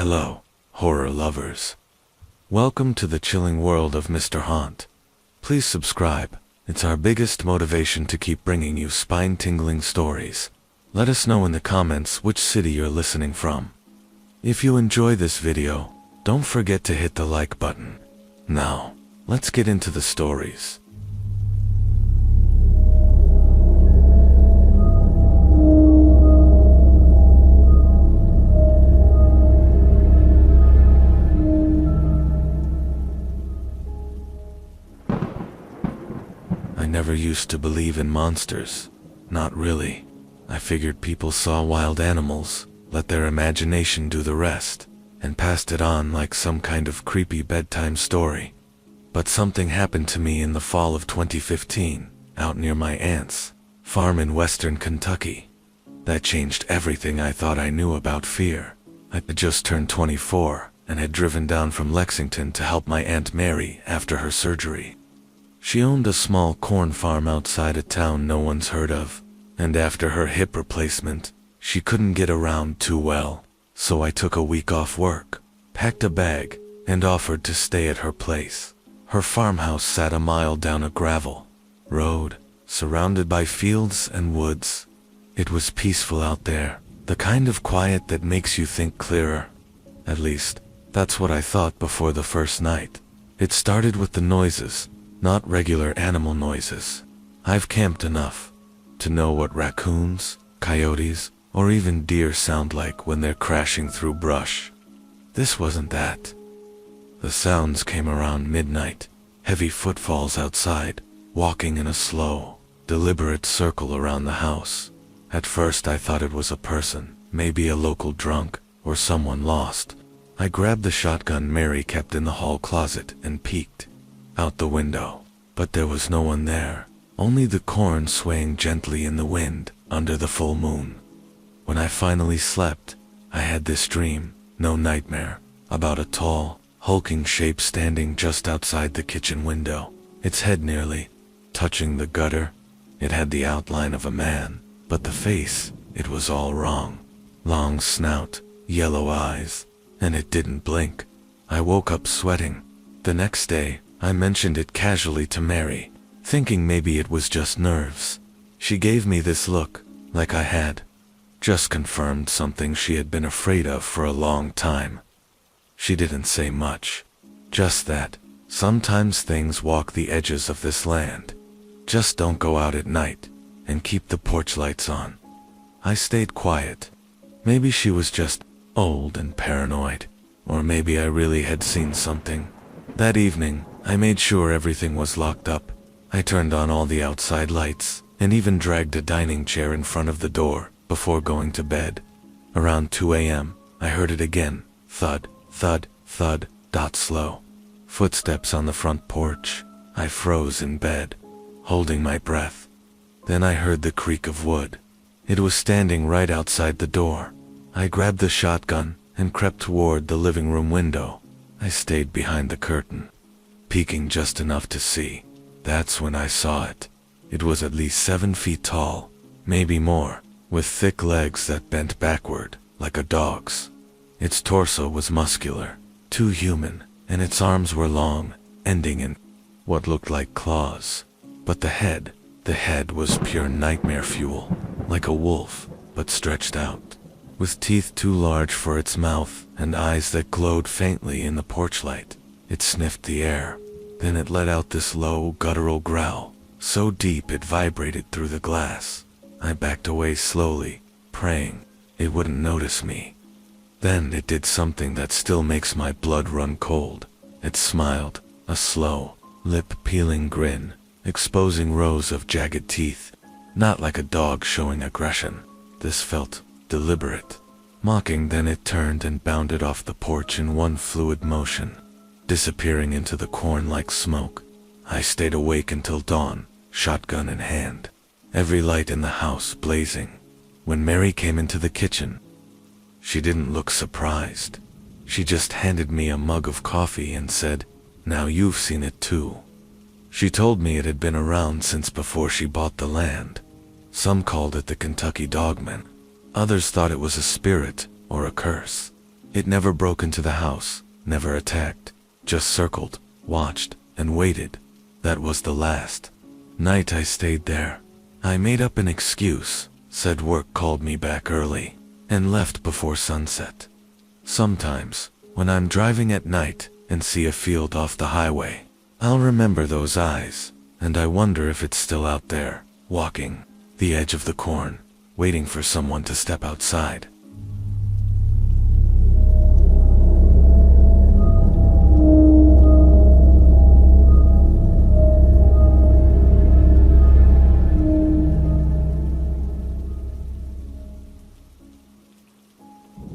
Hello, horror lovers. Welcome to the chilling world of Mr. Haunt. Please subscribe. It's our biggest motivation to keep bringing you spine-tingling stories. Let us know in the comments which city you're listening from. If you enjoy this video, don't forget to hit the like button. Now, let's get into the stories. I never used to believe in monsters. Not really. I figured people saw wild animals, let their imagination do the rest, and passed it on like some kind of creepy bedtime story. But something happened to me in the fall of 2015, out near my aunt's farm in western Kentucky. That changed everything I thought I knew about fear. I had just turned 24 and had driven down from Lexington to help my Aunt Mary after her surgery. She owned a small corn farm outside a town no one's heard of, and after her hip replacement, she couldn't get around too well, so I took a week off work, packed a bag, and offered to stay at her place. Her farmhouse sat a mile down a gravel road, surrounded by fields and woods. It was peaceful out there, the kind of quiet that makes you think clearer. At least, that's what I thought before the first night. It started with the noises. Not regular animal noises. I've camped enough to know what raccoons, coyotes, or even deer sound like when they're crashing through brush. This wasn't that. The sounds came around midnight, heavy footfalls outside, walking in a slow, deliberate circle around the house. At first I thought it was a person, maybe a local drunk, or someone lost. I grabbed the shotgun Mary kept in the hall closet and peeked out the window, but there was no one there, only the corn swaying gently in the wind under the full moon. When I finally slept, I had this dream, no nightmare, about a tall, hulking shape standing just outside the kitchen window, its head nearly touching the gutter. It had the outline of a man, but the face, it was all wrong. Long snout, yellow eyes, and it didn't blink. I woke up sweating. The next day, I mentioned it casually to Mary, thinking maybe it was just nerves. She gave me this look, like I had just confirmed something she had been afraid of for a long time. She didn't say much, just that sometimes things walk the edges of this land. Just don't go out at night, and keep the porch lights on. I stayed quiet. Maybe she was just old and paranoid, or maybe I really had seen something. That evening, I made sure everything was locked up. I turned on all the outside lights, and even dragged a dining chair in front of the door before going to bed. Around 2 a.m., I heard it again. Thud, thud, thud, slow. Footsteps on the front porch. I froze in bed, holding my breath. Then I heard the creak of wood. It was standing right outside the door. I grabbed the shotgun and crept toward the living room window. I stayed behind the curtain, peeking just enough to see. That's when I saw it. It was at least 7 feet tall, maybe more, with thick legs that bent backward, like a dog's. Its torso was muscular, too human, and its arms were long, ending in what looked like claws. But the head was pure nightmare fuel, like a wolf, but stretched out, with teeth too large for its mouth and eyes that glowed faintly in the porch light. It sniffed the air. Then it let out this low, guttural growl, so deep it vibrated through the glass. I backed away slowly, praying it wouldn't notice me. Then it did something that still makes my blood run cold. It smiled, a slow, lip-peeling grin, exposing rows of jagged teeth. Not like a dog showing aggression. This felt deliberate, mocking. Then it turned and bounded off the porch in one fluid motion, disappearing into the corn like smoke. I stayed awake until dawn, shotgun in hand, every light in the house blazing. When Mary came into the kitchen, she didn't look surprised. She just handed me a mug of coffee and said, "Now you've seen it too." She told me it had been around since before she bought the land. Some called it the Kentucky Dogman. Others thought it was a spirit or a curse. It never broke into the house, never attacked, just circled, watched, and waited. That was the last night I stayed there. I made up an excuse, said work called me back early, and left before sunset. Sometimes, when I'm driving at night and see a field off the highway, I'll remember those eyes, and I wonder if it's still out there, walking the edge of the corn, waiting for someone to step outside.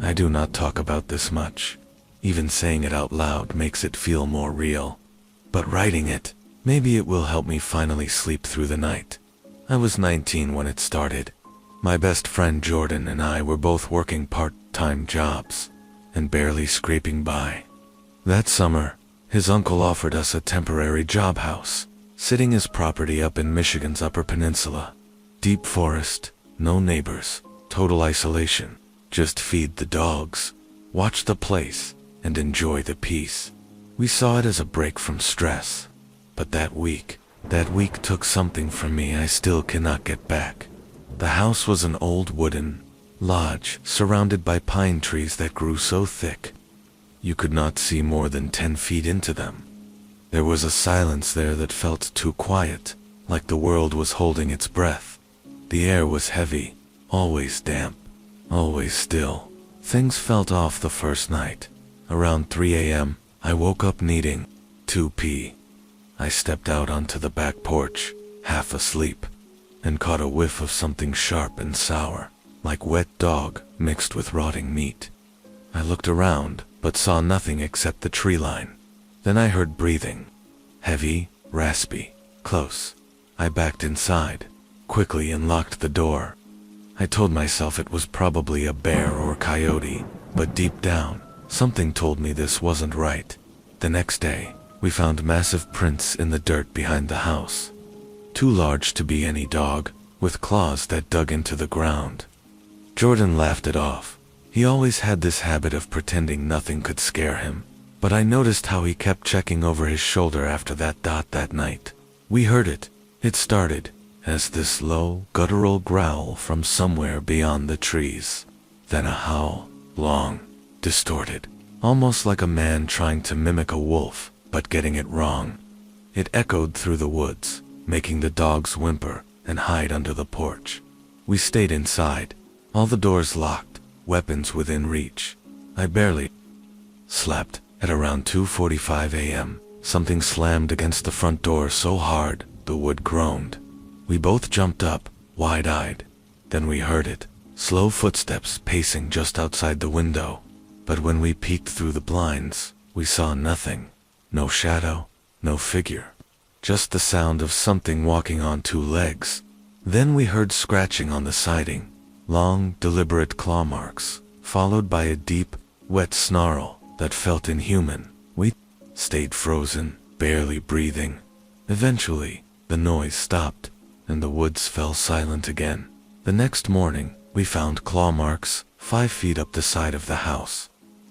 I do not talk about this much. Even saying it out loud makes it feel more real. But writing it, maybe it will help me finally sleep through the night. I was 19 when it started. My best friend Jordan and I were both working part-time jobs and barely scraping by. That summer, his uncle offered us a temporary job house, sitting his property up in Michigan's Upper Peninsula. Deep forest, no neighbors, total isolation. Just feed the dogs, watch the place, and enjoy the peace. We saw it as a break from stress. But that week took something from me I still cannot get back. The house was an old wooden lodge surrounded by pine trees that grew so thick you could not see more than 10 feet into them. There was a silence there that felt too quiet, like the world was holding its breath. The air was heavy, always damp, always still. Things felt off the first night. Around 3 a.m., I woke up needing to pee. I stepped out onto the back porch, half asleep, and caught a whiff of something sharp and sour, like wet dog mixed with rotting meat. I looked around, but saw nothing except the tree line. Then I heard breathing. Heavy, raspy, close. I backed inside, quickly, and locked the door. I told myself it was probably a bear or coyote, but deep down, something told me this wasn't right. The next day, we found massive prints in the dirt behind the house. Too large to be any dog, with claws that dug into the ground. Jordan laughed it off. He always had this habit of pretending nothing could scare him, but I noticed how he kept checking over his shoulder after that night. We heard it. It started as this low, guttural growl from somewhere beyond the trees. Then a howl, long, distorted, almost like a man trying to mimic a wolf, but getting it wrong. It echoed through the woods, making the dogs whimper and hide under the porch. We stayed inside, all the doors locked, weapons within reach. I barely slept. At around 2:45 a.m., something slammed against the front door so hard, the wood groaned. We both jumped up, wide-eyed. Then we heard it, slow footsteps pacing just outside the window. But when we peeked through the blinds, we saw nothing. No shadow, no figure. Just the sound of something walking on 2 legs. Then we heard scratching on the siding, long, deliberate claw marks, followed by a deep, wet snarl that felt inhuman. We stayed frozen, barely breathing. Eventually, the noise stopped, and the woods fell silent again. The next morning, we found claw marks 5 feet up the side of the house.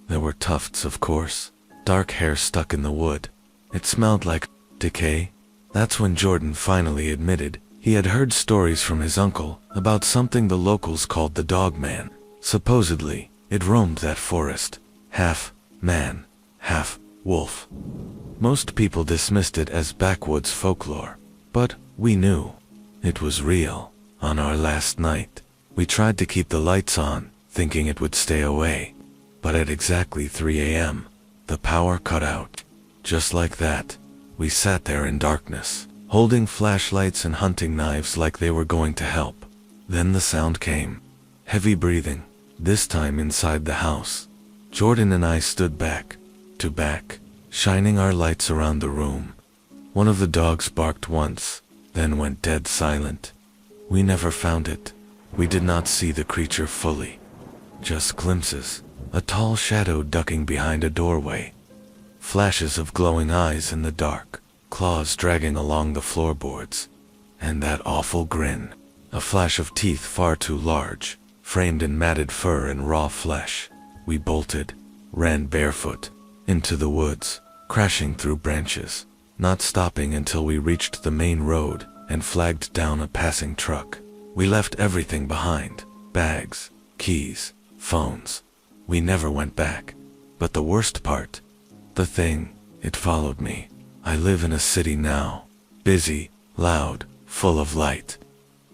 There were tufts, of course, dark hair stuck in the wood. It smelled like decay. That's when Jordan finally admitted he had heard stories from his uncle about something the locals called the Dogman. Supposedly, it roamed that forest, half man, half wolf. Most people dismissed it as backwoods folklore, but we knew it was real. On our last night, we tried to keep the lights on, thinking it would stay away. But at exactly 3 a.m., the power cut out. Just like that, we sat there in darkness, holding flashlights and hunting knives like they were going to help. Then the sound came. Heavy breathing, this time inside the house. Jordan and I stood back to back, shining our lights around the room. One of the dogs barked once, then went dead silent. We never found it. We did not see the creature fully. Just glimpses, a tall shadow ducking behind a doorway. Flashes of glowing eyes in the dark, claws dragging along the floorboards. And that awful grin, a flash of teeth far too large, framed in matted fur and raw flesh. We bolted. ran barefoot into the woods, crashing through branches, not stopping until we reached the main road and flagged down a passing truck. We left everything behind: bags, keys, phones. We never went back. But the worst part, the thing, it followed me. I live in a city now, busy, loud, full of light.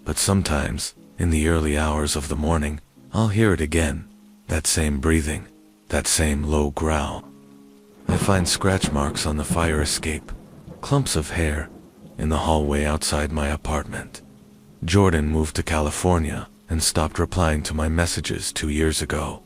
But sometimes, in the early hours of the morning, I'll hear it again. That same breathing, that same low growl. I find scratch marks on the fire escape, clumps of hair, in the hallway outside my apartment. Jordan moved to California and stopped replying to my messages 2 years ago.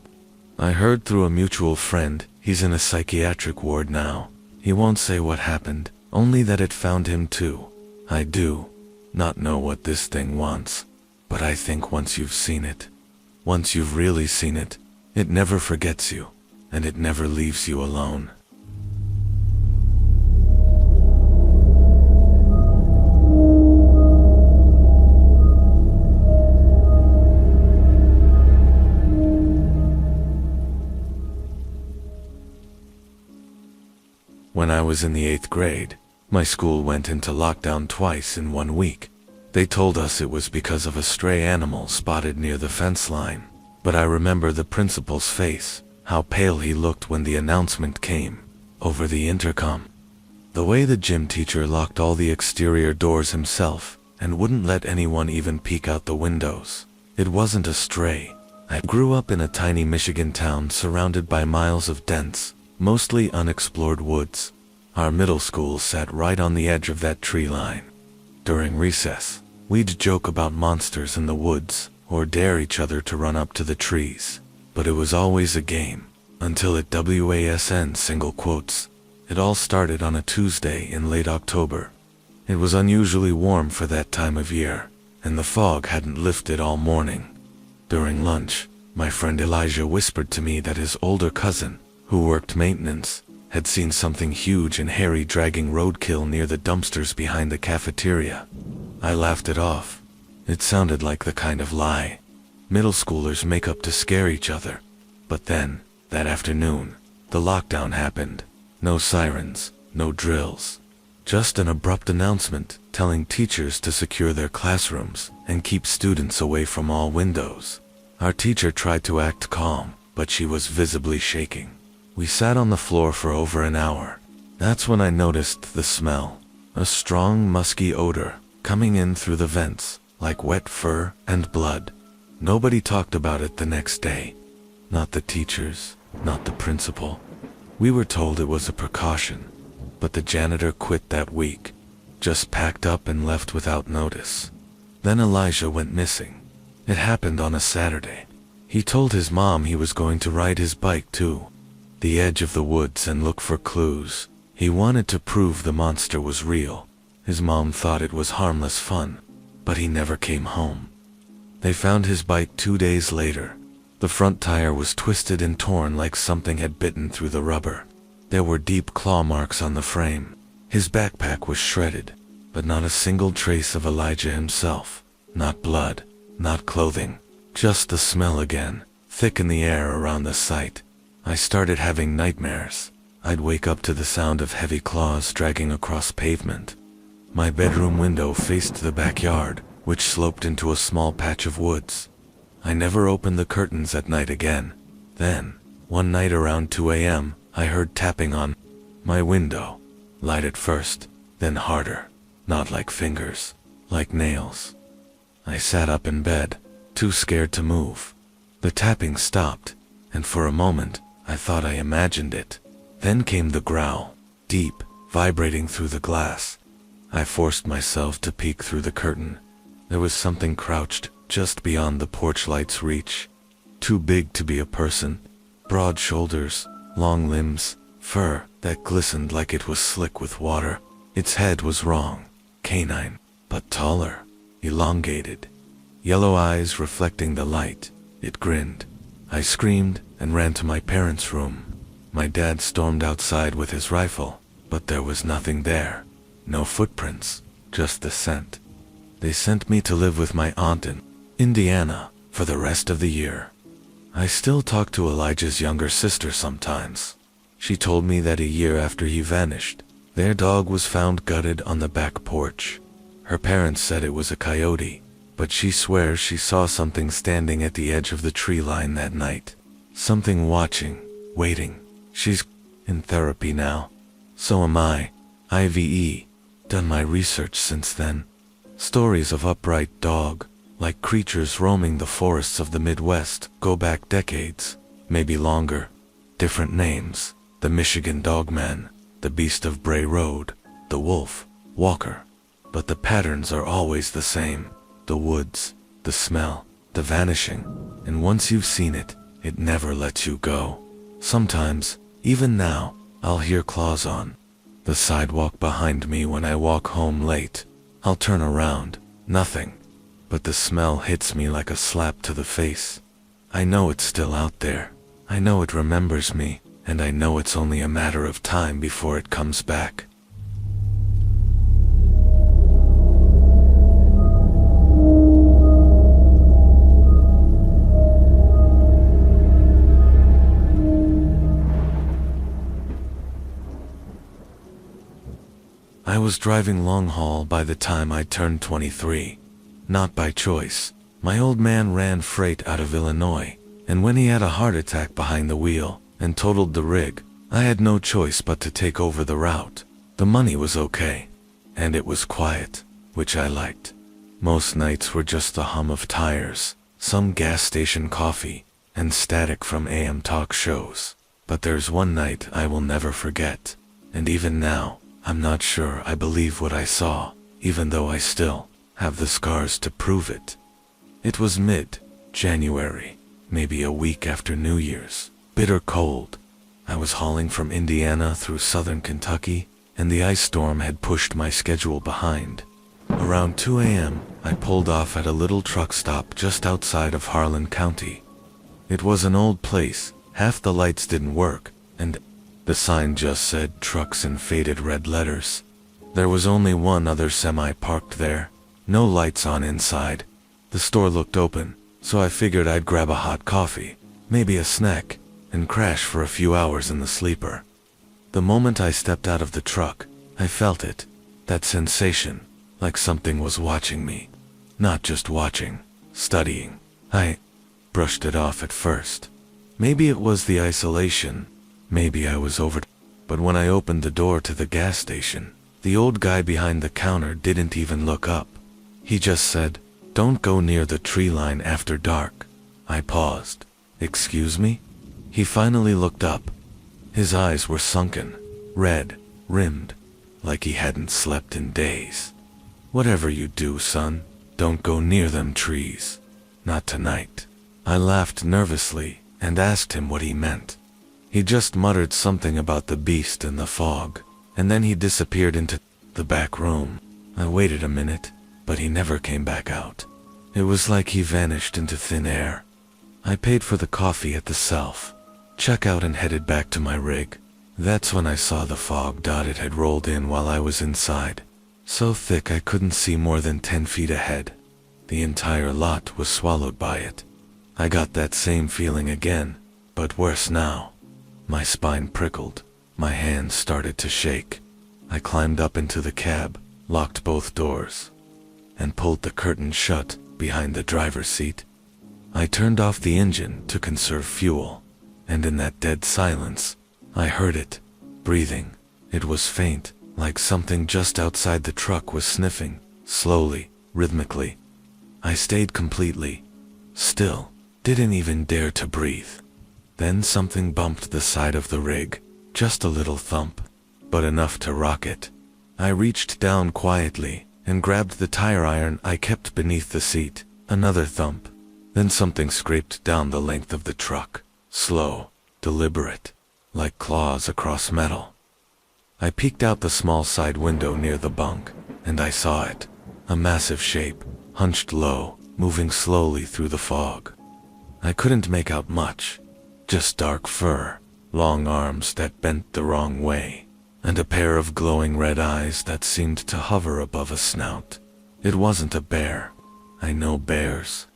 I heard through a mutual friend he's in a psychiatric ward now. He won't say what happened, only that it found him too. I do not know what this thing wants, but I think once you've seen it, once you've really seen it, it never forgets you, and it never leaves you alone. When I was in the 8th grade, my school went into lockdown twice in 1 week. They told us it was because of a stray animal spotted near the fence line. But I remember the principal's face, how pale he looked when the announcement came, over the intercom. The way the gym teacher locked all the exterior doors himself, and wouldn't let anyone even peek out the windows. It wasn't a stray. I grew up in a tiny Michigan town surrounded by miles of dense, mostly unexplored woods. Our middle school sat right on the edge of that tree line. During recess, we'd joke about monsters in the woods, or dare each other to run up to the trees. But it was always a game, until it WASN single quotes. It all started on a Tuesday in late October. It was unusually warm for that time of year, and the fog hadn't lifted all morning. During lunch, my friend Elijah whispered to me that his older cousin, who worked maintenance, had seen something huge and hairy dragging roadkill near the dumpsters behind the cafeteria. I laughed it off. It sounded like the kind of lie middle schoolers make up to scare each other. But then, that afternoon, the lockdown happened. No sirens, no drills. Just an abrupt announcement telling teachers to secure their classrooms and keep students away from all windows. Our teacher tried to act calm, but she was visibly shaking. We sat on the floor for over an hour. That's when I noticed the smell. A strong, musky odor coming in through the vents, like wet fur and blood. Nobody talked about it the next day. Not the teachers, not the principal. We were told it was a precaution, but the janitor quit that week, just packed up and left without notice. Then Elijah went missing. It happened on a Saturday. He told his mom he was going to ride his bike to the edge of the woods and look for clues. He wanted to prove the monster was real. His mom thought it was harmless fun, but he never came home. They found his bike 2 days later. The front tire was twisted and torn like something had bitten through the rubber. There were deep claw marks on the frame. His backpack was shredded, but not a single trace of Elijah himself. Not blood, not clothing, just the smell again, thick in the air around the site. I started having nightmares. I'd wake up to the sound of heavy claws dragging across pavement. My bedroom window faced the backyard, which sloped into a small patch of woods. I never opened the curtains at night again. Then, one night around 2 a.m., I heard tapping on my window. Light at first, then harder. Not like fingers, like nails. I sat up in bed, too scared to move. The tapping stopped, and for a moment, I thought I imagined it. Then came the growl, deep, vibrating through the glass. I forced myself to peek through the curtain. There was something crouched just beyond the porch light's reach. Too big to be a person. Broad shoulders, long limbs, fur that glistened like it was slick with water. Its head was wrong, canine, but taller, elongated. Yellow eyes reflecting the light. It grinned. I screamed and ran to my parents' room. My dad stormed outside with his rifle, but there was nothing there. No footprints, just the scent. They sent me to live with my aunt in Indiana for the rest of the year. I still talk to Elijah's younger sister sometimes. She told me that a year after he vanished, their dog was found gutted on the back porch. Her parents said it was a coyote, but she swears she saw something standing at the edge of the tree line that night. Something watching, waiting. She's in therapy now. So am I. IVE. Done my research since then. Stories of upright dog, like creatures roaming the forests of the Midwest, go back decades, maybe longer. Different names. The Michigan Dogman, the Beast of Bray Road, the Wolf, Walker. But the patterns are always the same. The woods, the smell, the vanishing. And once you've seen it, it never lets you go. Sometimes, even now, I'll hear claws on the sidewalk behind me when I walk home late. I'll turn around, nothing. But the smell hits me like a slap to the face. I know it's still out there. I know it remembers me, and I know it's only a matter of time before it comes back. I was driving long haul by the time I turned 23. Not by choice. My old man ran freight out of Illinois, and when he had a heart attack behind the wheel and totaled the rig, I had no choice but to take over the route. The money was okay, and it was quiet, which I liked. Most nights were just the hum of tires, some gas station coffee, and static from AM talk shows. But there's one night I will never forget, and even now, I'm not sure I believe what I saw, even though I still have the scars to prove it. It was mid-January, maybe a week after New Year's. Bitter cold. I was hauling from Indiana through southern Kentucky, and the ice storm had pushed my schedule behind. Around 2 a.m., I pulled off at a little truck stop just outside of Harlan County. It was an old place, half the lights didn't work, and the sign just said trucks in faded red letters. There was only one other semi parked there, no lights on inside. The store looked open, so I figured I'd grab a hot coffee, maybe a snack, and crash for a few hours in the sleeper. The moment I stepped out of the truck, I felt it, that sensation, like something was watching me. Not just watching, studying. I brushed it off at first. Maybe it was the isolation. Maybe I was over. But when I opened the door to the gas station, the old guy behind the counter didn't even look up. He just said, "Don't go near the tree line after dark." I paused. "Excuse me?" He finally looked up. His eyes were sunken, red, rimmed, like he hadn't slept in days. "Whatever you do, son, don't go near them trees. Not tonight." I laughed nervously and asked him what he meant. He just muttered something about the beast in the fog, and then he disappeared into the back room. I waited a minute, but he never came back out. It was like he vanished into thin air. I paid for the coffee at the self, checkout, and headed back to my rig. That's when I saw the fog dot it had rolled in while I was inside. So thick I couldn't see more than 10 feet ahead. The entire lot was swallowed by it. I got that same feeling again, but worse now. My spine prickled, my hands started to shake. I climbed up into the cab, locked both doors, and pulled the curtain shut behind the driver's seat. I turned off the engine to conserve fuel, and in that dead silence, I heard it, breathing. It was faint, like something just outside the truck was sniffing, slowly, rhythmically. I stayed completely still, didn't even dare to breathe. Then something bumped the side of the rig, just a little thump, but enough to rock it. I reached down quietly and grabbed the tire iron I kept beneath the seat. Another thump. Then something scraped down the length of the truck, slow, deliberate, like claws across metal. I peeked out the small side window near the bunk, and I saw it. A massive shape, hunched low, moving slowly through the fog. I couldn't make out much. Just dark fur, long arms that bent the wrong way, and a pair of glowing red eyes that seemed to hover above a snout. It wasn't a bear. I know bears.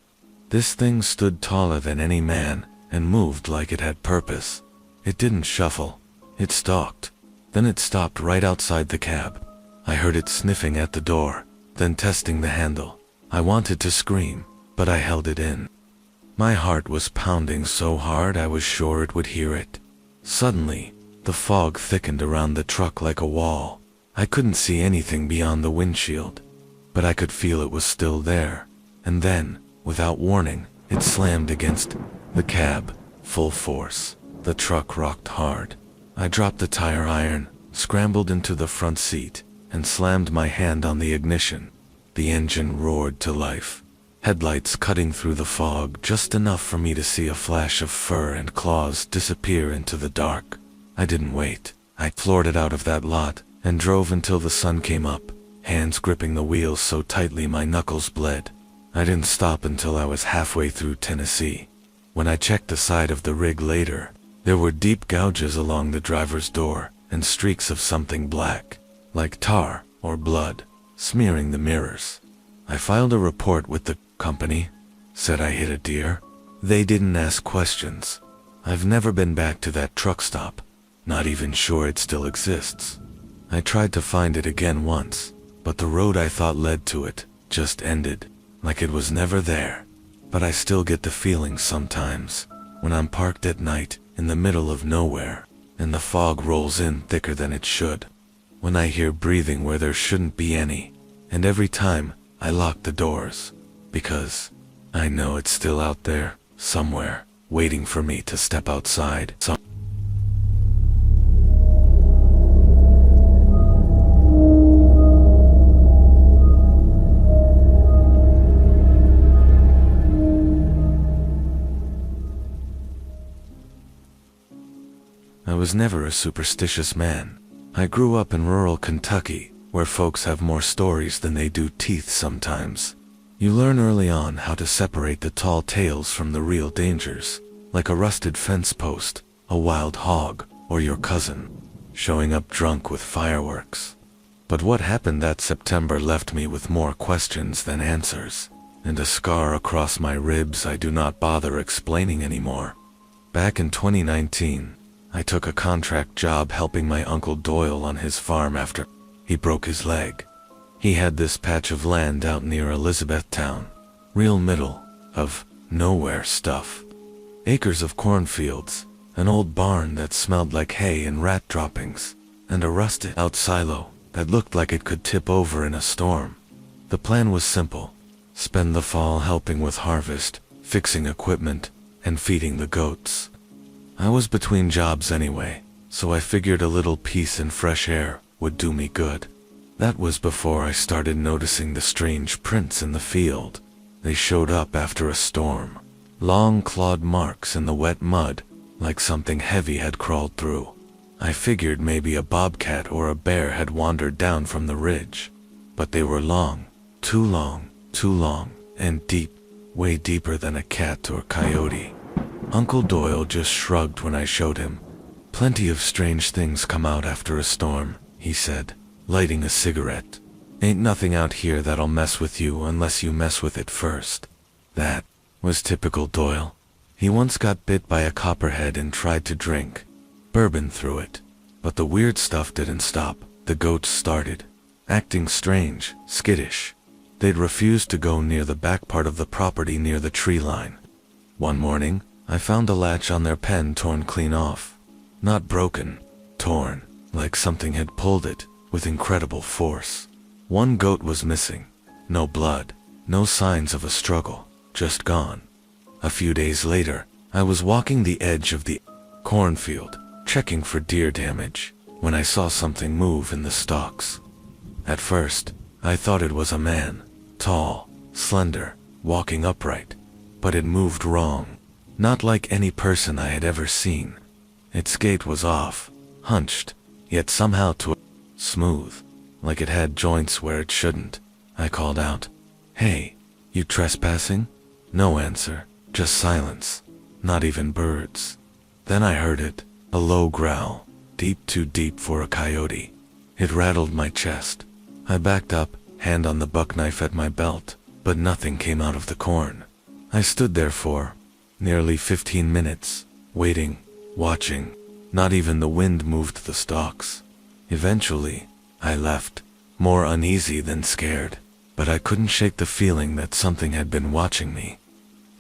This thing stood taller than any man, and moved like it had purpose. It didn't shuffle. It stalked. Then it stopped right outside the cab. I heard it sniffing at the door, then testing the handle. I wanted to scream, but I held it in. My heart was pounding so hard I was sure it would hear it. Suddenly, the fog thickened around the truck like a wall. I couldn't see anything beyond the windshield, but I could feel it was still there. And then, without warning, it slammed against the cab, full force. The truck rocked hard. I dropped the tire iron, scrambled into the front seat, and slammed my hand on the ignition. The engine roared to life, headlights cutting through the fog just enough for me to see a flash of fur and claws disappear into the dark. I didn't wait. I floored it out of that lot and drove until the sun came up, hands gripping the wheels so tightly my knuckles bled. I didn't stop until I was halfway through Tennessee. When I checked the side of the rig later, there were deep gouges along the driver's door and streaks of something black, like tar or blood, smearing the mirrors. I filed a report with the company, said I hit a deer. They didn't ask questions. I've never been back to that truck stop, not even sure it still exists. I tried to find it again once, but the road I thought led to it just ended, like it was never there. But I still get the feeling sometimes, when I'm parked at night in the middle of nowhere, and the fog rolls in thicker than it should. When I hear breathing where there shouldn't be any, and every time I lock the doors, because I know it's still out there, somewhere, waiting for me to step outside. I was never a superstitious man. I grew up in rural Kentucky, where folks have more stories than they do teeth sometimes. You learn early on how to separate the tall tales from the real dangers, like a rusted fence post, a wild hog, or your cousin showing up drunk with fireworks. But what happened that September left me with more questions than answers, and a scar across my ribs I do not bother explaining anymore. Back in 2019, I took a contract job helping my Uncle Doyle on his farm after he broke his leg. He had this patch of land out near Elizabethtown, real middle of nowhere stuff. Acres of cornfields, an old barn that smelled like hay and rat droppings, and a rusted out silo that looked like it could tip over in a storm. The plan was simple: spend the fall helping with harvest, fixing equipment, and feeding the goats. I was between jobs anyway, so I figured a little peace and fresh air would do me good. That was before I started noticing the strange prints in the field. They showed up after a storm. Long clawed marks in the wet mud, like something heavy had crawled through. I figured maybe a bobcat or a bear had wandered down from the ridge. But they were long, too long, and deep, way deeper than a cat or coyote. Uncle Doyle just shrugged when I showed him. "Plenty of strange things come out after a storm," he said, lighting a cigarette. "Ain't nothing out here that'll mess with you unless you mess with it first." That was typical Doyle. He once got bit by a copperhead and tried to drink bourbon through it. But the weird stuff didn't stop. The goats started acting strange, skittish. They'd refuse to go near the back part of the property near the tree line. One morning, I found the latch on their pen torn clean off. Not broken, torn, like something had pulled it, with incredible force. One goat was missing. No blood, no signs of a struggle, just gone. A few days later, I was walking the edge of the cornfield, checking for deer damage, when I saw something move in the stalks. At first, I thought it was a man, tall, slender, walking upright, but it moved wrong. Not like any person I had ever seen. Its gait was off, hunched, yet somehow smooth, like it had joints where it shouldn't. I called out, "Hey, you trespassing?" No answer, just silence, not even birds. Then I heard it, a low growl, deep, too deep for a coyote. It rattled my chest. I backed up, hand on the buck knife at my belt, but nothing came out of the corn. I stood there for Nearly 15 minutes, waiting, watching. Not even the wind moved the stalks. Eventually, I left, more uneasy than scared, but I couldn't shake the feeling that something had been watching me.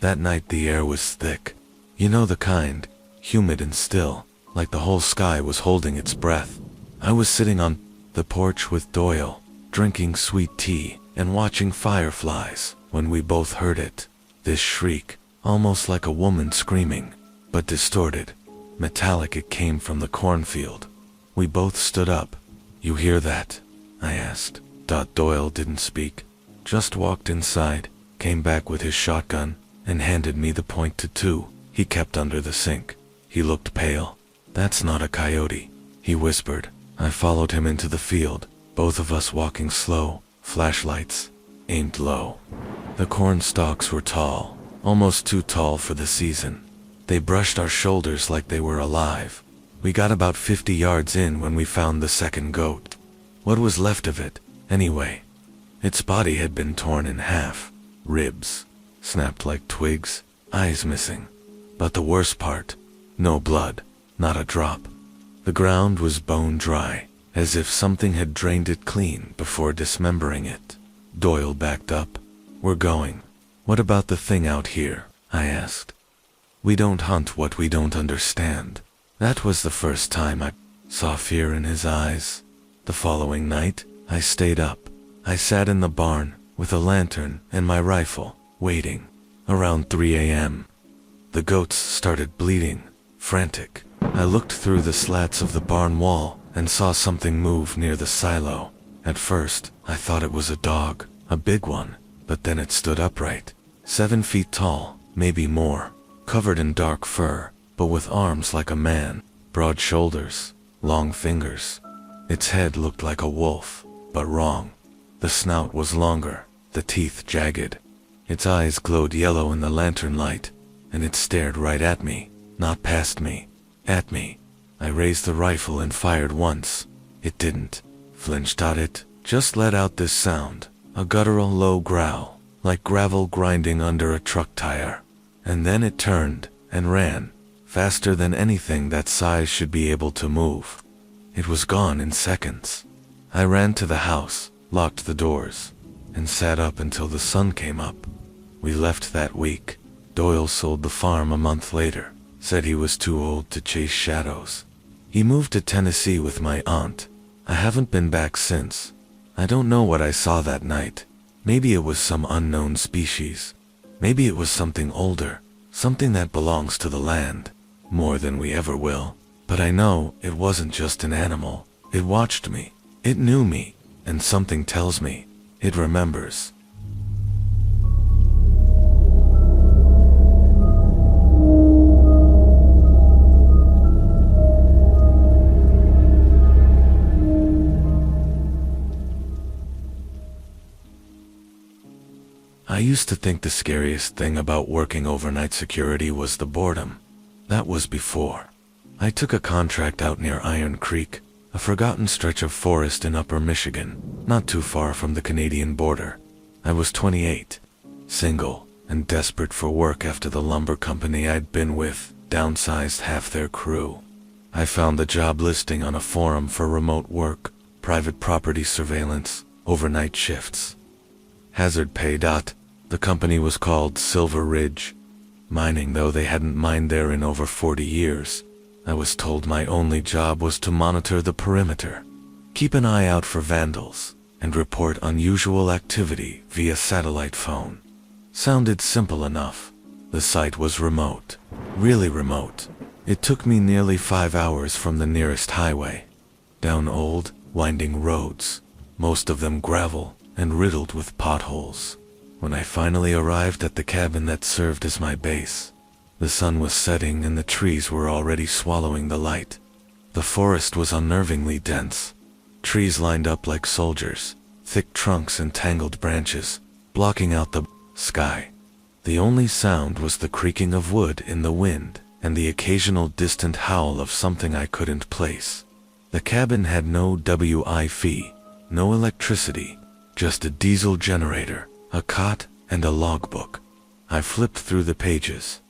That night the air was thick. You know the kind, humid and still, like the whole sky was holding its breath. I was sitting on the porch with Doyle, drinking sweet tea and watching fireflies, when we both heard it. This shriek, almost like a woman screaming, but distorted, metallic. It came from the cornfield. We both stood up. "You hear that?" I asked. Doyle didn't speak, just walked inside, came back with his shotgun, and handed me the .22 he kept under the sink. He looked pale. "That's not a coyote," he whispered. I followed him into the field, both of us walking slow, flashlights aimed low. The corn stalks were tall, almost too tall for the season. They brushed our shoulders like they were alive. We got about 50 yards in when we found the second goat. What was left of it, anyway? Its body had been torn in half, ribs snapped like twigs, eyes missing. But the worst part, no blood, not a drop. The ground was bone dry, as if something had drained it clean before dismembering it. Doyle backed up. "We're going." "What about the thing out here?" I asked. "We don't hunt what we don't understand." That was the first time I saw fear in his eyes. The following night, I stayed up. I sat in the barn, with a lantern and my rifle, waiting. Around 3 a.m., the goats started bleeding, frantic. I looked through the slats of the barn wall and saw something move near the silo. At first, I thought it was a dog, a big one, but then it stood upright, 7 feet tall, maybe more, covered in dark fur, but with arms like a man, broad shoulders, long fingers. Its head looked like a wolf, but wrong. The snout was longer, the teeth jagged. Its eyes glowed yellow in the lantern light, and it stared right at me, not past me, at me. I raised the rifle and fired once. It didn't flinch. It just let out this sound, a guttural low growl, like gravel grinding under a truck tire. And then it turned and ran, faster than anything that size should be able to move. It was gone in seconds. I ran to the house, locked the doors, and sat up until the sun came up. We left that week. Doyle sold the farm a month later, said he was too old to chase shadows. He moved to Tennessee with my aunt. I haven't been back since. I don't know what I saw that night. Maybe it was some unknown species. Maybe it was something older, something that belongs to the land, more than we ever will. But I know it wasn't just an animal. It watched me. It knew me, and something tells me it remembers. I used to think the scariest thing about working overnight security was the boredom. That was before. I took a contract out near Iron Creek, a forgotten stretch of forest in upper Michigan, not too far from the Canadian border. I was 28, single, and desperate for work after the lumber company I'd been with downsized half their crew. I found the job listing on a forum for remote work, private property surveillance, overnight shifts. Hazard pay. The company was called Silver Ridge. Mining, though they hadn't mined there in over 40 years. I was told my only job was to monitor the perimeter, keep an eye out for vandals, and report unusual activity via satellite phone. Sounded simple enough. The site was remote, really remote. It took me nearly 5 hours from the nearest highway, down old, winding roads, most of them gravel and riddled with potholes. When I finally arrived at the cabin that served as my base, the sun was setting and the trees were already swallowing the light. The forest was unnervingly dense. Trees lined up like soldiers, thick trunks and tangled branches, blocking out the sky. The only sound was the creaking of wood in the wind and the occasional distant howl of something I couldn't place. The cabin had no Wi-Fi, no electricity, just a diesel generator, a cot, and a logbook. I flipped through the pages.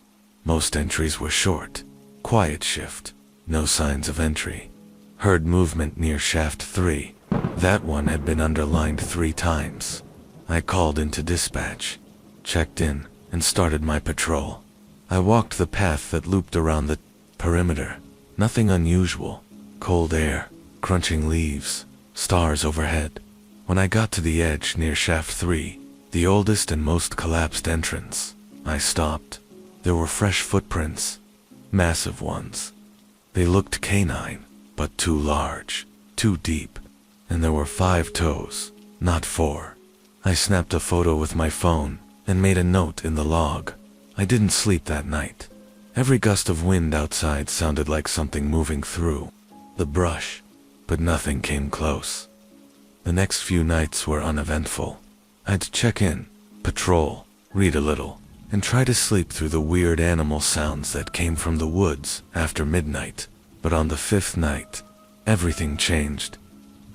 Most entries were short. Quiet shift. No signs of entry. Heard movement near shaft 3. That one had been underlined 3 times. I called into dispatch, checked in, and started my patrol. I walked the path that looped around the perimeter. Nothing unusual. Cold air, crunching leaves, stars overhead. When I got to the edge near shaft 3, the oldest and most collapsed entrance, I stopped. There were fresh footprints, massive ones. They looked canine, but too large, too deep, and there were 5 toes, not 4. I snapped a photo with my phone and made a note in the log. I didn't sleep that night. Every gust of wind outside sounded like something moving through the brush, but nothing came close. The next few nights were uneventful. I'd check in, patrol, read a little, and try to sleep through the weird animal sounds that came from the woods after midnight. But on the 5th night, everything changed.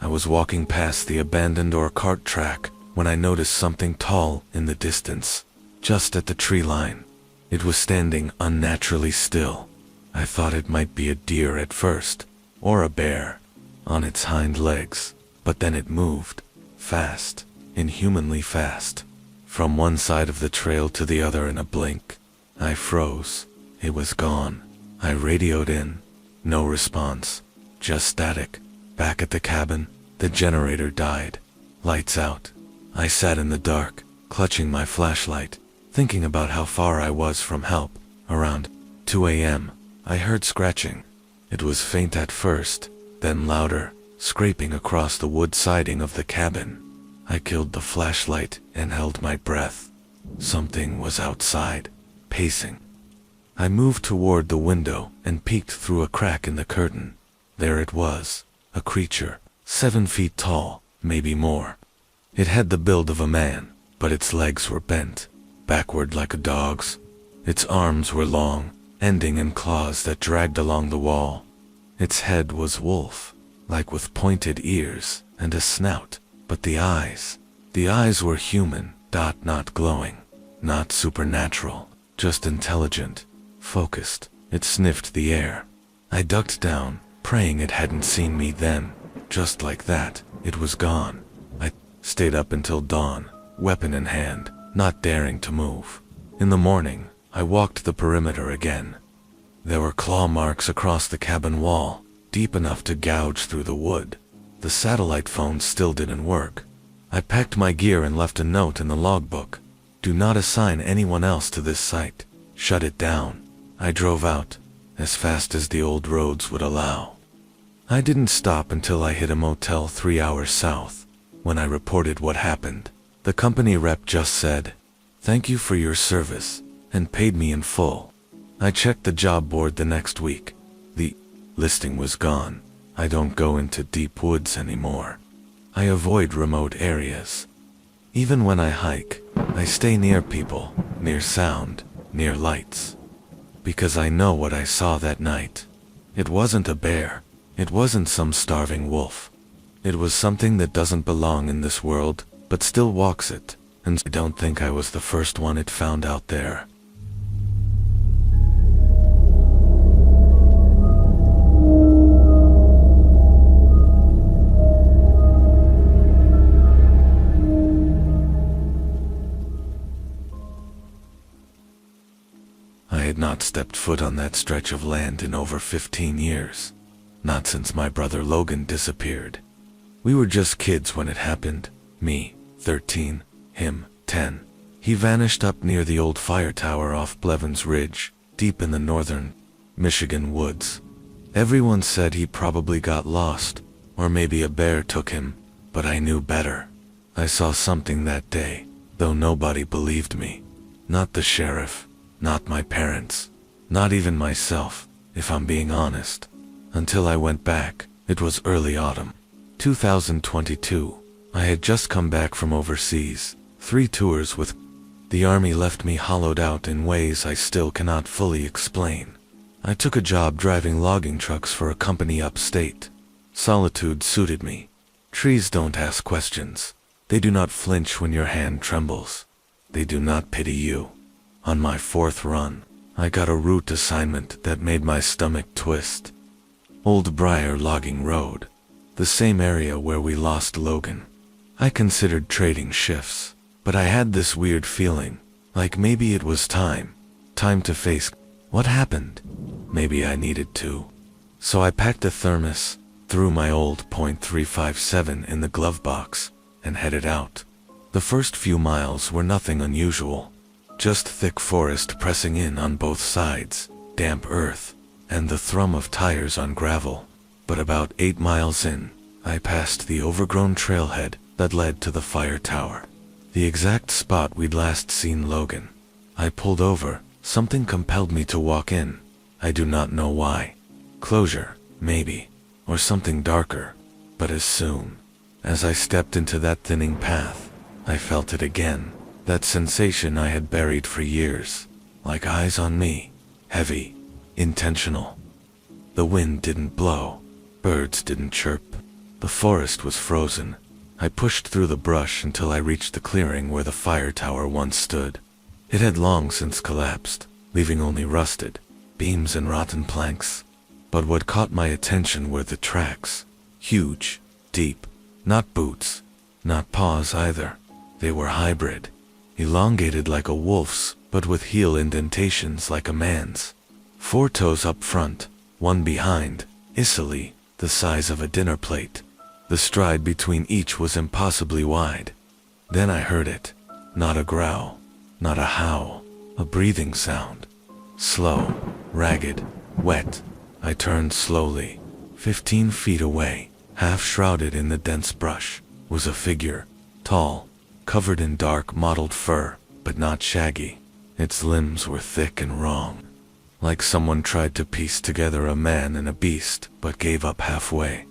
I was walking past the abandoned ore cart track when I noticed something tall in the distance, just at the tree line. It was standing unnaturally still. I thought it might be a deer at first, or a bear, on its hind legs. But then it moved, fast, inhumanly fast, from one side of the trail to the other in a blink. I froze. It was gone. I radioed in. No response. Just static. Back at the cabin, the generator died. Lights out. I sat in the dark, clutching my flashlight, thinking about how far I was from help. Around 2 a.m., I heard scratching. It was faint at first, then louder, scraping across the wood siding of the cabin. I killed the flashlight and held my breath. Something was outside, pacing. I moved toward the window and peeked through a crack in the curtain. There it was, a creature, 7 feet tall, maybe more. It had the build of a man, but its legs were bent, backward like a dog's. Its arms were long, ending in claws that dragged along the wall. Its head was wolf, like with pointed ears and a snout, but the eyes were human, not glowing, not supernatural, just intelligent, focused. It sniffed the air. I ducked down, praying it hadn't seen me then. Just like that, it was gone. I stayed up until dawn, weapon in hand, not daring to move. In the morning, I walked the perimeter again. There were claw marks across the cabin wall, deep enough to gouge through the wood. The satellite phone still didn't work. I packed my gear and left a note in the logbook. Do not assign anyone else to this site. Shut it down. I drove out, as fast as the old roads would allow. I didn't stop until I hit a motel 3 hours south. When I reported what happened, the company rep just said, "Thank you for your service," and paid me in full. I checked the job board the next week. The listing was gone. I don't go into deep woods anymore. I avoid remote areas. Even when I hike, I stay near people, near sound, near lights. Because I know what I saw that night. It wasn't a bear. It wasn't some starving wolf. It was something that doesn't belong in this world, but still walks it, and I don't think I was the first one it found out there. I had not stepped foot on that stretch of land in over 15 years. Not since my brother Logan disappeared. We were just kids when it happened. Me, 13, him, 10. He vanished up near the old fire tower off Blevins Ridge, deep in the northern Michigan woods. Everyone said he probably got lost, or maybe a bear took him, but I knew better. I saw something that day, though nobody believed me. Not the sheriff, not my parents, not even myself, if I'm being honest. Until I went back. It was early autumn, 2022. I had just come back from overseas, 3 tours with the army left me hollowed out in ways I still cannot fully explain. I took a job driving logging trucks for a company upstate. Solitude suited me. Trees don't ask questions. They do not flinch when your hand trembles. They do not pity you. On my 4th run, I got a route assignment that made my stomach twist. Old Briar Logging Road, the same area where we lost Logan. I considered trading shifts, but I had this weird feeling, like maybe it was time to face what happened. Maybe I needed to. So I packed a thermos, threw my old .357 in the glove box, and headed out. The first few miles were nothing unusual, just thick forest pressing in on both sides, damp earth, and the thrum of tires on gravel. But about 8 miles in, I passed the overgrown trailhead that led to the fire tower, the exact spot we'd last seen Logan. I pulled over. Something compelled me to walk in. I do not know why. Closure, maybe, or something darker. But as soon as I stepped into that thinning path, I felt it again, that sensation I had buried for years, like eyes on me, heavy, intentional. The wind didn't blow, birds didn't chirp, the forest was frozen. I pushed through the brush until I reached the clearing where the fire tower once stood. It had long since collapsed, leaving only rusted beams and rotten planks. But what caught my attention were the tracks. Huge, deep, not boots, not paws either. They were hybrid, elongated like a wolf's, but with heel indentations like a man's. 4 toes up front, 1 behind, icily, the size of a dinner plate. The stride between each was impossibly wide. Then I heard it, not a growl, not a howl, a breathing sound. Slow, ragged, wet. I turned slowly. 15 feet away, half shrouded in the dense brush, was a figure, tall, covered in dark mottled fur, but not shaggy. Its limbs were thick and wrong, like someone tried to piece together a man and a beast, but gave up halfway.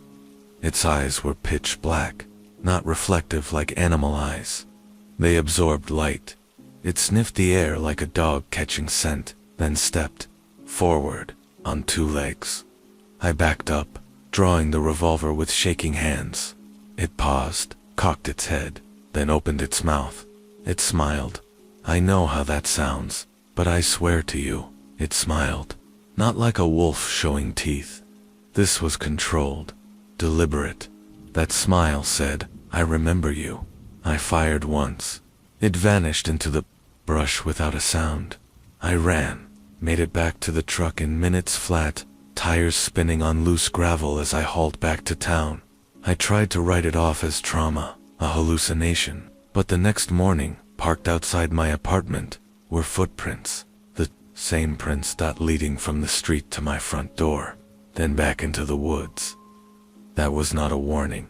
Its eyes were pitch black, not reflective like animal eyes. They absorbed light. It sniffed the air like a dog catching scent, then stepped forward on 2 legs. I backed up, drawing the revolver with shaking hands. It paused, cocked its head, then opened its mouth. It smiled. I know how that sounds, but I swear to you, it smiled. Not like a wolf showing teeth. This was controlled, deliberate. That smile said, "I remember you." I fired once. It vanished into the brush without a sound. I ran, made it back to the truck in minutes flat, tires spinning on loose gravel as I hauled back to town. I tried to write it off as trauma, a hallucination, but the next morning, parked outside my apartment, were footprints, the same prints leading from the street to my front door, then back into the woods. That was not a warning.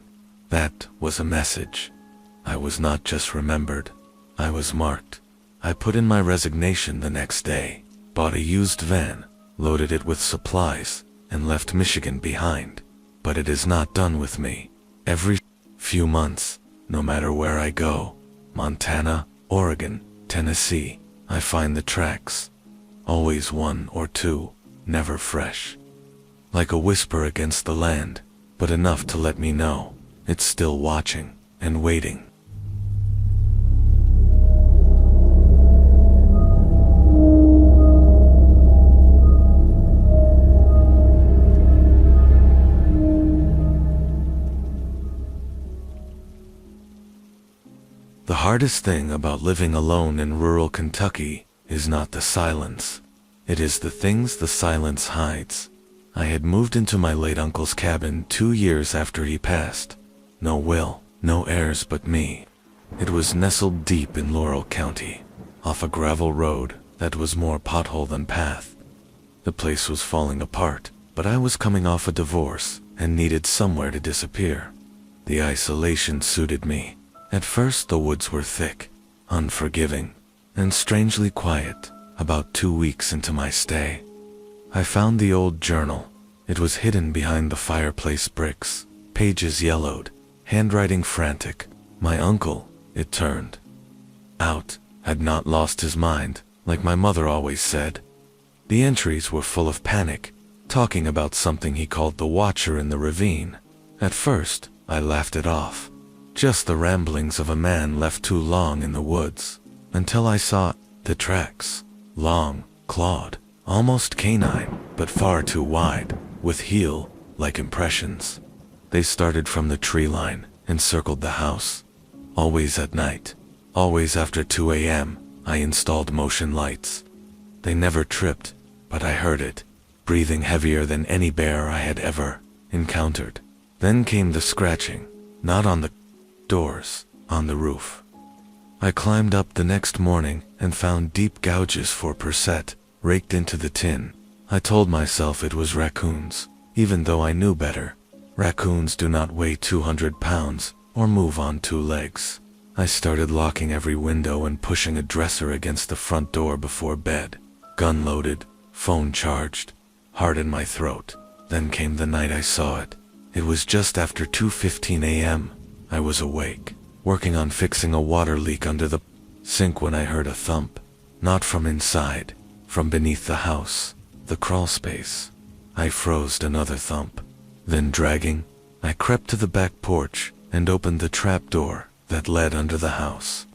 That was a message. I was not just remembered. I was marked. I put in my resignation the next day, bought a used van, loaded it with supplies, and left Michigan behind. But it is not done with me. Every few months, no matter where I go, Montana, Oregon, Tennessee, I find the tracks. Always 1 or 2, never fresh. Like a whisper against the land, but enough to let me know it's still watching and waiting. The hardest thing about living alone in rural Kentucky is not the silence. It is the things the silence hides. I had moved into my late uncle's cabin 2 years after he passed. No will, no heirs but me. It was nestled deep in Laurel County, off a gravel road that was more pothole than path. The place was falling apart, but I was coming off a divorce and needed somewhere to disappear. The isolation suited me. At first the woods were thick, unforgiving, and strangely quiet. About 2 weeks into my stay, I found the old journal. It was hidden behind the fireplace bricks, pages yellowed, handwriting frantic. My uncle, it turned out, had not lost his mind, like my mother always said. The entries were full of panic, talking about something he called the Watcher in the ravine. At first, I laughed it off. Just the ramblings of a man left too long in the woods, until I saw the tracks, long, clawed, almost canine, but far too wide, with heel-like impressions. They started from the tree line and circled the house. Always at night, always after 2 a.m., I installed motion lights. They never tripped, but I heard it, breathing heavier than any bear I had ever encountered. Then came the scratching, not on the doors, on the roof. I climbed up the next morning and found deep gouges for percent raked into the tin. I told myself it was raccoons, even though I knew better. Raccoons do not weigh 200 pounds or move on 2 legs. I started locking every window and pushing a dresser against the front door before bed. Gun loaded, phone charged, heart in my throat. Then came the night I saw it. It was just after 2:15 a.m. I was awake, working on fixing a water leak under the sink when I heard a thump. Not from inside, from beneath the house, the crawl space. I froze. Another thump. Then dragging, I crept to the back porch and opened the trap door that led under the house.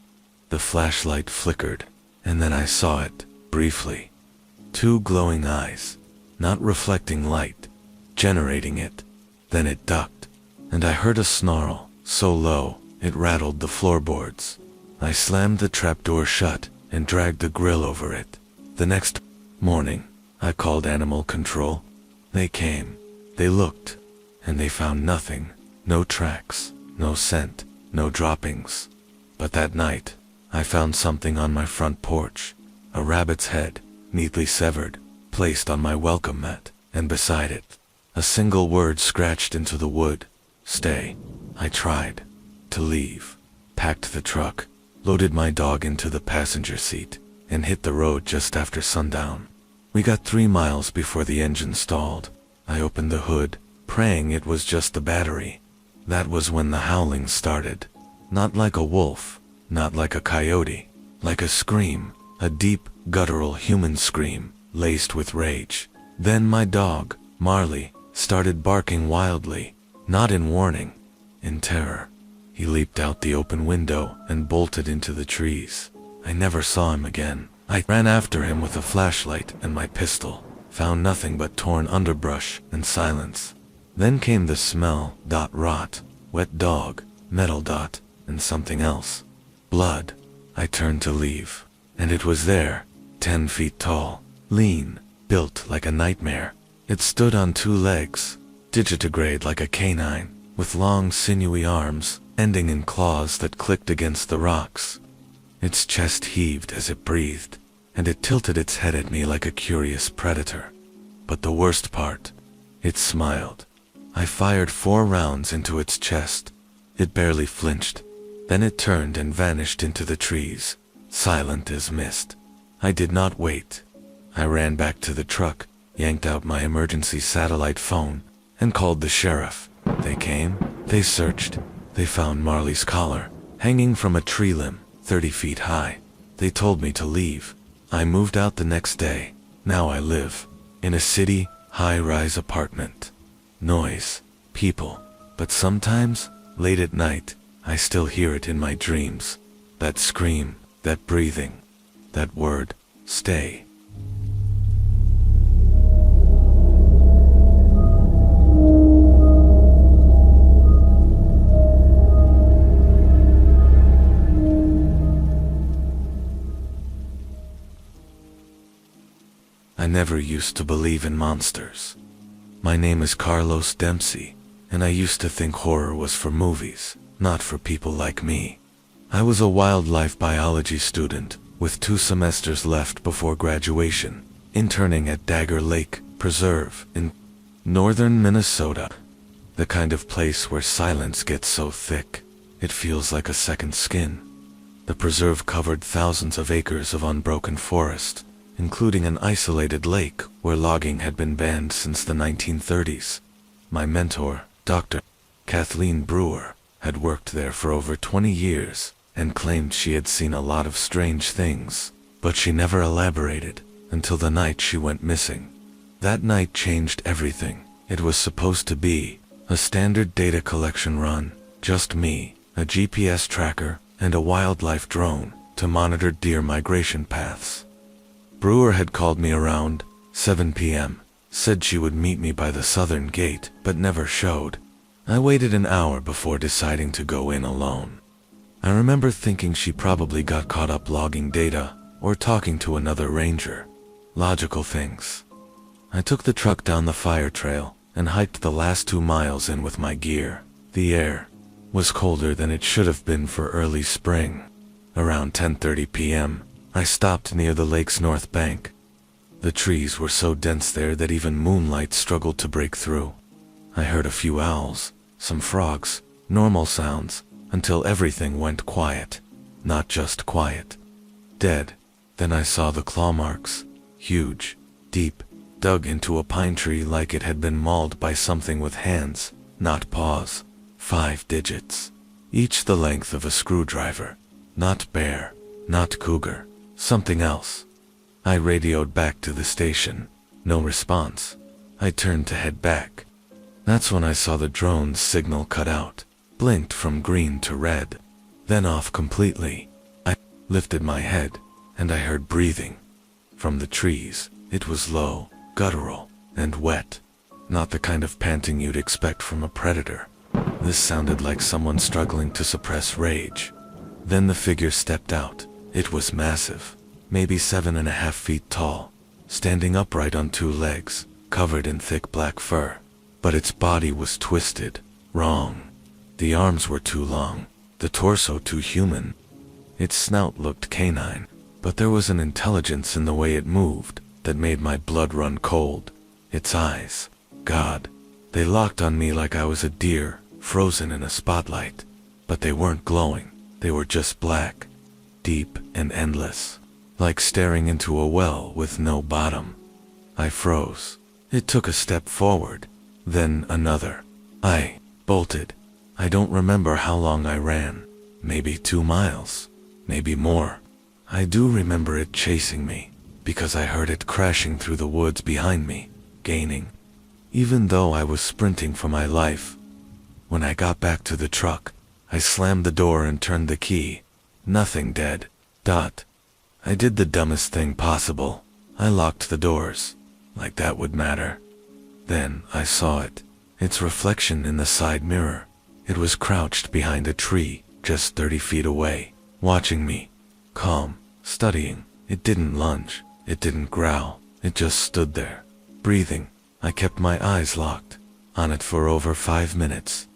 The flashlight flickered, and then I saw it, briefly. 2 glowing eyes, not reflecting light, generating it. Then it ducked, and I heard a snarl, so low, it rattled the floorboards. I slammed the trapdoor shut and dragged the grill over it. The next morning, I called animal control. They came. They looked, and they found nothing. No tracks, no scent, no droppings. But that night, I found something on my front porch. A rabbit's head, neatly severed, placed on my welcome mat, and beside it, a single word scratched into the wood. Stay. I tried to leave, packed the truck, loaded my dog into the passenger seat, and hit the road just after sundown. We got 3 miles before the engine stalled. I opened the hood, praying it was just the battery. That was when the howling started. Not like a wolf, not like a coyote, like a scream, a deep, guttural human scream, laced with rage. Then my dog, Marley, started barking wildly, not in warning, in terror. He leaped out the open window and bolted into the trees. I never saw him again. I ran after him with a flashlight and my pistol, found nothing but torn underbrush and silence. Then came the smell, rot, wet dog, metal and something else. Blood. I turned to leave, and it was there, 10 feet tall, lean, built like a nightmare. It stood on 2 legs, digitigrade like a canine, with long sinewy arms, ending in claws that clicked against the rocks. Its chest heaved as it breathed, and it tilted its head at me like a curious predator. But the worst part, it smiled. I fired 4 rounds into its chest. It barely flinched. Then it turned and vanished into the trees, silent as mist. I did not wait. I ran back to the truck, yanked out my emergency satellite phone, and called the sheriff. They came, they searched, they found Marley's collar, hanging from a tree limb, 30 feet high. They told me to leave. I moved out the next day. Now I live in a city, high-rise apartment. Noise, people, but sometimes, late at night, I still hear it in my dreams. That scream, that breathing, that word, stay. I never used to believe in monsters. My name is Carlos Dempsey, and I used to think horror was for movies, not for people like me. I was a wildlife biology student, with 2 semesters left before graduation, interning at Dagger Lake Preserve in northern Minnesota. The kind of place where silence gets so thick, it feels like a second skin. The preserve covered thousands of acres of unbroken forest, including an isolated lake where logging had been banned since the 1930s. My mentor, Dr. Kathleen Brewer, had worked there for over 20 years and claimed she had seen a lot of strange things, but she never elaborated until the night she went missing. That night changed everything. It was supposed to be a standard data collection run, just me, a GPS tracker, and a wildlife drone to monitor deer migration paths. Brewer had called me around 7 p.m. Said she would meet me by the southern gate, but never showed. I waited an hour before deciding to go in alone. I remember thinking she probably got caught up logging data or talking to another ranger. Logical things. I took the truck down the fire trail and hiked the last 2 miles in with my gear. The air was colder than it should have been for early spring. Around 10:30 p.m., I stopped near the lake's north bank. The trees were so dense there that even moonlight struggled to break through. I heard a few owls, some frogs, normal sounds, until everything went quiet. Not just quiet. Dead. Then I saw the claw marks. Huge, deep, dug into a pine tree like it had been mauled by something with hands, not paws. 5 digits. Each the length of a screwdriver. Not bear, not cougar, something else. I radioed back to the station. No response. I turned to head back. That's when I saw the drone's signal cut out, blinked from green to red, then off completely. I lifted my head, and I heard breathing. From the trees, it was low, guttural, and wet. Not the kind of panting you'd expect from a predator. This sounded like someone struggling to suppress rage. Then the figure stepped out. It was massive, maybe 7.5 feet tall, standing upright on 2 legs, covered in thick black fur. But its body was twisted, wrong. The arms were too long, the torso too human. Its snout looked canine, but there was an intelligence in the way it moved that made my blood run cold. Its eyes, God, they locked on me like I was a deer, frozen in a spotlight. But they weren't glowing, they were just black, deep and endless, like staring into a well with no bottom. I froze. It took a step forward, then another. I bolted. I don't remember how long I ran. Maybe 2 miles, maybe more. I do remember it chasing me, because I heard it crashing through the woods behind me, gaining, even though I was sprinting for my life. When I got back to the truck, I slammed the door and turned the key. Nothing dead. I did the dumbest thing possible. I locked the doors, like that would matter. Then I saw it, its reflection in the side mirror. It was crouched behind a tree, just 30 feet away, watching me. Calm, studying. It didn't lunge, it didn't growl, it just stood there, breathing. I kept my eyes locked on it for over 5 minutes.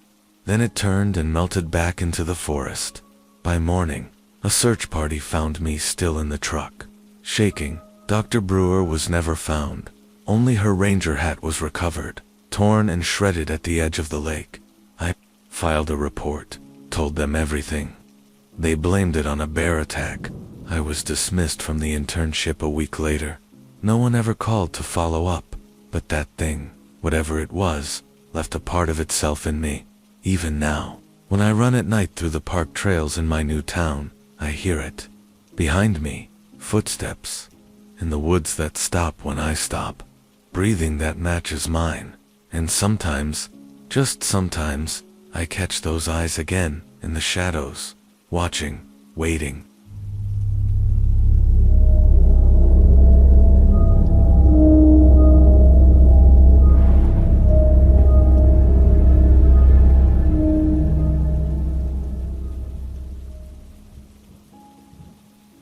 Then it turned and melted back into the forest. By morning, a search party found me still in the truck, shaking. Dr. Brewer was never found. Only her ranger hat was recovered, torn and shredded at the edge of the lake. I filed a report, told them everything. They blamed it on a bear attack. I was dismissed from the internship a week later. No one ever called to follow up, but that thing, whatever it was, left a part of itself in me. Even now, when I run at night through the park trails in my new town, I hear it. Behind me, footsteps. In the woods that stop when I stop. Breathing that matches mine. And sometimes, just sometimes, I catch those eyes again in the shadows, watching, waiting.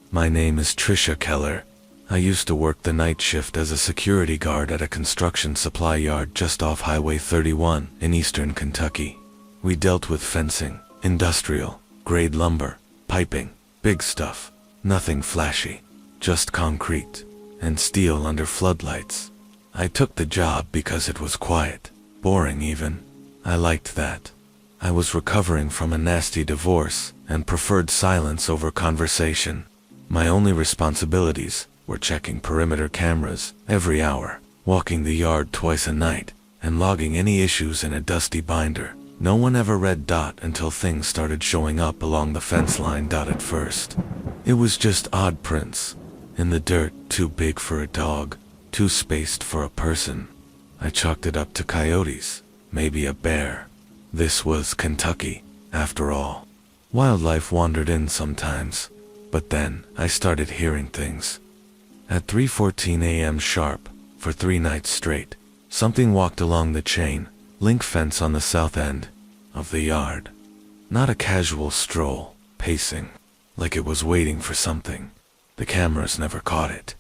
My name is Trisha Keller. I used to work the night shift as a security guard at a construction supply yard just off Highway 31 in eastern Kentucky. We dealt with fencing, industrial, grade lumber, piping, big stuff, nothing flashy, just concrete, and steel under floodlights. I took the job because it was quiet, boring even. I liked that. I was recovering from a nasty divorce and preferred silence over conversation. My only responsibilities were checking perimeter cameras every hour, walking the yard twice a night, and logging any issues in a dusty binder. No one ever read dot until things started showing up along the fence line dot at first. It was just odd prints, in the dirt, too big for a dog, too spaced for a person. I chalked it up to coyotes, maybe a bear. This was Kentucky, after all. Wildlife wandered in sometimes. But then, I started hearing things. At 3:14 a.m. sharp, for 3 nights straight. Something walked along the chain link fence on the south end of the yard. Not a casual stroll, pacing, like it was waiting for something. The cameras never caught it.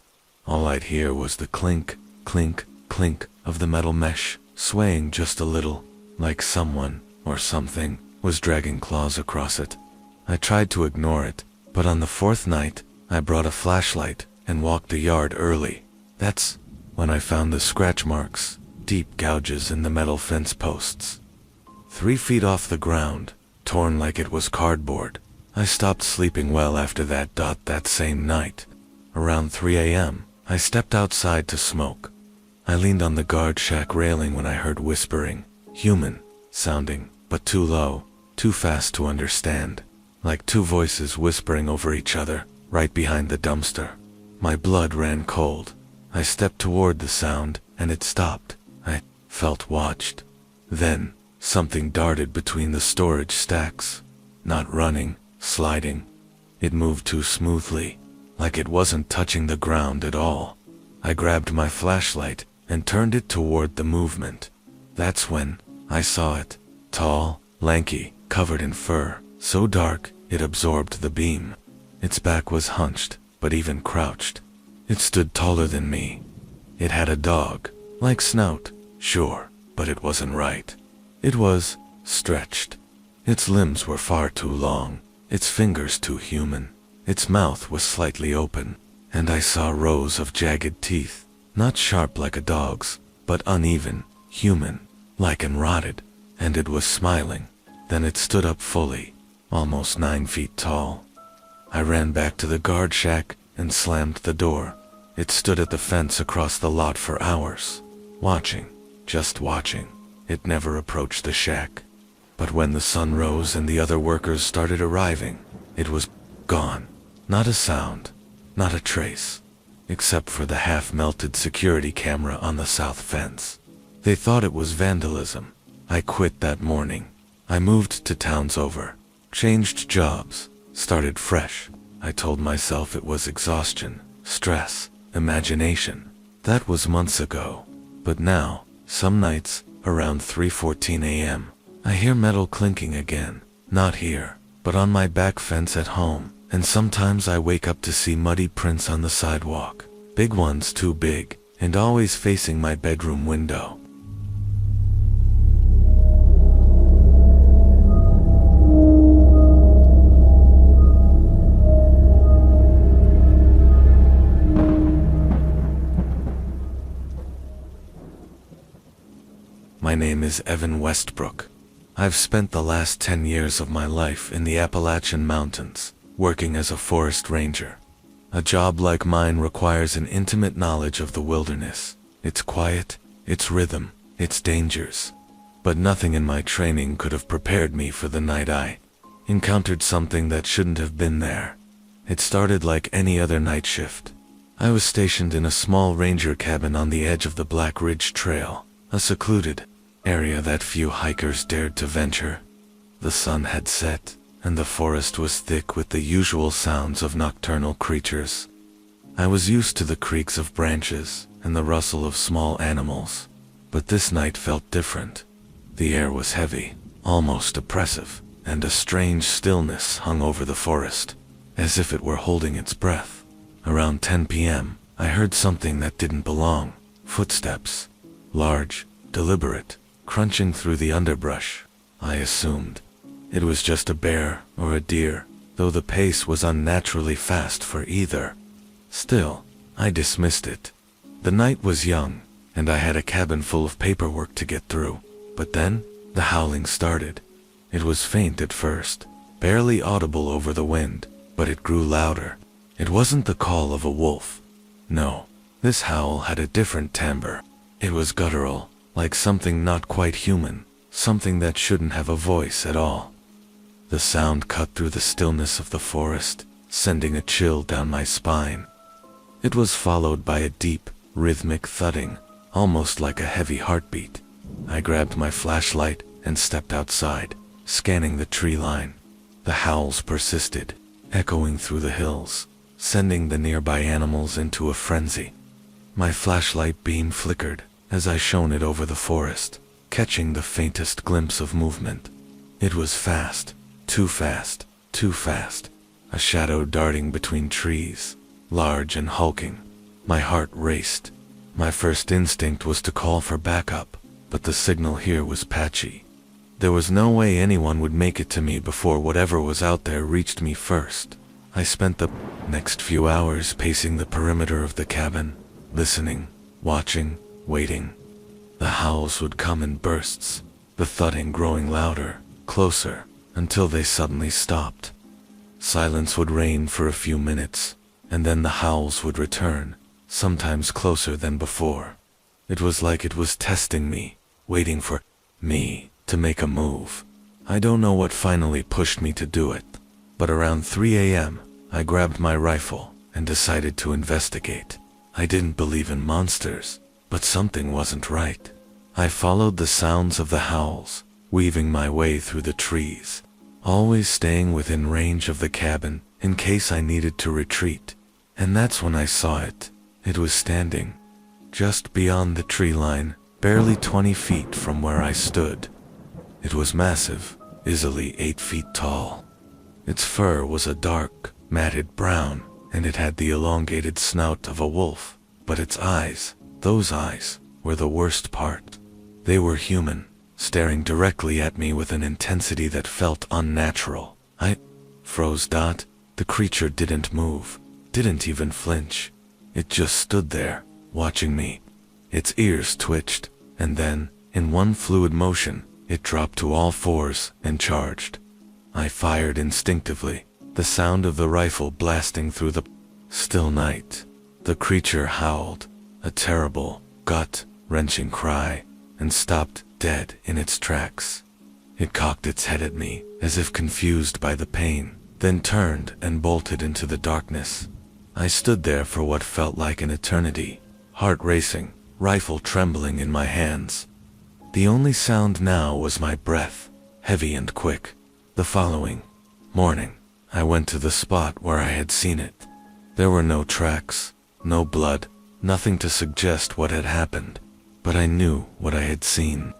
All I'd hear was the clink, clink, clink of the metal mesh, swaying just a little, like someone, or something, was dragging claws across it. I tried to ignore it, but on the 4th night, I brought a flashlight and walked the yard early. That's when I found the scratch marks, deep gouges in the metal fence posts. 3 feet off the ground, torn like it was cardboard. I stopped sleeping well after that. That same night, around 3 a.m., I stepped outside to smoke. I leaned on the guard shack railing when I heard whispering, human sounding, but too low, too fast to understand, like 2 voices whispering over each other, right behind the dumpster. My blood ran cold. I stepped toward the sound, and it stopped. I felt watched. Then, something darted between the storage stacks. Not running, sliding. It moved too smoothly, like it wasn't touching the ground at all. I grabbed my flashlight and turned it toward the movement. That's when I saw it. Tall, lanky, covered in fur, so dark it absorbed the beam. Its back was hunched, but even crouched. It stood taller than me. It had a dog-like snout, sure, but it wasn't right. It was stretched. Its limbs were far too long, its fingers too human. Its mouth was slightly open, and I saw rows of jagged teeth, not sharp like a dog's, but uneven, human-like and rotted, and it was smiling. Then it stood up fully, almost 9 feet tall. I ran back to the guard shack and slammed the door. It stood at the fence across the lot for hours, watching, just watching. It never approached the shack. But when the sun rose and the other workers started arriving, it was gone. Not a sound, not a trace, except for the half-melted security camera on the south fence. They thought it was vandalism. I quit that morning. I moved to towns over, changed jobs, started fresh. I told myself it was exhaustion, stress, imagination. That was months ago. But now, some nights, around 3:14 a.m., I hear metal clinking again. Not here, but on my back fence at home. And sometimes I wake up to see muddy prints on the sidewalk. Big ones, too big, and always facing my bedroom window. My name is Evan Westbrook. I've spent the last 10 years of my life in the Appalachian Mountains, working as a forest ranger. A job like mine requires an intimate knowledge of the wilderness, its quiet, its rhythm, its dangers. But nothing in my training could have prepared me for the night I encountered something that shouldn't have been there. It started like any other night shift. I was stationed in a small ranger cabin on the edge of the Black Ridge Trail, a secluded area that few hikers dared to venture. The sun had set, and the forest was thick with the usual sounds of nocturnal creatures. I was used to the creaks of branches and the rustle of small animals, but this night felt different. The air was heavy, almost oppressive, and a strange stillness hung over the forest, as if it were holding its breath. Around 10 p.m., I heard something that didn't belong. Footsteps. Large, deliberate, crunching through the underbrush. I assumed it was just a bear or a deer, though the pace was unnaturally fast for either. Still, I dismissed it. The night was young, and I had a cabin full of paperwork to get through. But then, the howling started. It was faint at first, barely audible over the wind, but it grew louder. It wasn't the call of a wolf. No, this howl had a different timbre. It was guttural, like something not quite human, something that shouldn't have a voice at all. The sound cut through the stillness of the forest, sending a chill down my spine. It was followed by a deep, rhythmic thudding, almost like a heavy heartbeat. I grabbed my flashlight and stepped outside, scanning the tree line. The howls persisted, echoing through the hills, sending the nearby animals into a frenzy. My flashlight beam flickered as I shone it over the forest, catching the faintest glimpse of movement. It was fast, too fast, too fast. A shadow darting between trees, large and hulking. My heart raced. My first instinct was to call for backup, but the signal here was patchy. There was no way anyone would make it to me before whatever was out there reached me first. I spent the next few hours pacing the perimeter of the cabin, listening, watching, waiting. The howls would come in bursts, the thudding growing louder, closer, until they suddenly stopped. Silence would reign for a few minutes, and then the howls would return, sometimes closer than before. It was like it was testing me, waiting for me to make a move. I don't know what finally pushed me to do it, but around 3 a.m., I grabbed my rifle and decided to investigate. I didn't believe in monsters, but something wasn't right. I followed the sounds of the howls, weaving my way through the trees, always staying within range of the cabin in case I needed to retreat. And that's when I saw it. It was standing just beyond the tree line, barely 20 feet from where I stood. It was massive, easily 8 feet tall. Its fur was a dark, matted brown, and it had the elongated snout of a wolf. But its eyes, those eyes, were the worst part. They were human, staring directly at me with an intensity that felt unnatural. I froze. The creature didn't move, didn't even flinch. It just stood there, watching me. Its ears twitched, and then, in one fluid motion, it dropped to all fours and charged. I fired instinctively, the sound of the rifle blasting through the still night. The creature howled, a terrible, gut-wrenching cry, and stopped dead in its tracks. It cocked its head at me, as if confused by the pain, then turned and bolted into the darkness. I stood there for what felt like an eternity, heart racing, rifle trembling in my hands. The only sound now was my breath, heavy and quick. The following morning, I went to the spot where I had seen it. There were no tracks, no blood, nothing to suggest what had happened, but I knew what I had seen.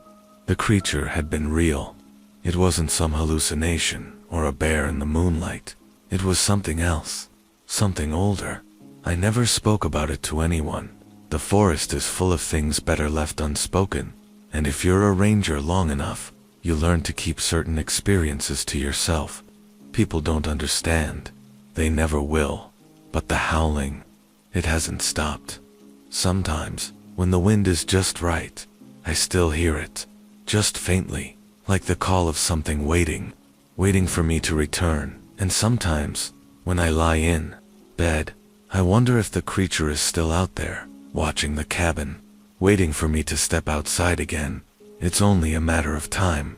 The creature had been real. It wasn't some hallucination or a bear in the moonlight. It was something else, something older. I never spoke about it to anyone. The forest is full of things better left unspoken, and if you're a ranger long enough, you learn to keep certain experiences to yourself. People don't understand. They never will. But the howling, it hasn't stopped. Sometimes, when the wind is just right, I still hear it, just faintly, like the call of something waiting for me to return. And sometimes, when I lie in bed, I wonder if the creature is still out there, watching the cabin, waiting for me to step outside again. It's only a matter of time.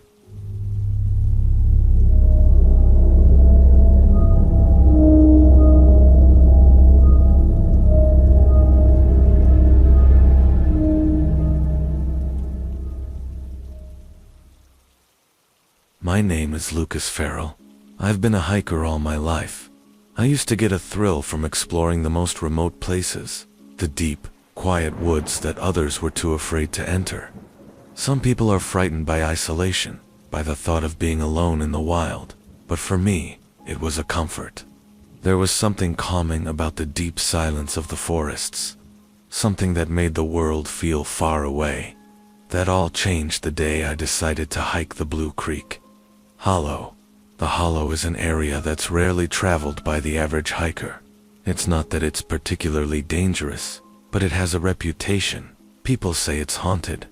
My name is Lucas Farrell. I've been a hiker all my life. I used to get a thrill from exploring the most remote places, the deep, quiet woods that others were too afraid to enter. Some people are frightened by isolation, by the thought of being alone in the wild, but for me, it was a comfort. There was something calming about the deep silence of the forests, something that made the world feel far away. That all changed the day I decided to hike the Blue Creek Hollow. The hollow is an area that's rarely traveled by the average hiker. It's not that it's particularly dangerous, but it has a reputation. People say it's haunted.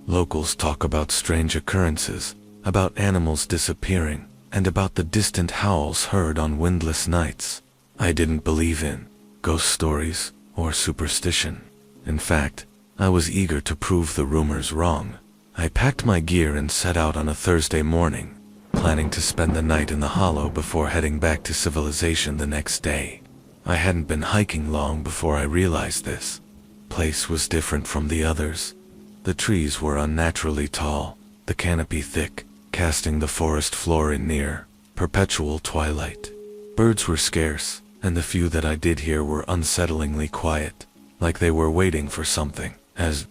Locals talk about strange occurrences, about animals disappearing, and about the distant howls heard on windless nights. I didn't believe in ghost stories or superstition. In fact, I was eager to prove the rumors wrong. I packed my gear and set out on a Thursday morning, planning to spend the night in the hollow before heading back to civilization the next day. I hadn't been hiking long before I realized this. Place was different from the others. The trees were unnaturally tall, the canopy thick, casting the forest floor in near perpetual twilight. Birds were scarce, and the few that I did hear were unsettlingly quiet. like they were waiting for something. As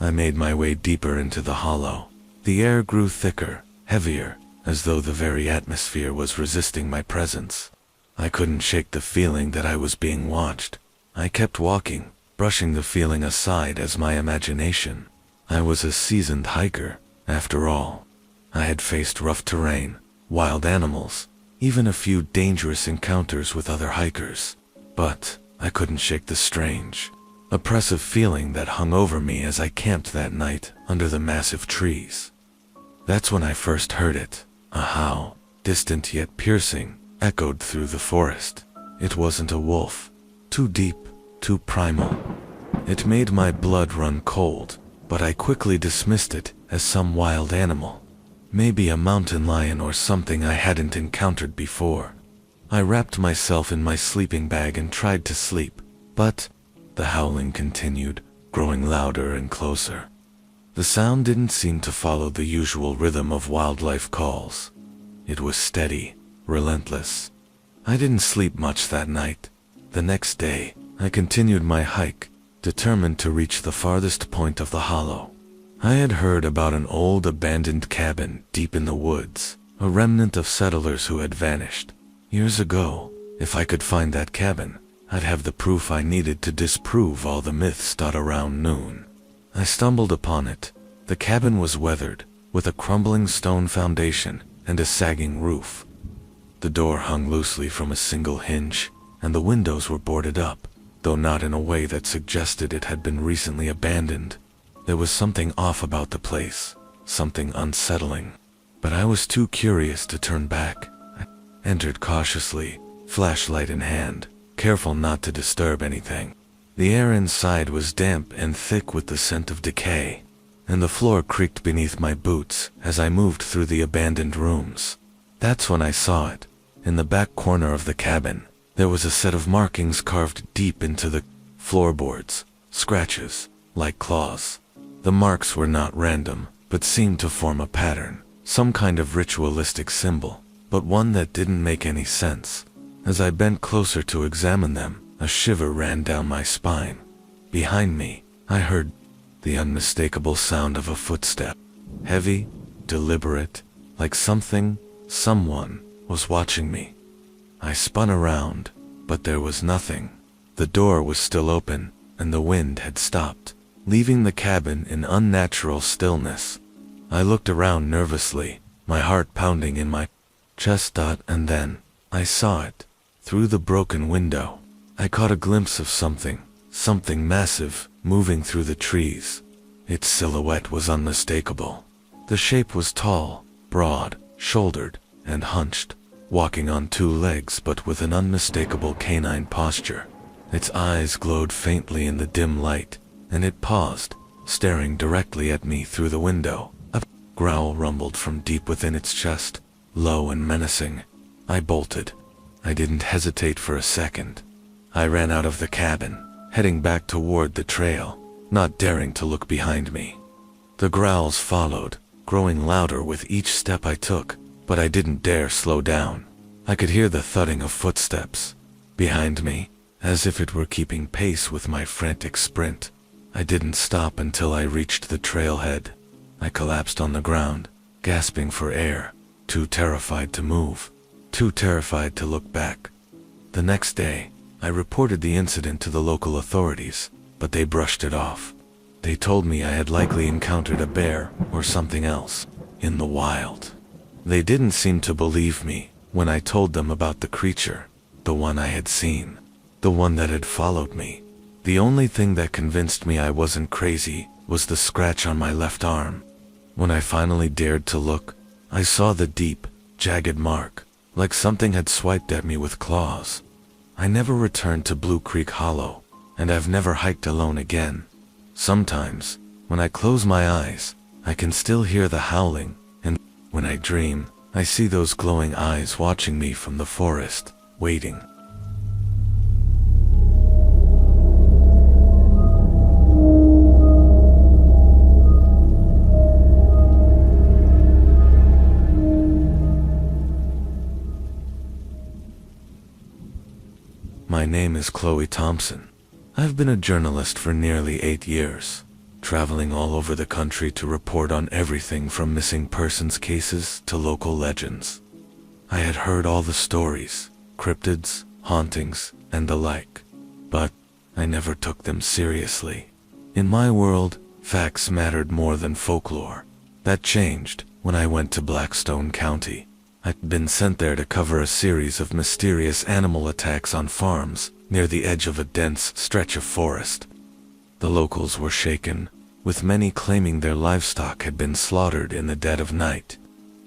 I made my way deeper into the hollow, the air grew thicker, heavier, as though the very atmosphere was resisting my presence. I couldn't shake the feeling that I was being watched. I kept walking, brushing the feeling aside as my imagination. I was a seasoned hiker, after all. I had faced rough terrain, wild animals, even a few dangerous encounters with other hikers. But I couldn't shake the strange, oppressive feeling that hung over me as I camped that night under the massive trees. That's when I first heard it. A howl, distant yet piercing, echoed through the forest. It wasn't a wolf. Too deep, too primal. It made my blood run cold, but I quickly dismissed it as some wild animal. Maybe a mountain lion or something I hadn't encountered before. I wrapped myself in my sleeping bag and tried to sleep, but the howling continued, growing louder and closer. The sound didn't seem to follow the usual rhythm of wildlife calls. It was steady, relentless. I didn't sleep much that night. The next day, I continued my hike, determined to reach the farthest point of the hollow. I had heard about an old abandoned cabin deep in the woods, a remnant of settlers who had vanished. Years ago, if I could find that cabin, I'd have the proof I needed to disprove all the myths dot around noon. I stumbled upon it. The cabin was weathered, with a crumbling stone foundation and a sagging roof. The door hung loosely from a single hinge, and the windows were boarded up, though not in a way that suggested it had been recently abandoned. There was something off about the place, something unsettling. But I was too curious to turn back. I entered cautiously, flashlight in hand, careful not to disturb anything. The air inside was damp and thick with the scent of decay, and the floor creaked beneath my boots as I moved through the abandoned rooms. That's when I saw it. In the back corner of the cabin, there was a set of markings carved deep into the floorboards, scratches, like claws. The marks were not random, but seemed to form a pattern, some kind of ritualistic symbol, but one that didn't make any sense. As I bent closer to examine them, a shiver ran down my spine. Behind me, I heard the unmistakable sound of a footstep. Heavy, deliberate, like someone was watching me. I spun around, but there was nothing. The door was still open, and the wind had stopped, leaving the cabin in unnatural stillness. I looked around nervously, my heart pounding in my chest. And then, I saw it. Through the broken window, I caught a glimpse of something massive, moving through the trees. Its silhouette was unmistakable. The shape was tall, broad, shouldered, and hunched, walking on two legs but with an unmistakable canine posture. Its eyes glowed faintly in the dim light, and it paused, staring directly at me through the window. A growl rumbled from deep within its chest, low and menacing. I bolted. I didn't hesitate for a second. I ran out of the cabin, heading back toward the trail, not daring to look behind me. The growls followed, growing louder with each step I took, but I didn't dare slow down. I could hear the thudding of footsteps behind me, as if it were keeping pace with my frantic sprint. I didn't stop until I reached the trailhead. I collapsed on the ground, gasping for air, too terrified to move, too terrified to look back. The next day, I reported the incident to the local authorities, but they brushed it off. They told me I had likely encountered a bear or something else in the wild. They didn't seem to believe me when I told them about the creature, the one I had seen, the one that had followed me. The only thing that convinced me I wasn't crazy was the scratch on my left arm. When I finally dared to look, I saw the deep, jagged mark, like something had swiped at me with claws. I never returned to Blue Creek Hollow, and I've never hiked alone again. Sometimes, when I close my eyes, I can still hear the howling, and when I dream, I see those glowing eyes watching me from the forest, waiting. My name is Chloe Thompson. I've been a journalist for nearly 8 years, traveling all over the country to report on everything from missing persons cases to local legends. I had heard all the stories, cryptids, hauntings, and the like, but I never took them seriously. In my world, facts mattered more than folklore. That changed when I went to Blackstone County. I'd been sent there to cover a series of mysterious animal attacks on farms near the edge of a dense stretch of forest. The locals were shaken, with many claiming their livestock had been slaughtered in the dead of night.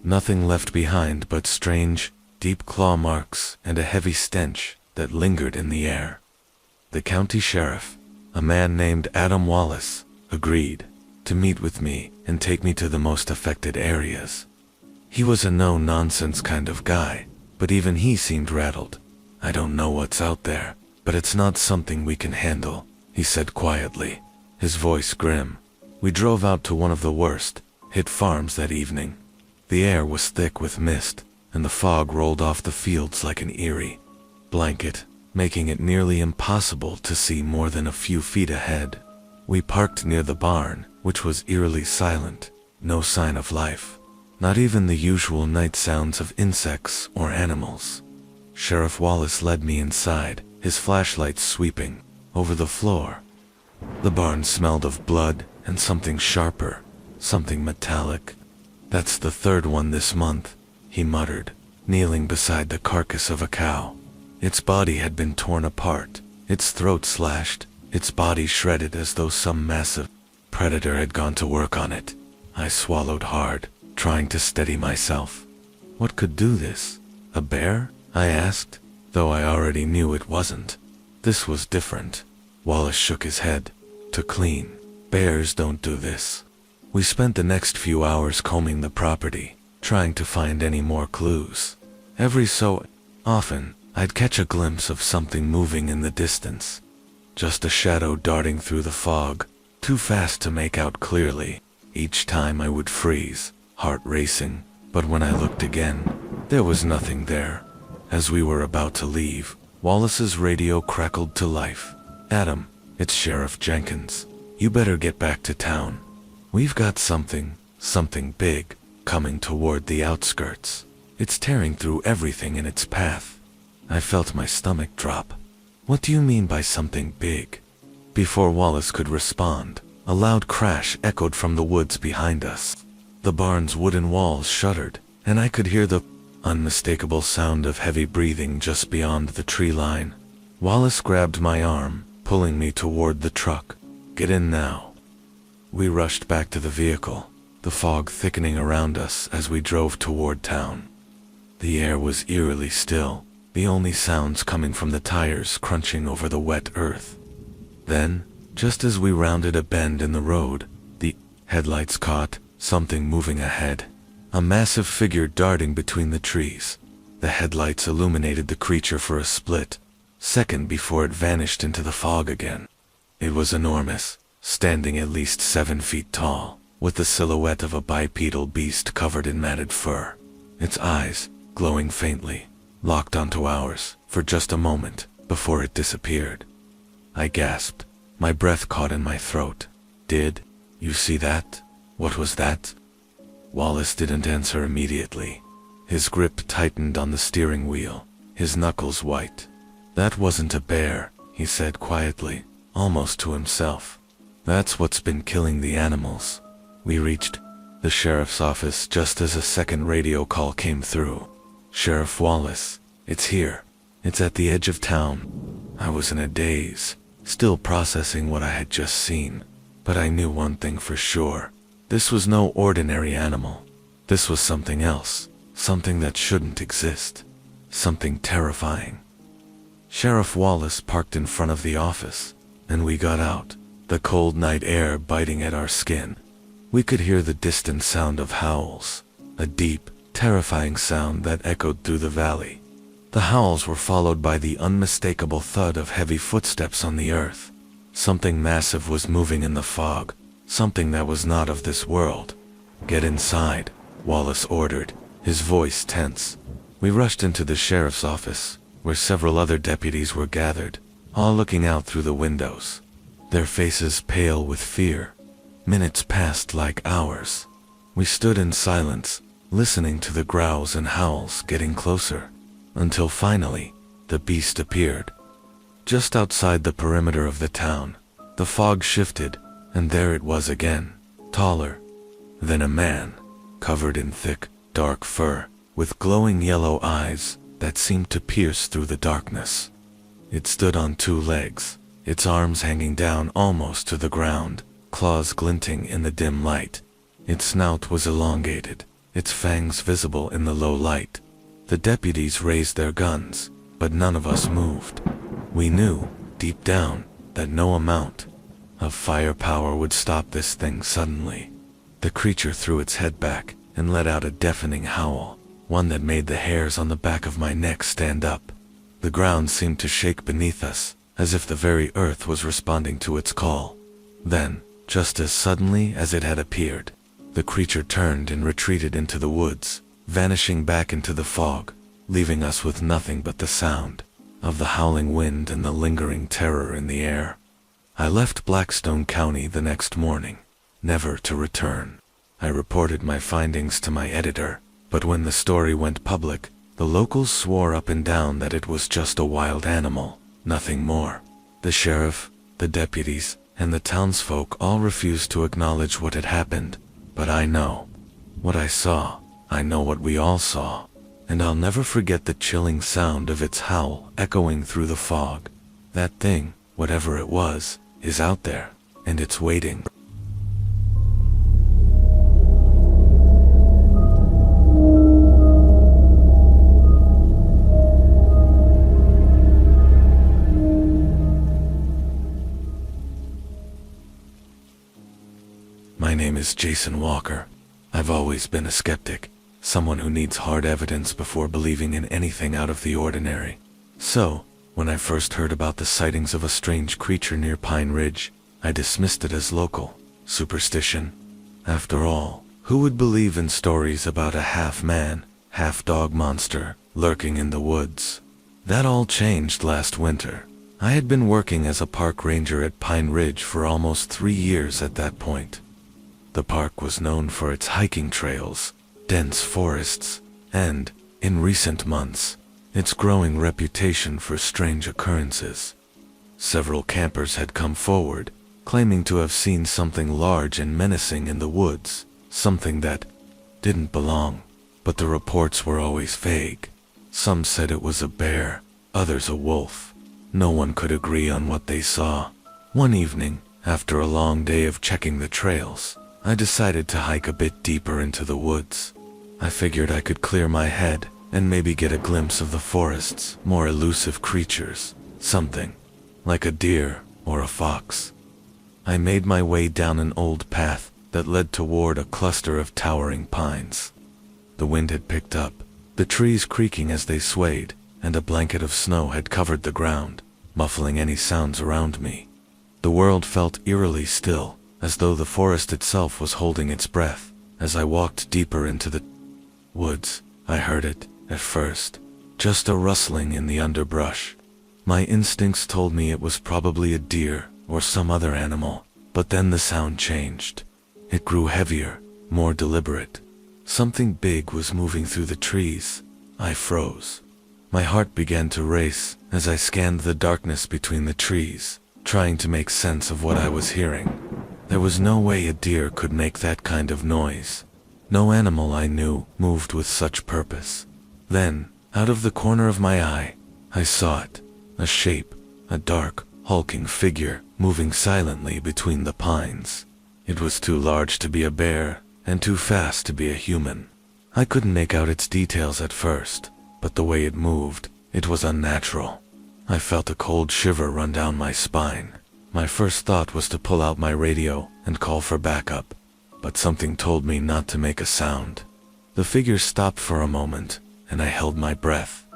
Nothing left behind but strange, deep claw marks and a heavy stench that lingered in the air. The county sheriff, a man named Adam Wallace, agreed to meet with me and take me to the most affected areas. He was a no-nonsense kind of guy, but even he seemed rattled. "I don't know what's out there, but it's not something we can handle," he said quietly, his voice grim. We drove out to one of the worst hit farms that evening. The air was thick with mist, and the fog rolled off the fields like an eerie blanket, making it nearly impossible to see more than a few feet ahead. We parked near the barn, which was eerily silent, no sign of life. Not even the usual night sounds of insects or animals. Sheriff Wallace led me inside, his flashlight sweeping over the floor. The barn smelled of blood and something sharper, something metallic. "That's the third one this month," he muttered, kneeling beside the carcass of a cow. Its body had been torn apart, its throat slashed, its body shredded as though some massive predator had gone to work on it. I swallowed hard, trying to steady myself. What could do this? A bear? I asked, though I already knew it wasn't. This was different. Wallace shook his head. "Too clean. Bears don't do this." We spent the next few hours combing the property, trying to find any more clues. Every so often, I'd catch a glimpse of something moving in the distance. Just a shadow darting through the fog, too fast to make out clearly. Each time I would freeze, heart racing, but when I looked again, there was nothing there. As we were about to leave, Wallace's radio crackled to life. "Adam, it's Sheriff Jenkins. You better get back to town. We've got something big, coming toward the outskirts. It's tearing through everything in its path." I felt my stomach drop. "What do you mean by something big?" Before Wallace could respond, a loud crash echoed from the woods behind us. The barn's wooden walls shuddered, and I could hear the unmistakable sound of heavy breathing just beyond the tree line. Wallace grabbed my arm, pulling me toward the truck. "Get in now." We rushed back to the vehicle, the fog thickening around us as we drove toward town. The air was eerily still, the only sounds coming from the tires crunching over the wet earth. Then, just as we rounded a bend in the road, the headlights caught something moving ahead. A massive figure darting between the trees. The headlights illuminated the creature for a split second before it vanished into the fog again. It was enormous, standing at least 7 feet tall, with the silhouette of a bipedal beast covered in matted fur. Its eyes, glowing faintly, locked onto ours for just a moment before it disappeared. I gasped, my breath caught in my throat. "Did you see that? What was that?" Wallace didn't answer immediately. His grip tightened on the steering wheel, his knuckles white. "That wasn't a bear," he said quietly, almost to himself. "That's what's been killing the animals." We reached the sheriff's office just as a second radio call came through. "Sheriff Wallace, it's here. It's at the edge of town." I was in a daze, still processing what I had just seen, but I knew one thing for sure. This was no ordinary animal. This was something else, something that shouldn't exist, something terrifying. Sheriff Wallace parked in front of the office, and we got out, the cold night air biting at our skin. We could hear the distant sound of howls, a deep, terrifying sound that echoed through the valley. The howls were followed by the unmistakable thud of heavy footsteps on the earth. Something massive was moving in the fog, something that was not of this world. "Get inside," Wallace ordered, his voice tense. We rushed into the sheriff's office, where several other deputies were gathered. all looking out through the windows, their faces pale with fear. Minutes passed like hours. We stood in silence, listening to the growls and howls getting closer, until finally, the beast appeared. Just outside the perimeter of the town, the fog shifted, and there it was again, taller than a man, covered in thick, dark fur, with glowing yellow eyes that seemed to pierce through the darkness. It stood on two legs, its arms hanging down almost to the ground, claws glinting in the dim light. Its snout was elongated, its fangs visible in the low light. The deputies raised their guns, but none of us moved. We knew, deep down, that no amount of firepower would stop this thing suddenly. The creature threw its head back and let out a deafening howl, one that made the hairs on the back of my neck stand up. The ground seemed to shake beneath us, as if the very earth was responding to its call. Then, just as suddenly as it had appeared, the creature turned and retreated into the woods, vanishing back into the fog, leaving us with nothing but the sound of the howling wind and the lingering terror in the air. I left Blackstone County the next morning, never to return. I reported my findings to my editor, but when the story went public, the locals swore up and down that it was just a wild animal, nothing more. The sheriff, the deputies, and the townsfolk all refused to acknowledge what had happened, but I know what I saw. I know what we all saw, and I'll never forget the chilling sound of its howl echoing through the fog. That thing, whatever it was, is out there, and it's waiting. My name is Jason Walker. I've always been a skeptic, someone who needs hard evidence before believing in anything out of the ordinary. So, when I first heard about the sightings of a strange creature near Pine Ridge, I dismissed it as local superstition. After all, who would believe in stories about a half-man, half-dog monster lurking in the woods? That all changed last winter. I had been working as a park ranger at Pine Ridge for almost 3 years at that point. The park was known for its hiking trails, dense forests, and, in recent months, its growing reputation for strange occurrences. Several campers had come forward, claiming to have seen something large and menacing in the woods, something that didn't belong, but the reports were always vague. Some said it was a bear, others a wolf. No one could agree on what they saw. One evening, after a long day of checking the trails, I decided to hike a bit deeper into the woods. I figured I could clear my head and maybe get a glimpse of the forest's more elusive creatures, something like a deer or a fox. I made my way down an old path that led toward a cluster of towering pines. The wind had picked up, the trees creaking as they swayed, and a blanket of snow had covered the ground, muffling any sounds around me. The world felt eerily still, as though the forest itself was holding its breath. As I walked deeper into the woods, I heard it, at first, just a rustling in the underbrush. My instincts told me it was probably a deer or some other animal, but then the sound changed. It grew heavier, more deliberate. Something big was moving through the trees. I froze. My heart began to race as I scanned the darkness between the trees, trying to make sense of what I was hearing. There was no way a deer could make that kind of noise. No animal I knew moved with such purpose. Then, out of the corner of my eye, I saw it. A shape, a dark, hulking figure, moving silently between the pines. It was too large to be a bear, and too fast to be a human. I couldn't make out its details at first, but the way it moved, it was unnatural. I felt a cold shiver run down my spine. My first thought was to pull out my radio and call for backup, but something told me not to make a sound. The figure stopped for a moment, and I held my breath.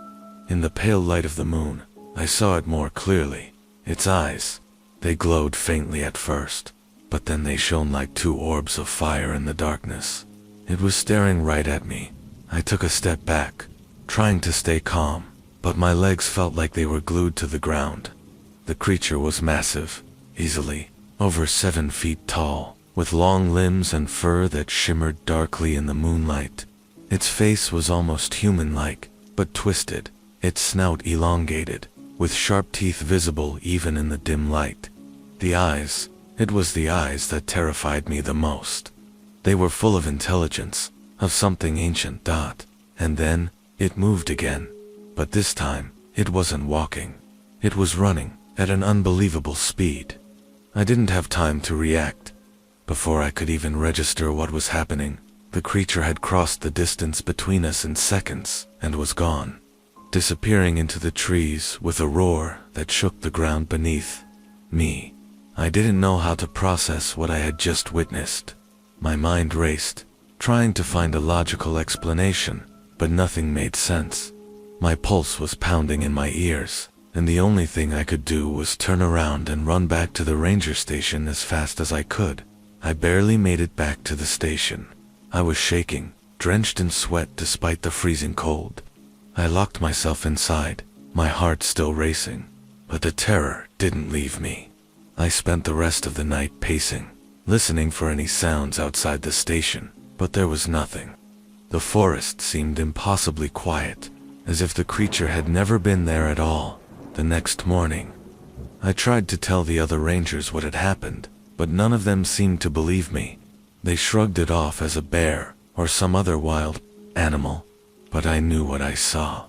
In the pale light of the moon, I saw it more clearly. Its eyes, they glowed faintly at first, but then they shone like two orbs of fire in the darkness. It was staring right at me. I took a step back, trying to stay calm, but my legs felt like they were glued to the ground. The creature was massive, easily over 7 feet tall, with long limbs and fur that shimmered darkly in the moonlight. Its face was almost human-like, but twisted, its snout elongated, with sharp teeth visible even in the dim light. The eyes, it was the eyes that terrified me the most. They were full of intelligence, of something ancient. And then, it moved again. But this time, it wasn't walking. It was running, at an unbelievable speed. I didn't have time to react. Before I could even register what was happening, the creature had crossed the distance between us in seconds, and was gone, disappearing into the trees with a roar that shook the ground beneath me. I didn't know how to process what I had just witnessed. My mind raced, trying to find a logical explanation, but nothing made sense. My pulse was pounding in my ears, and the only thing I could do was turn around and run back to the ranger station as fast as I could. I barely made it back to the station. I was shaking, drenched in sweat despite the freezing cold. I locked myself inside, my heart still racing, but the terror didn't leave me. I spent the rest of the night pacing, listening for any sounds outside the station, but there was nothing. The forest seemed impossibly quiet, as if the creature had never been there at all. The next morning, I tried to tell the other rangers what had happened, but none of them seemed to believe me. They shrugged it off as a bear or some other wild animal, but I knew what I saw.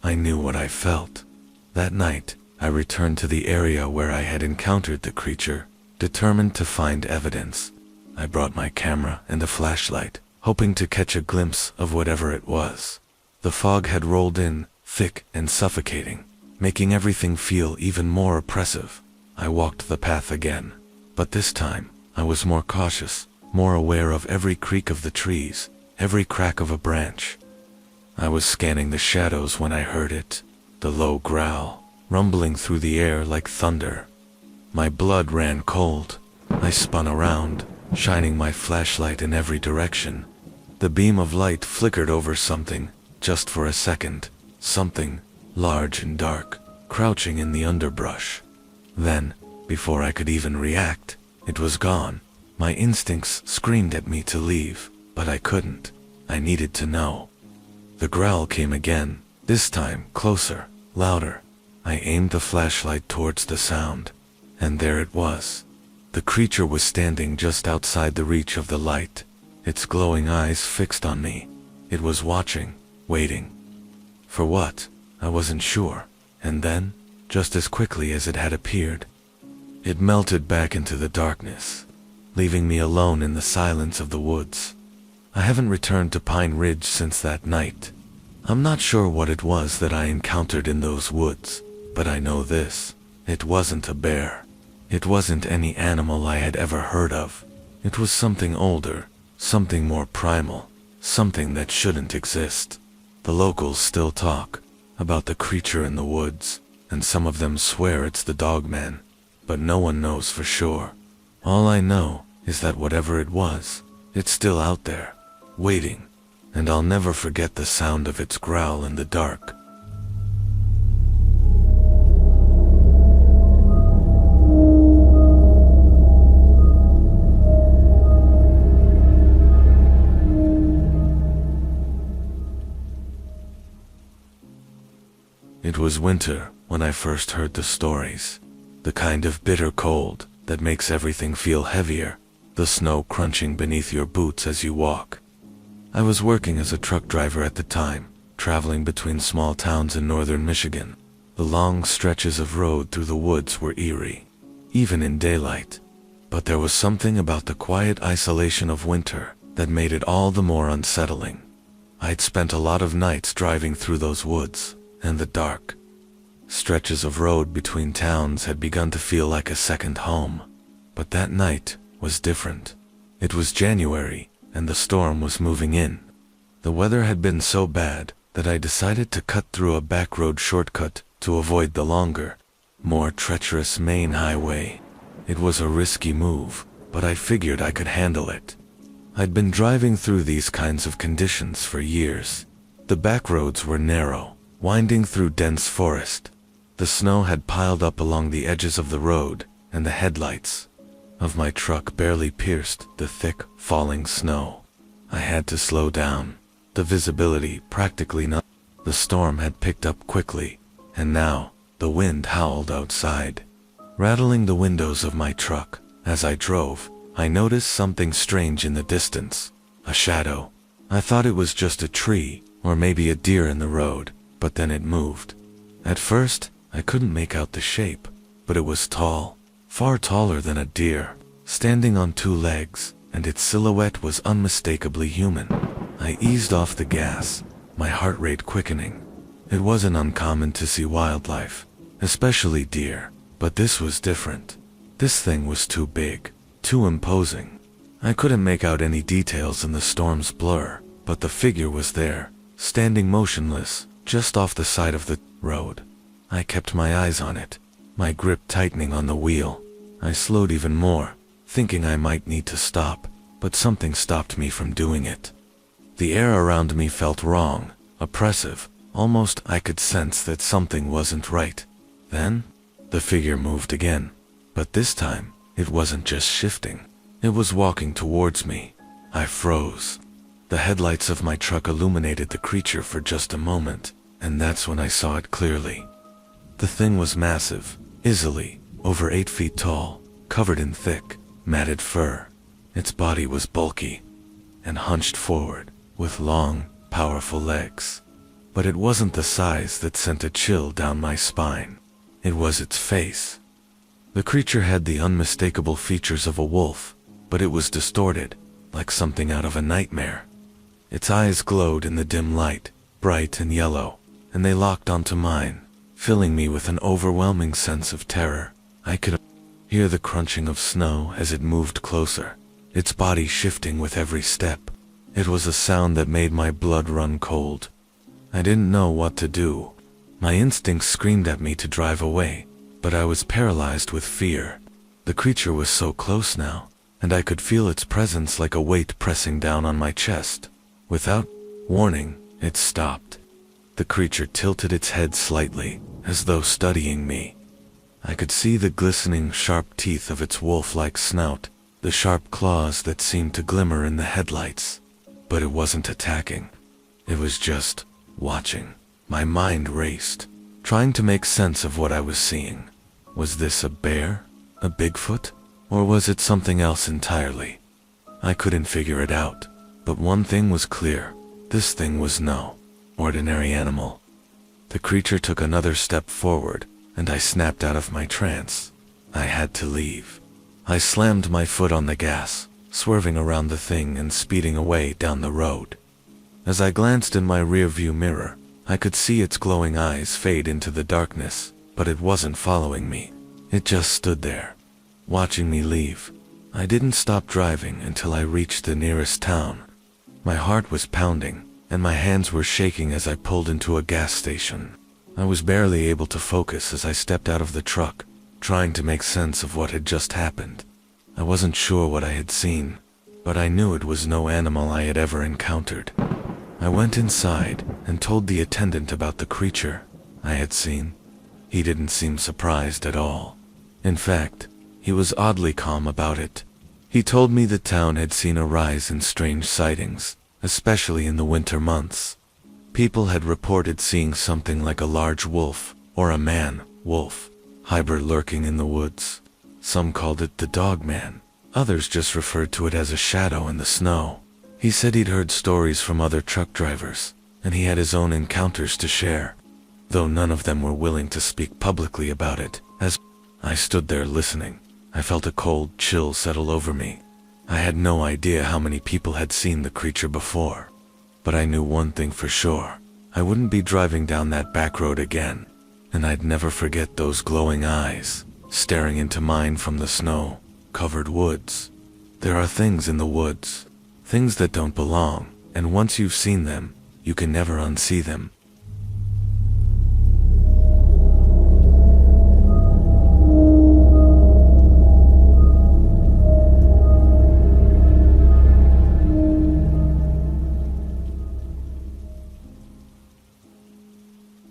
I knew what I felt. That night, I returned to the area where I had encountered the creature, determined to find evidence. I brought my camera and a flashlight, hoping to catch a glimpse of whatever it was. The fog had rolled in, thick and suffocating, making everything feel even more oppressive. I walked the path again, but this time, I was more cautious, more aware of every creak of the trees, every crack of a branch. I was scanning the shadows when I heard it, the low growl, rumbling through the air like thunder. My blood ran cold. I spun around, shining my flashlight in every direction. The beam of light flickered over something, just for a second, something large and dark, crouching in the underbrush. Then, before I could even react, it was gone. My instincts screamed at me to leave, but I couldn't. I needed to know. The growl came again, this time closer, louder. I aimed the flashlight towards the sound, and there it was. The creature was standing just outside the reach of the light, its glowing eyes fixed on me. It was watching, waiting. For what? I wasn't sure. And then, just as quickly as it had appeared, it melted back into the darkness, leaving me alone in the silence of the woods. I haven't returned to Pine Ridge since that night. I'm not sure what it was that I encountered in those woods, but I know this. It wasn't a bear. It wasn't any animal I had ever heard of. It was something older, something more primal, something that shouldn't exist. The locals still talk about the creature in the woods, and some of them swear it's the Dogman, but no one knows for sure. All I know is that whatever it was, it's still out there, waiting, and I'll never forget the sound of its growl in the dark. It was winter when I first heard the stories, the kind of bitter cold that makes everything feel heavier, the snow crunching beneath your boots as you walk. I was working as a truck driver at the time, traveling between small towns in northern Michigan. The long stretches of road through the woods were eerie, even in daylight. But there was something about the quiet isolation of winter that made it all the more unsettling. I'd spent a lot of nights driving through those woods, and the dark stretches of road between towns had begun to feel like a second home. But that night was different. It was January, and the storm was moving in. The weather had been so bad that I decided to cut through a back road shortcut to avoid the longer, more treacherous main highway. It was a risky move, but I figured I could handle it. I'd been driving through these kinds of conditions for years. The back roads were narrow, winding through dense forest. The snow had piled up along the edges of the road, and the headlights of my truck barely pierced the thick, falling snow. I had to slow down. The visibility practically not. The storm had picked up quickly, and now the wind howled outside, rattling the windows of my truck. As I drove, I noticed something strange in the distance. A shadow. I thought it was just a tree, or maybe a deer in the road, but then it moved. At first, I couldn't make out the shape, but it was tall, far taller than a deer, standing on two legs, and its silhouette was unmistakably human. I eased off the gas, my heart rate quickening. It wasn't uncommon to see wildlife, especially deer, but this was different. This thing was too big, too imposing. I couldn't make out any details in the storm's blur, but the figure was there, standing motionless, just off the side of the road. I kept my eyes on it, my grip tightening on the wheel. I slowed even more, thinking I might need to stop, but something stopped me from doing it. The air around me felt wrong, oppressive, almost I could sense that something wasn't right. Then, the figure moved again, but this time, it wasn't just shifting. It was walking towards me. I froze. The headlights of my truck illuminated the creature for just a moment, and that's when I saw it clearly. The thing was massive, easily over 8 feet tall, covered in thick, matted fur. Its body was bulky and hunched forward, with long, powerful legs. But it wasn't the size that sent a chill down my spine. It was its face. The creature had the unmistakable features of a wolf, but it was distorted, like something out of a nightmare. Its eyes glowed in the dim light, bright and yellow, and they locked onto mine, filling me with an overwhelming sense of terror. I could hear the crunching of snow as it moved closer, its body shifting with every step. It was a sound that made my blood run cold. I didn't know what to do. My instincts screamed at me to drive away, but I was paralyzed with fear. The creature was so close now, and I could feel its presence like a weight pressing down on my chest. Without warning, it stopped. The creature tilted its head slightly, as though studying me. I could see the glistening, sharp teeth of its wolf-like snout, the sharp claws that seemed to glimmer in the headlights. But it wasn't attacking. It was just watching. My mind raced, trying to make sense of what I was seeing. Was this a bear? A Bigfoot? Or was it something else entirely? I couldn't figure it out, but one thing was clear. This thing was no ordinary animal. The creature took another step forward, and I snapped out of my trance. I had to leave. I slammed my foot on the gas, swerving around the thing and speeding away down the road. As I glanced in my rearview mirror, I could see its glowing eyes fade into the darkness, but it wasn't following me. It just stood there, watching me leave. I didn't stop driving until I reached the nearest town. My heart was pounding, and my hands were shaking as I pulled into a gas station. I was barely able to focus as I stepped out of the truck, trying to make sense of what had just happened. I wasn't sure what I had seen, but I knew it was no animal I had ever encountered. I went inside and told the attendant about the creature I had seen. He didn't seem surprised at all. In fact, he was oddly calm about it. He told me the town had seen a rise in strange sightings, especially in the winter months. People had reported seeing something like a large wolf, or a man-wolf, hybrid lurking in the woods. Some called it the Dogman. Others just referred to it as a shadow in the snow. He said he'd heard stories from other truck drivers, and he had his own encounters to share, though none of them were willing to speak publicly about it. As I stood there listening, I felt a cold chill settle over me. I had no idea how many people had seen the creature before, but I knew one thing for sure. I wouldn't be driving down that back road again, and I'd never forget those glowing eyes, staring into mine from the snow-covered woods. There are things in the woods, things that don't belong, and once you've seen them, you can never unsee them.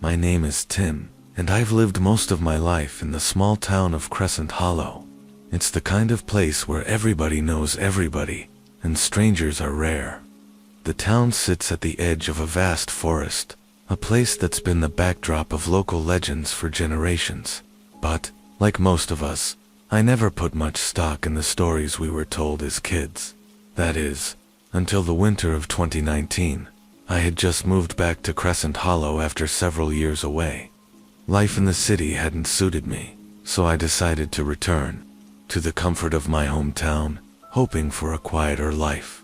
My name is Tim, and I've lived most of my life in the small town of Crescent Hollow. It's the kind of place where everybody knows everybody, and strangers are rare. The town sits at the edge of a vast forest, a place that's been the backdrop of local legends for generations. But, like most of us, I never put much stock in the stories we were told as kids. That is, until the winter of 2019. I had just moved back to Crescent Hollow after several years away. Life in the city hadn't suited me, so I decided to return to the comfort of my hometown, hoping for a quieter life.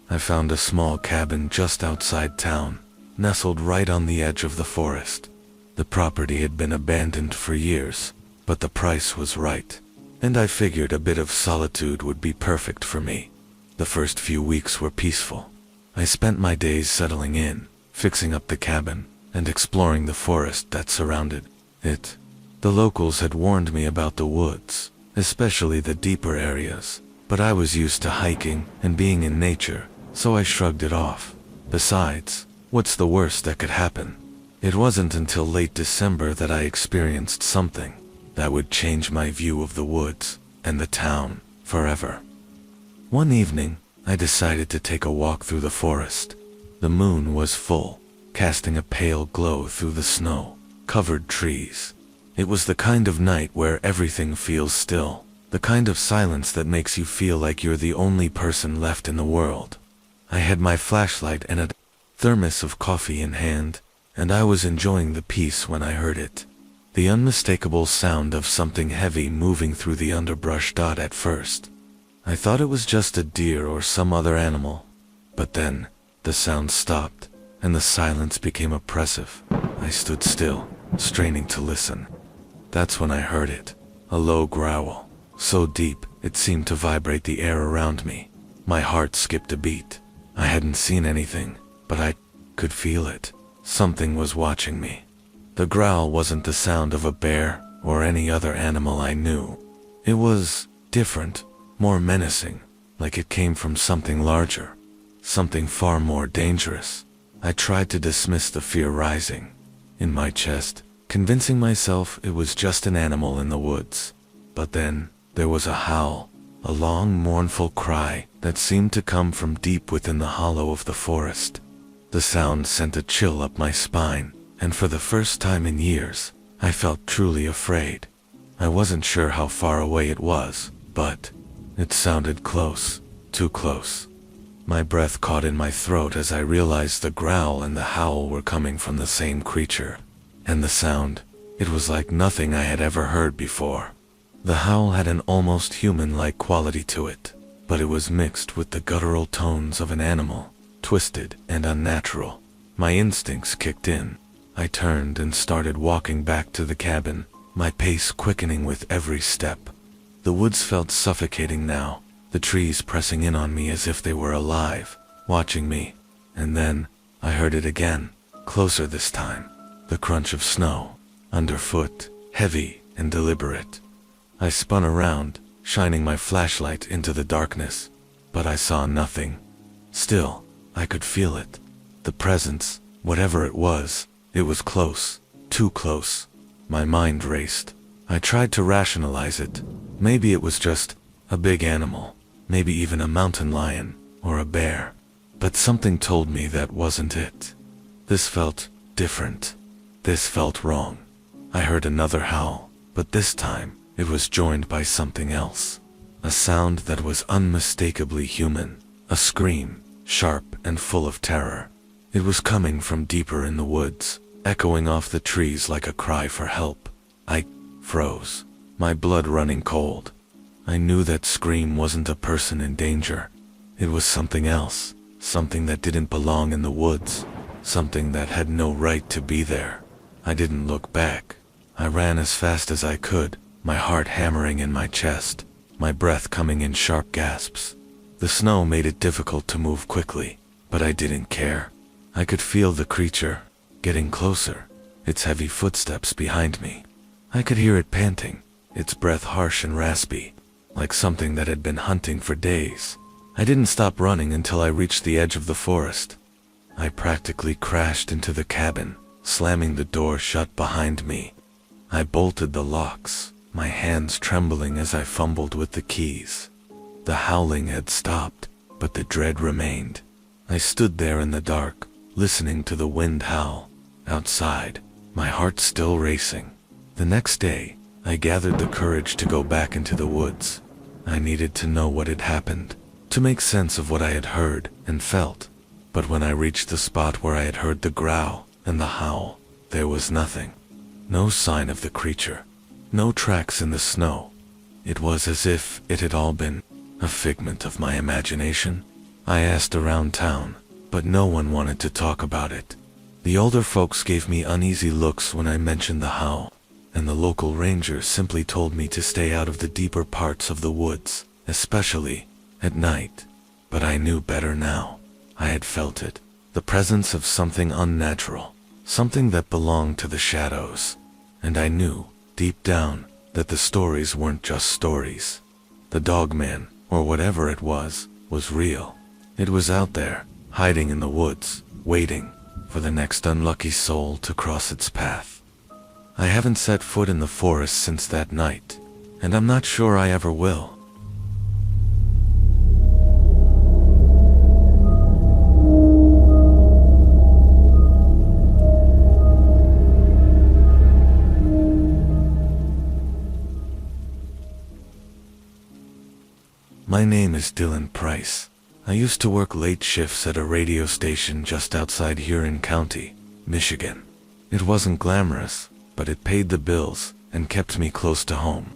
I found a small cabin just outside town, nestled right on the edge of the forest. The property had been abandoned for years, but the price was right, and I figured a bit of solitude would be perfect for me. The first few weeks were peaceful. I spent my days settling in, fixing up the cabin, and exploring the forest that surrounded it. The locals had warned me about the woods, especially the deeper areas, but I was used to hiking and being in nature, so I shrugged it off. Besides, what's the worst that could happen? It wasn't until late December that I experienced something that would change my view of the woods and the town forever. One evening, I decided to take a walk through the forest. The moon was full, casting a pale glow through the snow-covered trees. It was the kind of night where everything feels still, the kind of silence that makes you feel like you're the only person left in the world. I had my flashlight and a thermos of coffee in hand, and I was enjoying the peace when I heard it. The unmistakable sound of something heavy moving through the underbrush. At first, I thought it was just a deer or some other animal, but then the sound stopped, and the silence became oppressive. I stood still, straining to listen. That's when I heard it, a low growl, so deep it seemed to vibrate the air around me. My heart skipped a beat. I hadn't seen anything, but I could feel it. Something was watching me. The growl wasn't the sound of a bear or any other animal I knew. It was different, more menacing, like it came from something larger, something far more dangerous. I tried to dismiss the fear rising in my chest, convincing myself it was just an animal in the woods. But then, there was a howl, a long, mournful cry that seemed to come from deep within the hollow of the forest. The sound sent a chill up my spine, and for the first time in years, I felt truly afraid. I wasn't sure how far away it was, but it sounded close, too close. My breath caught in my throat as I realized the growl and the howl were coming from the same creature. And the sound, it was like nothing I had ever heard before. The howl had an almost human-like quality to it, but it was mixed with the guttural tones of an animal, twisted and unnatural. My instincts kicked in. I turned and started walking back to the cabin, my pace quickening with every step. The woods felt suffocating now, the trees pressing in on me as if they were alive, watching me. And then, I heard it again, closer this time. The crunch of snow, underfoot, heavy and deliberate. I spun around, shining my flashlight into the darkness, but I saw nothing. Still, I could feel it. The presence, whatever it was close, too close. My mind raced. I tried to rationalize it. Maybe it was just a big animal, maybe even a mountain lion or a bear. But something told me that wasn't it. This felt different. This felt wrong. I heard another howl, but this time it was joined by something else. A sound that was unmistakably human. A scream, sharp and full of terror. It was coming from deeper in the woods, echoing off the trees like a cry for help. I froze, my blood running cold. I knew that scream wasn't a person in danger. It was something else, something that didn't belong in the woods, something that had no right to be there. I didn't look back. I ran as fast as I could, my heart hammering in my chest, my breath coming in sharp gasps. The snow made it difficult to move quickly, but I didn't care. I could feel the creature getting closer, its heavy footsteps behind me. I could hear it panting, its breath harsh and raspy, like something that had been hunting for days. I didn't stop running until I reached the edge of the forest. I practically crashed into the cabin, slamming the door shut behind me. I bolted the locks, my hands trembling as I fumbled with the keys. The howling had stopped, but the dread remained. I stood there in the dark, listening to the wind howl. Outside, my heart still racing. The next day, I gathered the courage to go back into the woods. I needed to know what had happened, to make sense of what I had heard and felt. But when I reached the spot where I had heard the growl and the howl, there was nothing. No sign of the creature. No tracks in the snow. It was as if it had all been a figment of my imagination. I asked around town, but no one wanted to talk about it. The older folks gave me uneasy looks when I mentioned the howl, and the local ranger simply told me to stay out of the deeper parts of the woods, especially at night. But I knew better now. I had felt it, the presence of something unnatural, something that belonged to the shadows. And I knew, deep down, that the stories weren't just stories. The Dogman, or whatever it was real. It was out there, hiding in the woods, waiting for the next unlucky soul to cross its path. I haven't set foot in the forest since that night, and I'm not sure I ever will. My name is Dylan Price. I used to work late shifts at a radio station just outside Huron County, Michigan. It wasn't glamorous, but it paid the bills and kept me close to home.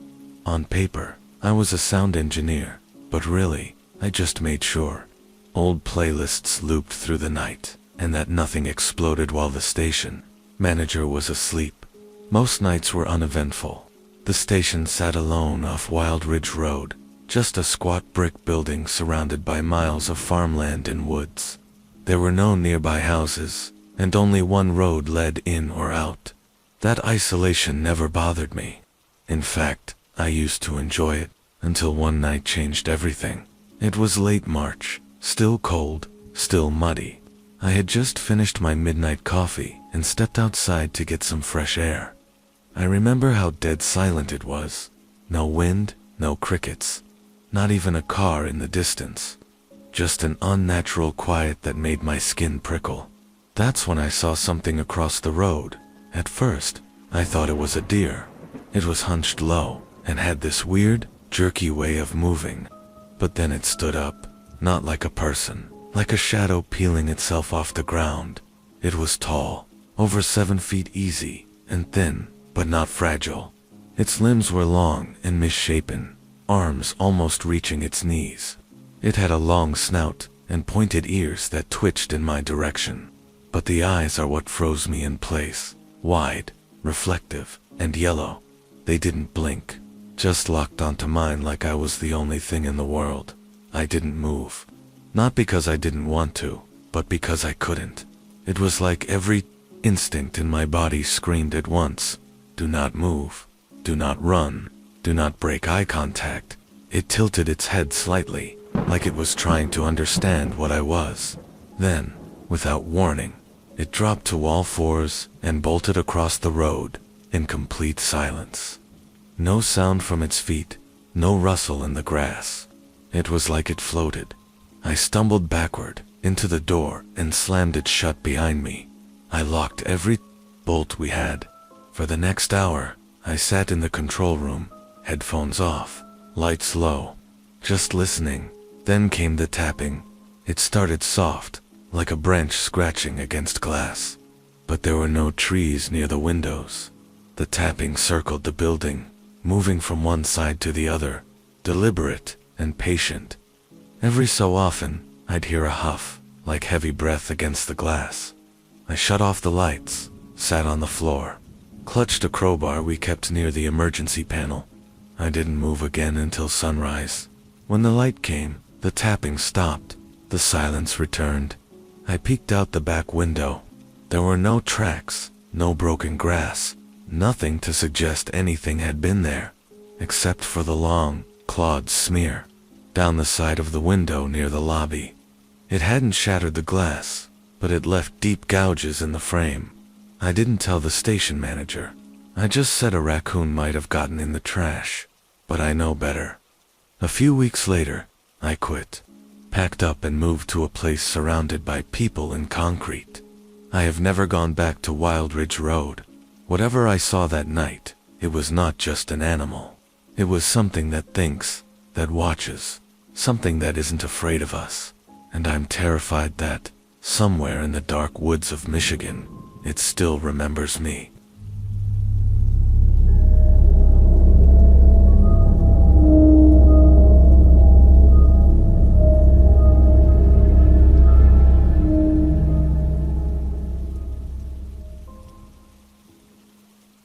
On paper, I was a sound engineer, but really, I just made sure old playlists looped through the night, and that nothing exploded while the station manager was asleep. Most nights were uneventful. The station sat alone off Wild Ridge Road, just a squat brick building surrounded by miles of farmland and woods. There were no nearby houses, and only one road led in or out. That isolation never bothered me. In fact, I used to enjoy it, until one night changed everything. It was late March, still cold, still muddy. I had just finished my midnight coffee and stepped outside to get some fresh air. I remember how dead silent it was. No wind, no crickets. Not even a car in the distance. Just an unnatural quiet that made my skin prickle. That's when I saw something across the road. At first, I thought it was a deer. It was hunched low and had this weird, jerky way of moving. But then it stood up, not like a person, like a shadow peeling itself off the ground. It was tall, over 7 feet easy, and thin, but not fragile. Its limbs were long and misshapen, arms almost reaching its knees. It had a long snout and pointed ears that twitched in my direction. But the eyes are what froze me in place. Wide, reflective, and yellow. They didn't blink, just locked onto mine like I was the only thing in the world. I didn't move. Not because I didn't want to, but because I couldn't. It was like every instinct in my body screamed at once. Do not move. Do not run. Do not break eye contact. It tilted its head slightly, like it was trying to understand what I was. Then, without warning, it dropped to all fours and bolted across the road, in complete silence. No sound from its feet, no rustle in the grass. It was like it floated. I stumbled backward, into the door, and slammed it shut behind me. I locked every bolt we had. For the next hour, I sat in the control room, headphones off, lights low, just listening. Then came the tapping. It started soft, like a branch scratching against glass. But there were no trees near the windows. The tapping circled the building, moving from one side to the other, deliberate and patient. Every so often, I'd hear a huff, like heavy breath against the glass. I shut off the lights, sat on the floor, clutched a crowbar we kept near the emergency panel. I didn't move again until sunrise. When the light came, the tapping stopped. The silence returned. I peeked out the back window. There were no tracks, no broken grass, nothing to suggest anything had been there, except for the long, clawed smear down the side of the window near the lobby. It hadn't shattered the glass, but it left deep gouges in the frame. I didn't tell the station manager. I just said a raccoon might have gotten in the trash, but I know better. A few weeks later, I quit, packed up and moved to a place surrounded by people and concrete. I have never gone back to Wild Ridge Road. Whatever I saw that night, it was not just an animal. It was something that thinks, that watches, something that isn't afraid of us. And I'm terrified that, somewhere in the dark woods of Michigan, it still remembers me.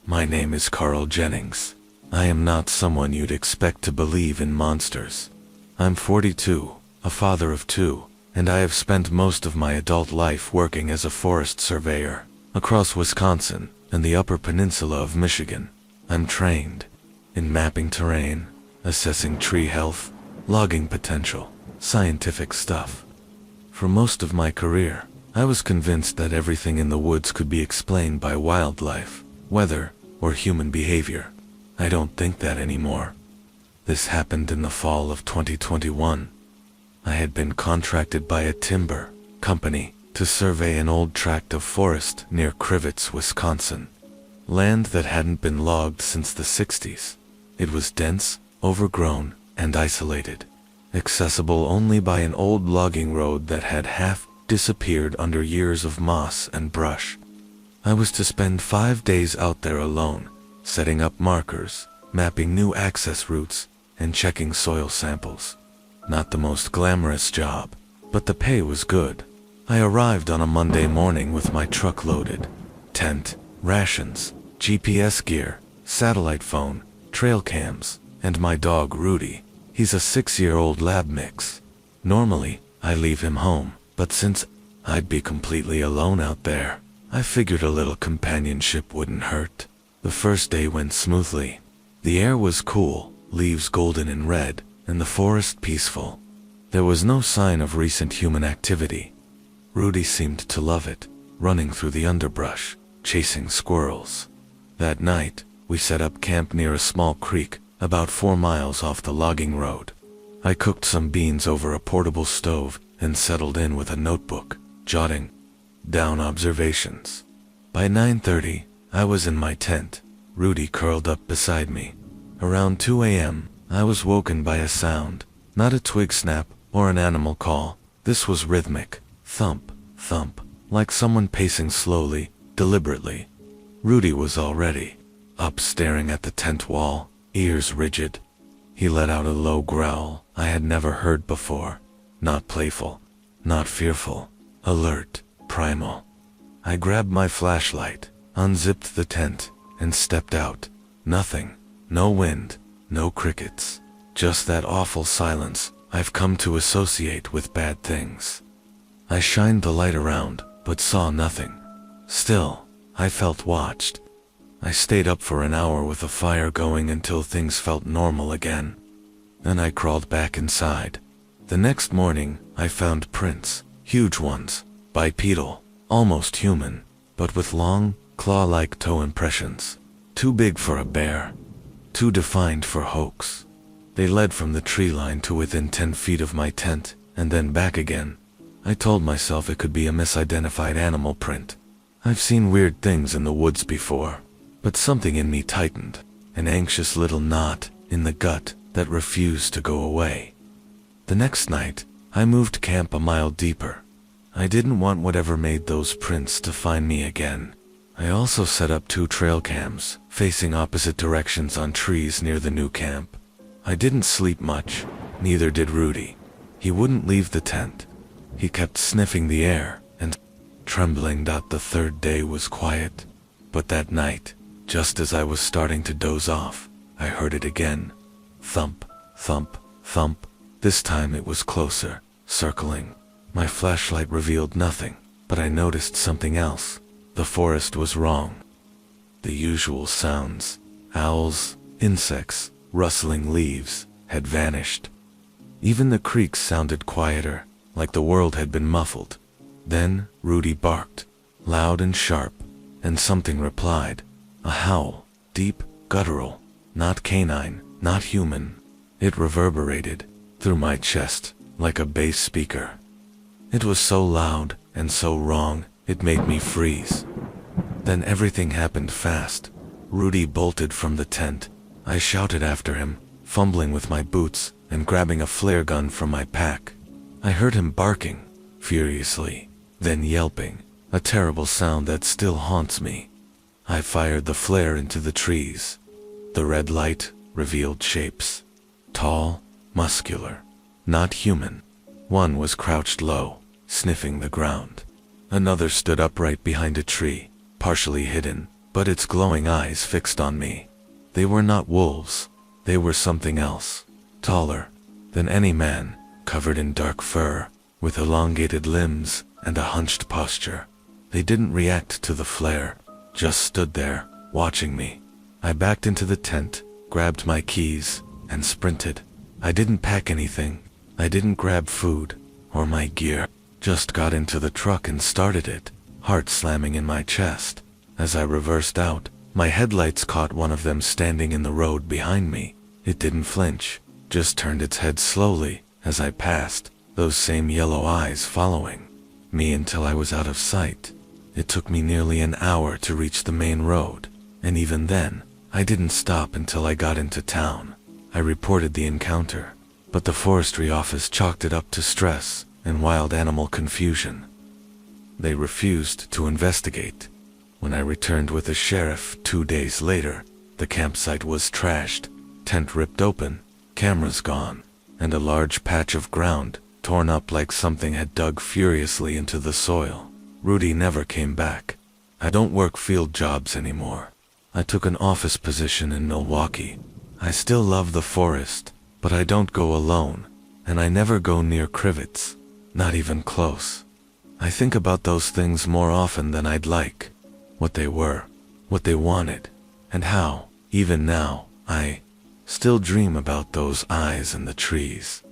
My name is Carl Jennings. I am not someone you'd expect to believe in monsters. I'm 42, a father of 2, and I have spent most of my adult life working as a forest surveyor across Wisconsin and the Upper Peninsula of Michigan. I'm trained in mapping terrain, assessing tree health, logging potential, scientific stuff. For most of my career, I was convinced that everything in the woods could be explained by wildlife, weather, or human behavior. I don't think that anymore. This happened in the fall of 2021. I had been contracted by a timber company to survey an old tract of forest near Crivitz, Wisconsin. Land that hadn't been logged since the 60s. It was dense, overgrown, and isolated, accessible only by an old logging road that had half disappeared under years of moss and brush. I was to spend 5 days out there alone, setting up markers, mapping new access routes, and checking soil samples. Not the most glamorous job, but the pay was good. I arrived on a Monday morning with my truck loaded. Tent, rations, GPS gear, satellite phone, trail cams, and my dog Rudy. He's a 6-year-old lab mix. Normally, I leave him home, but since I'd be completely alone out there, I figured a little companionship wouldn't hurt. The first day went smoothly. The air was cool, leaves golden and red, and the forest peaceful. There was no sign of recent human activity. Rudy seemed to love it, running through the underbrush, chasing squirrels. That night, we set up camp near a small creek, about 4 miles off the logging road. I cooked some beans over a portable stove and settled in with a notebook, jotting down observations. By 9:30, I was in my tent, Rudy curled up beside me. Around 2 a.m., I was woken by a sound, not a twig snap or an animal call. This was rhythmic, thump, thump, like someone pacing slowly, deliberately. Rudy was already up, staring at the tent wall, ears rigid. He let out a low growl I had never heard before. Not playful, not fearful, alert, primal. I grabbed my flashlight, unzipped the tent, and stepped out. Nothing, no wind, no crickets, just that awful silence I've come to associate with bad things. I shined the light around, but saw nothing. Still, I felt watched. I stayed up for an hour with a fire going until things felt normal again. Then I crawled back inside. The next morning, I found prints, huge ones, bipedal, almost human, but with long, claw-like toe impressions. Too big for a bear, too defined for hoax. They led from the tree line to within 10 feet of my tent, and then back again. I told myself it could be a misidentified animal print. I've seen weird things in the woods before, but something in me tightened, an anxious little knot in the gut that refused to go away. The next night, I moved camp a mile deeper. I didn't want whatever made those prints to find me again. I also set up 2 trail cams, facing opposite directions on trees near the new camp. I didn't sleep much, neither did Rudy. He wouldn't leave the tent. He kept sniffing the air and trembling. The 3rd day was quiet, but that night, just as I was starting to doze off, I heard it again. Thump, thump, thump. This time it was closer, circling. My flashlight revealed nothing, but I noticed something else. The forest was wrong. The usual sounds, owls, insects, rustling leaves, had vanished. Even the creaks sounded quieter, like the world had been muffled. Then Rudy barked, loud and sharp, and something replied. A howl, deep, guttural, not canine, not human. It reverberated through my chest like a bass speaker. It was so loud and so wrong, it made me freeze. Then everything happened fast. Rudy bolted from the tent. I shouted after him, fumbling with my boots and grabbing a flare gun from my pack. I heard him barking furiously, then yelping, a terrible sound that still haunts me. I fired the flare into the trees. The red light revealed shapes. Tall, muscular, not human. One was crouched low, sniffing the ground. Another stood upright behind a tree, partially hidden, but its glowing eyes fixed on me. They were not wolves. They were something else, taller than any man, covered in dark fur, with elongated limbs and a hunched posture. They didn't react to the flare, just stood there, watching me. I backed into the tent, grabbed my keys, and sprinted. I didn't pack anything. I didn't grab food or my gear. Just got into the truck and started it, heart slamming in my chest. As I reversed out, my headlights caught one of them standing in the road behind me. It didn't flinch, just turned its head slowly as I passed, those same yellow eyes following me until I was out of sight. It took me nearly an hour to reach the main road, and even then, I didn't stop until I got into town. I reported the encounter, but the forestry office chalked it up to stress and wild animal confusion. They refused to investigate. When I returned with the sheriff 2 days later, the campsite was trashed, tent ripped open, cameras gone, and a large patch of ground torn up like something had dug furiously into the soil. Rudy never came back. I don't work field jobs anymore. I took an office position in Milwaukee. I still love the forest, but I don't go alone, and I never go near crivets, not even close. I think about those things more often than I'd like. What they were, what they wanted, and how, even now, I still dream about those eyes in the trees.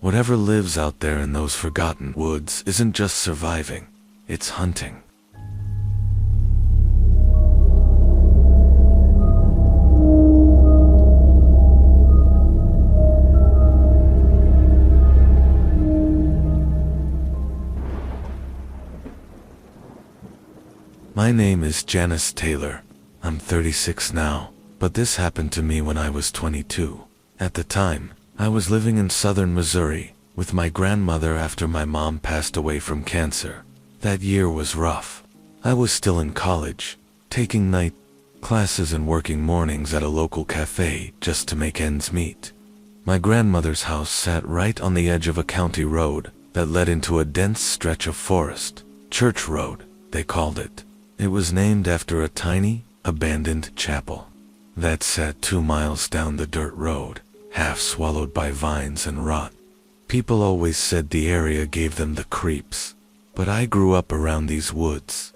Whatever lives out there in those forgotten woods isn't just surviving, it's hunting. My name is Janice Taylor. I'm 36 now, but this happened to me when I was 22. At the time, I was living in southern Missouri with my grandmother after my mom passed away from cancer. That year was rough. I was still in college, taking night classes and working mornings at a local cafe just to make ends meet. My grandmother's house sat right on the edge of a county road that led into a dense stretch of forest. Church Road, they called it. It was named after a tiny, abandoned chapel that sat 2 miles down the dirt road, half swallowed by vines and rot. People always said the area gave them the creeps, but I grew up around these woods.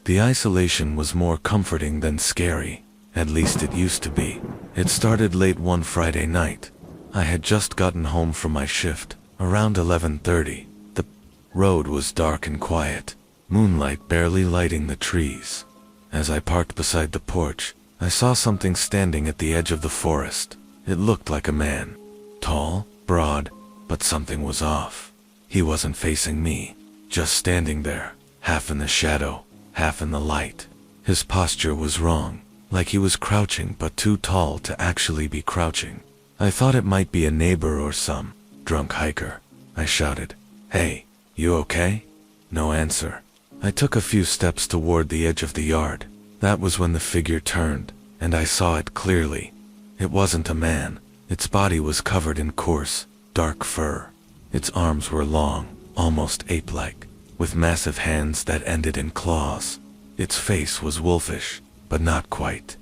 The isolation was more comforting than scary, at least it used to be. It started late one Friday night. I had just gotten home from my shift, around 11:30. The road was dark and quiet, moonlight barely lighting the trees. As I parked beside the porch, I saw something standing at the edge of the forest. It looked like a man. Tall, broad, but something was off. He wasn't facing me, just standing there, half in the shadow, half in the light. His posture was wrong, like he was crouching but too tall to actually be crouching. I thought it might be a neighbor or some drunk hiker. I shouted, "Hey, you okay?" No answer. I took a few steps toward the edge of the yard. That was when the figure turned, and I saw it clearly. It wasn't a man. Its body was covered in coarse, dark fur. Its arms were long, almost ape-like, with massive hands that ended in claws. Its face was wolfish, but not quite.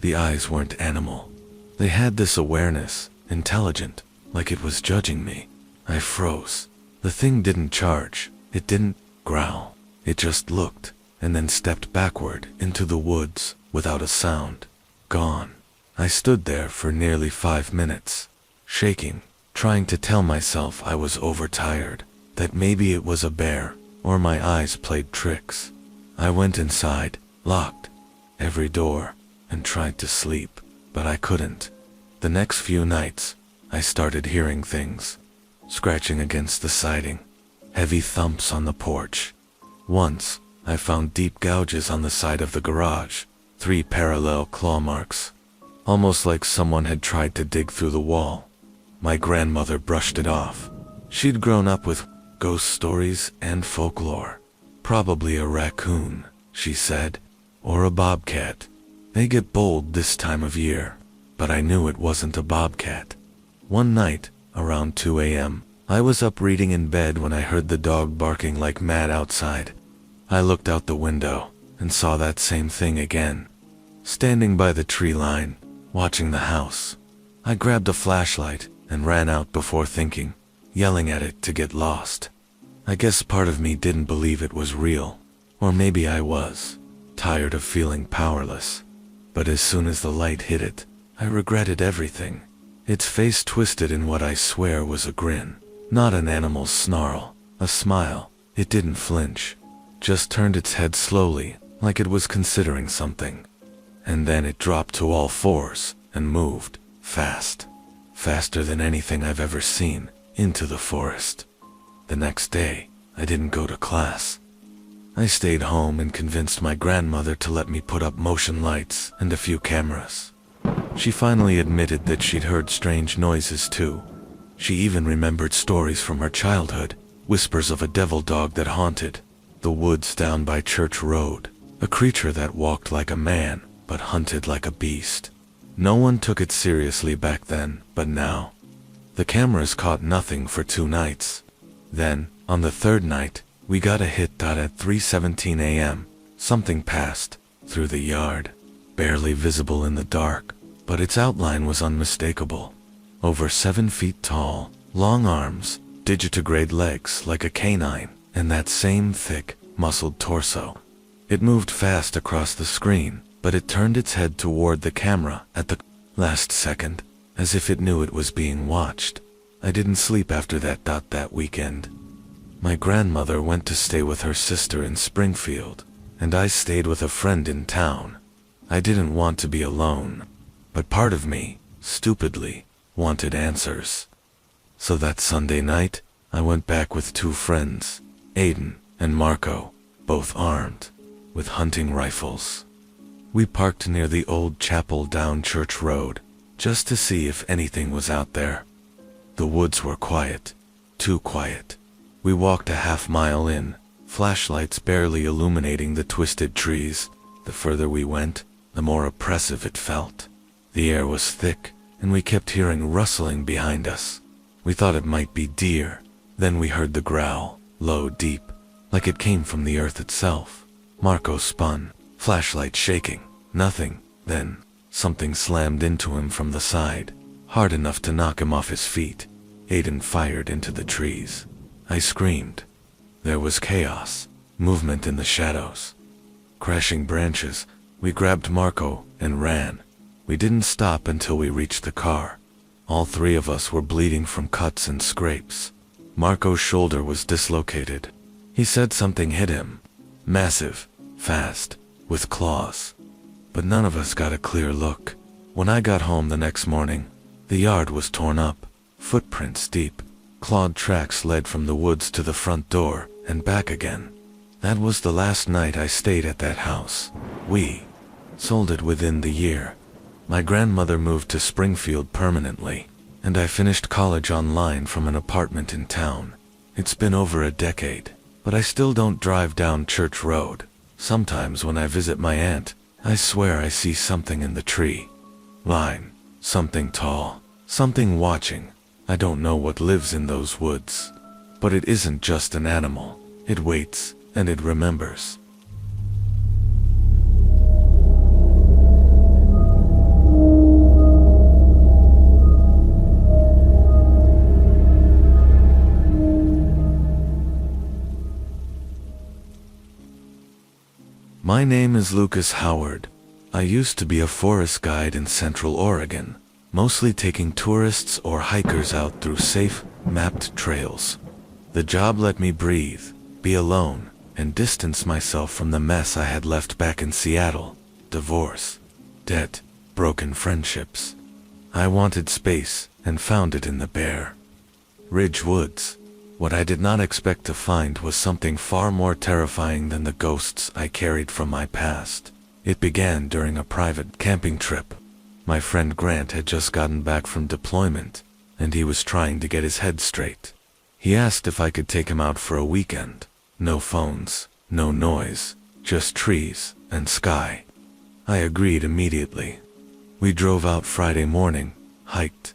The eyes weren't animal. They had this awareness, intelligent, like it was judging me. I froze. The thing didn't charge. It didn't growl. It just looked, and then stepped backward into the woods without a sound. Gone. I stood there for nearly 5 minutes, shaking, trying to tell myself I was overtired, that maybe it was a bear, or my eyes played tricks. I went inside, locked every door, and tried to sleep, but I couldn't. The next few nights, I started hearing things. Scratching against the siding, heavy thumps on the porch. Once, I found deep gouges on the side of the garage, 3 parallel claw marks, almost like someone had tried to dig through the wall. My grandmother brushed it off. She'd grown up with ghost stories and folklore. Probably a raccoon, she said, or a bobcat. They get bold this time of year, but I knew it wasn't a bobcat. One night, around 2 a.m., I was up reading in bed when I heard the dog barking like mad outside. I looked out the window and saw that same thing again, standing by the tree line, watching the house. I grabbed a flashlight and ran out before thinking, yelling at it to get lost. I guess part of me didn't believe it was real, or maybe I was tired of feeling powerless. But as soon as the light hit it, I regretted everything. Its face twisted in what I swear was a grin. Not an animal's snarl, a smile. It didn't flinch, just turned its head slowly, like it was considering something. And then it dropped to all fours and moved, fast. Faster than anything I've ever seen, into the forest. The next day, I didn't go to class. I stayed home and convinced my grandmother to let me put up motion lights and a few cameras. She finally admitted that she'd heard strange noises too. She even remembered stories from her childhood, whispers of a devil dog that haunted the woods down by Church Road, a creature that walked like a man but hunted like a beast. No one took it seriously back then, but now. The cameras caught nothing for 2 nights. Then, on the 3rd night, we got a hit. At 3:17 a.m., something passed through the yard, barely visible in the dark, but its outline was unmistakable. Over 7 feet tall, long arms, digitigrade legs like a canine, and that same thick, muscled torso. It moved fast across the screen, but it turned its head toward the camera at the last second, as if it knew it was being watched. I didn't sleep after that weekend. My grandmother went to stay with her sister in Springfield, and I stayed with a friend in town. I didn't want to be alone, but part of me, stupidly, wanted answers. So that Sunday night, I went back with 2 friends, Aiden and Marco, both armed with hunting rifles. We parked near the old chapel down Church Road, just to see if anything was out there. The woods were quiet, too quiet. We walked a half-mile in, flashlights barely illuminating the twisted trees. The further we went, the more oppressive it felt. The air was thick, and we kept hearing rustling behind us. We thought it might be deer. Then we heard the growl, low, deep, like it came from the earth itself. Marco spun, flashlight shaking. Nothing. Then, something slammed into him from the side, hard enough to knock him off his feet. Aiden fired into the trees. I screamed. There was chaos, movement in the shadows. Crashing branches, we grabbed Marco and ran. We didn't stop until we reached the car. All 3 of us were bleeding from cuts and scrapes. Marco's shoulder was dislocated. He said something hit him. Massive, fast, with claws. But none of us got a clear look. When I got home the next morning, the yard was torn up, footprints deep. Clawed tracks led from the woods to the front door and back again. That was the last night I stayed at that house. We sold it within the year. My grandmother moved to Springfield permanently, and I finished college online from an apartment in town. It's been over a decade, but I still don't drive down Church Road. Sometimes when I visit my aunt, I swear I see something in the tree line, something tall, something watching. I don't know what lives in those woods, but it isn't just an animal. It waits, and it remembers. My name is Lucas Howard. I used to be a forest guide in Central Oregon, mostly taking tourists or hikers out through safe, mapped trails. The job let me breathe, be alone, and distance myself from the mess I had left back in Seattle. Divorce, debt, broken friendships. I wanted space and found it in the bare Ridge Woods. What I did not expect to find was something far more terrifying than the ghosts I carried from my past. It began during a private camping trip. My friend Grant had just gotten back from deployment, and he was trying to get his head straight. He asked if I could take him out for a weekend. No phones, no noise, just trees and sky. I agreed immediately. We drove out Friday morning, hiked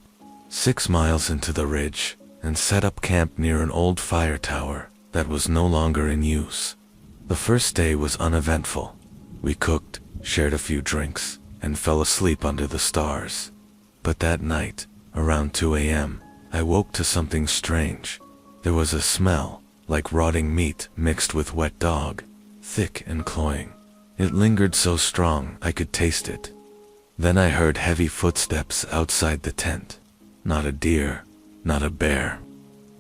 6 miles into the ridge, and set up camp near an old fire tower that was no longer in use. The first day was uneventful. We cooked, shared a few drinks, and fell asleep under the stars. But that night, around 2 a.m., I woke to something strange. There was a smell, like rotting meat mixed with wet dog, thick and cloying. It lingered so strong I could taste it. Then I heard heavy footsteps outside the tent. Not a deer, not a bear.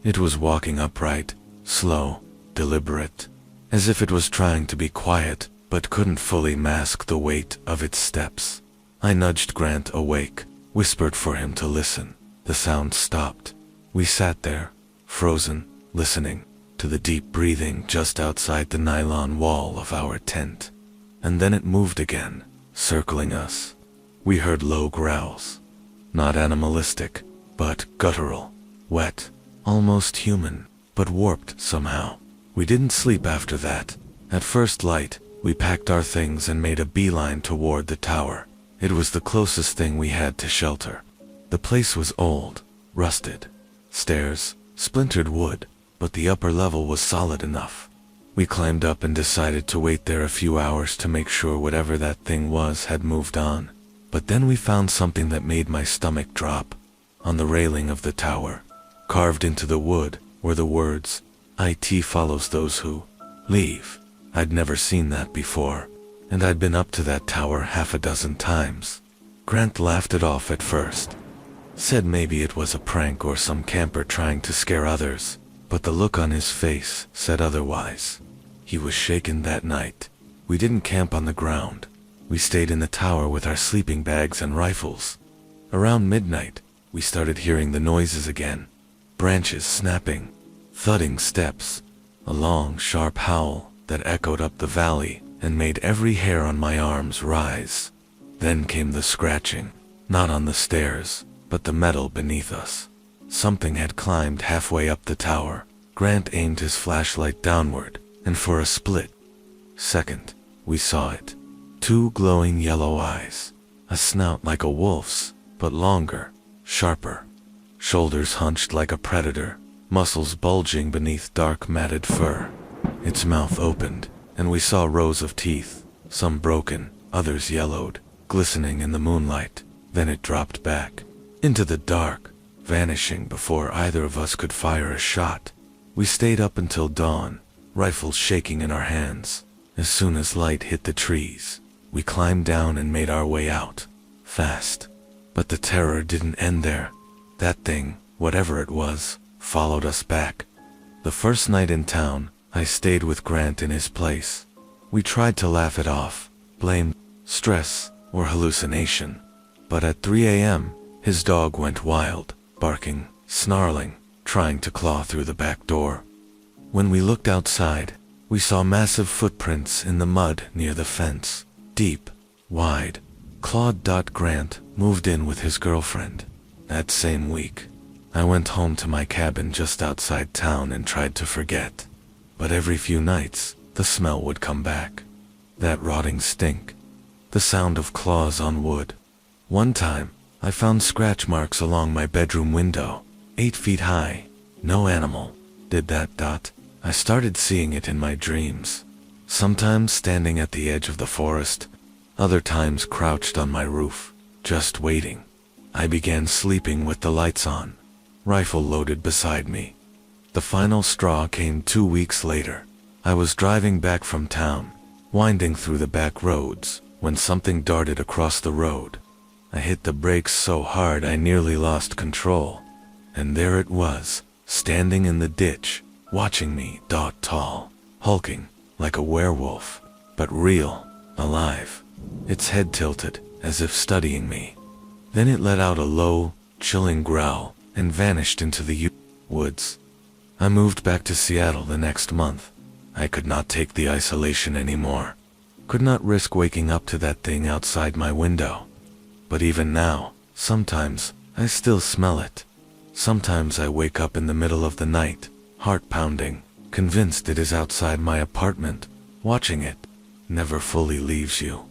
It was walking upright, slow, deliberate, as if it was trying to be quiet but couldn't fully mask the weight of its steps. I nudged Grant awake, whispered for him to listen. The sound stopped. We sat there, frozen, listening to the deep breathing just outside the nylon wall of our tent. And then it moved again, circling us. We heard low growls. Not animalistic, but guttural, wet, almost human, but warped somehow. We didn't sleep after that. At first light, we packed our things and made a beeline toward the tower. It was the closest thing we had to shelter. The place was old, rusted. Stairs, splintered wood, but the upper level was solid enough. We climbed up and decided to wait there a few hours to make sure whatever that thing was had moved on. But then we found something that made my stomach drop. On the railing of the tower, carved into the wood, were the words, "IT follows those who leave." I'd never seen that before, and I'd been up to that tower half a dozen times. Grant laughed it off at first. Said maybe it was a prank or some camper trying to scare others, but the look on his face said otherwise. He was shaken that night. We didn't camp on the ground. We stayed in the tower with our sleeping bags and rifles. Around midnight, we started hearing the noises again. Branches snapping, thudding steps, a long, sharp howl that echoed up the valley and made every hair on my arms rise. Then came the scratching, not on the stairs, but the metal beneath us. Something had climbed halfway up the tower. Grant aimed his flashlight downward, and for a split second, we saw it. 2 glowing yellow eyes, a snout like a wolf's, but longer, sharper, shoulders hunched like a predator, muscles bulging beneath dark matted fur. Its mouth opened, and we saw rows of teeth, some broken, others yellowed, glistening in the moonlight. Then it dropped back into the dark, vanishing before either of us could fire a shot. We stayed up until dawn, rifles shaking in our hands. As soon as light hit the trees, we climbed down and made our way out, fast. But the terror didn't end there. That thing, whatever it was, followed us back. The first night in town, I stayed with Grant in his place. We tried to laugh it off, blame stress or hallucination. But at 3 a.m., his dog went wild, barking, snarling, trying to claw through the back door. When we looked outside, we saw massive footprints in the mud near the fence, deep, wide. Claude. Grant moved in with his girlfriend. That same week, I went home to my cabin just outside town and tried to forget. But every few nights, the smell would come back. That rotting stink. The sound of claws on wood. One time, I found scratch marks along my bedroom window, 8 feet high. No animal did that. I started seeing it in my dreams. Sometimes standing at the edge of the forest, other times crouched on my roof, just waiting. I began sleeping with the lights on, rifle loaded beside me. The final straw came 2 weeks later. I was driving back from town, winding through the back roads, when something darted across the road. I hit the brakes so hard I nearly lost control. And there it was, standing in the ditch, watching me, tall, hulking, like a werewolf, but real, alive. Its head tilted, as if studying me. Then it let out a low, chilling growl and vanished into the woods. I moved back to Seattle the next month. I could not take the isolation anymore. Could not risk waking up to that thing outside my window. But even now, sometimes, I still smell it. Sometimes I wake up in the middle of the night, heart pounding, convinced it is outside my apartment, watching it. Never fully leaves you.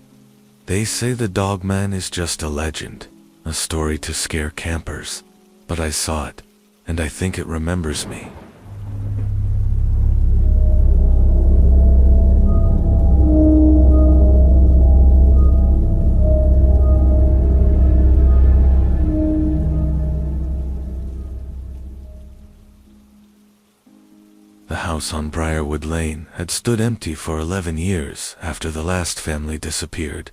They say the Dogman is just a legend, a story to scare campers. But I saw it, and I think it remembers me. The house on Briarwood Lane had stood empty for 11 years after the last family disappeared.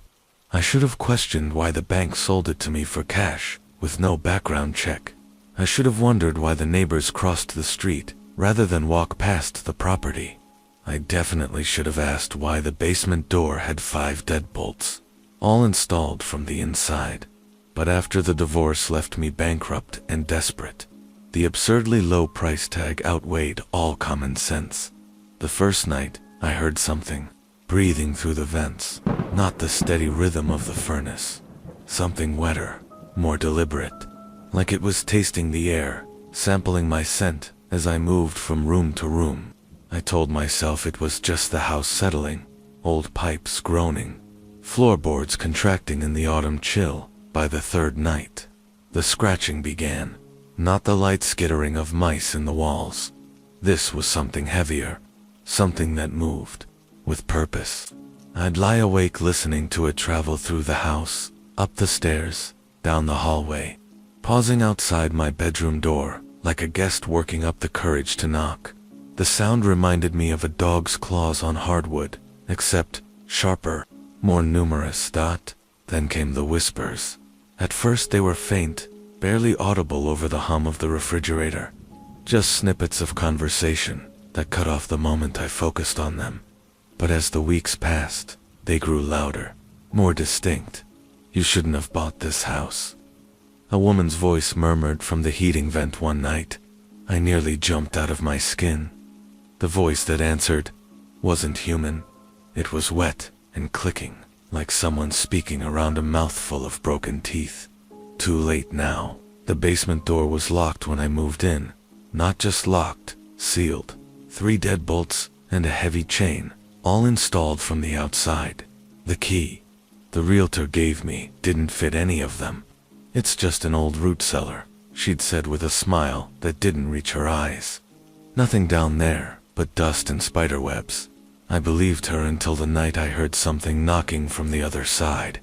I should have questioned why the bank sold it to me for cash, with no background check. I should have wondered why the neighbors crossed the street, rather than walk past the property. I definitely should have asked why the basement door had 5 deadbolts, all installed from the inside. But after the divorce left me bankrupt and desperate, the absurdly low price tag outweighed all common sense. The first night, I heard something, breathing through the vents, not the steady rhythm of the furnace. Something wetter, more deliberate, like it was tasting the air, sampling my scent as I moved from room to room. I told myself it was just the house settling, old pipes groaning, floorboards contracting in the autumn chill. By the third night, the scratching began. Not the light skittering of mice in the walls. This was something heavier, something that moved, with purpose. I'd lie awake listening to it travel through the house, up the stairs, down the hallway, pausing outside my bedroom door, like a guest working up the courage to knock. The sound reminded me of a dog's claws on hardwood, except sharper, more numerous. Then came the whispers. At first they were faint, barely audible over the hum of the refrigerator. Just snippets of conversation that cut off the moment I focused on them. But as the weeks passed, they grew louder, more distinct. You shouldn't have bought this house. A woman's voice murmured from the heating vent one night. I nearly jumped out of my skin. The voice that answered wasn't human. It was wet and clicking, like someone speaking around a mouthful of broken teeth. Too late now. The basement door was locked when I moved in. Not just locked, sealed. 3 deadbolts and a heavy chain, all installed from the outside. The key the realtor gave me didn't fit any of them. It's just an old root cellar, she'd said with a smile that didn't reach her eyes. Nothing down there but dust and spiderwebs. I believed her until the night I heard something knocking from the other side.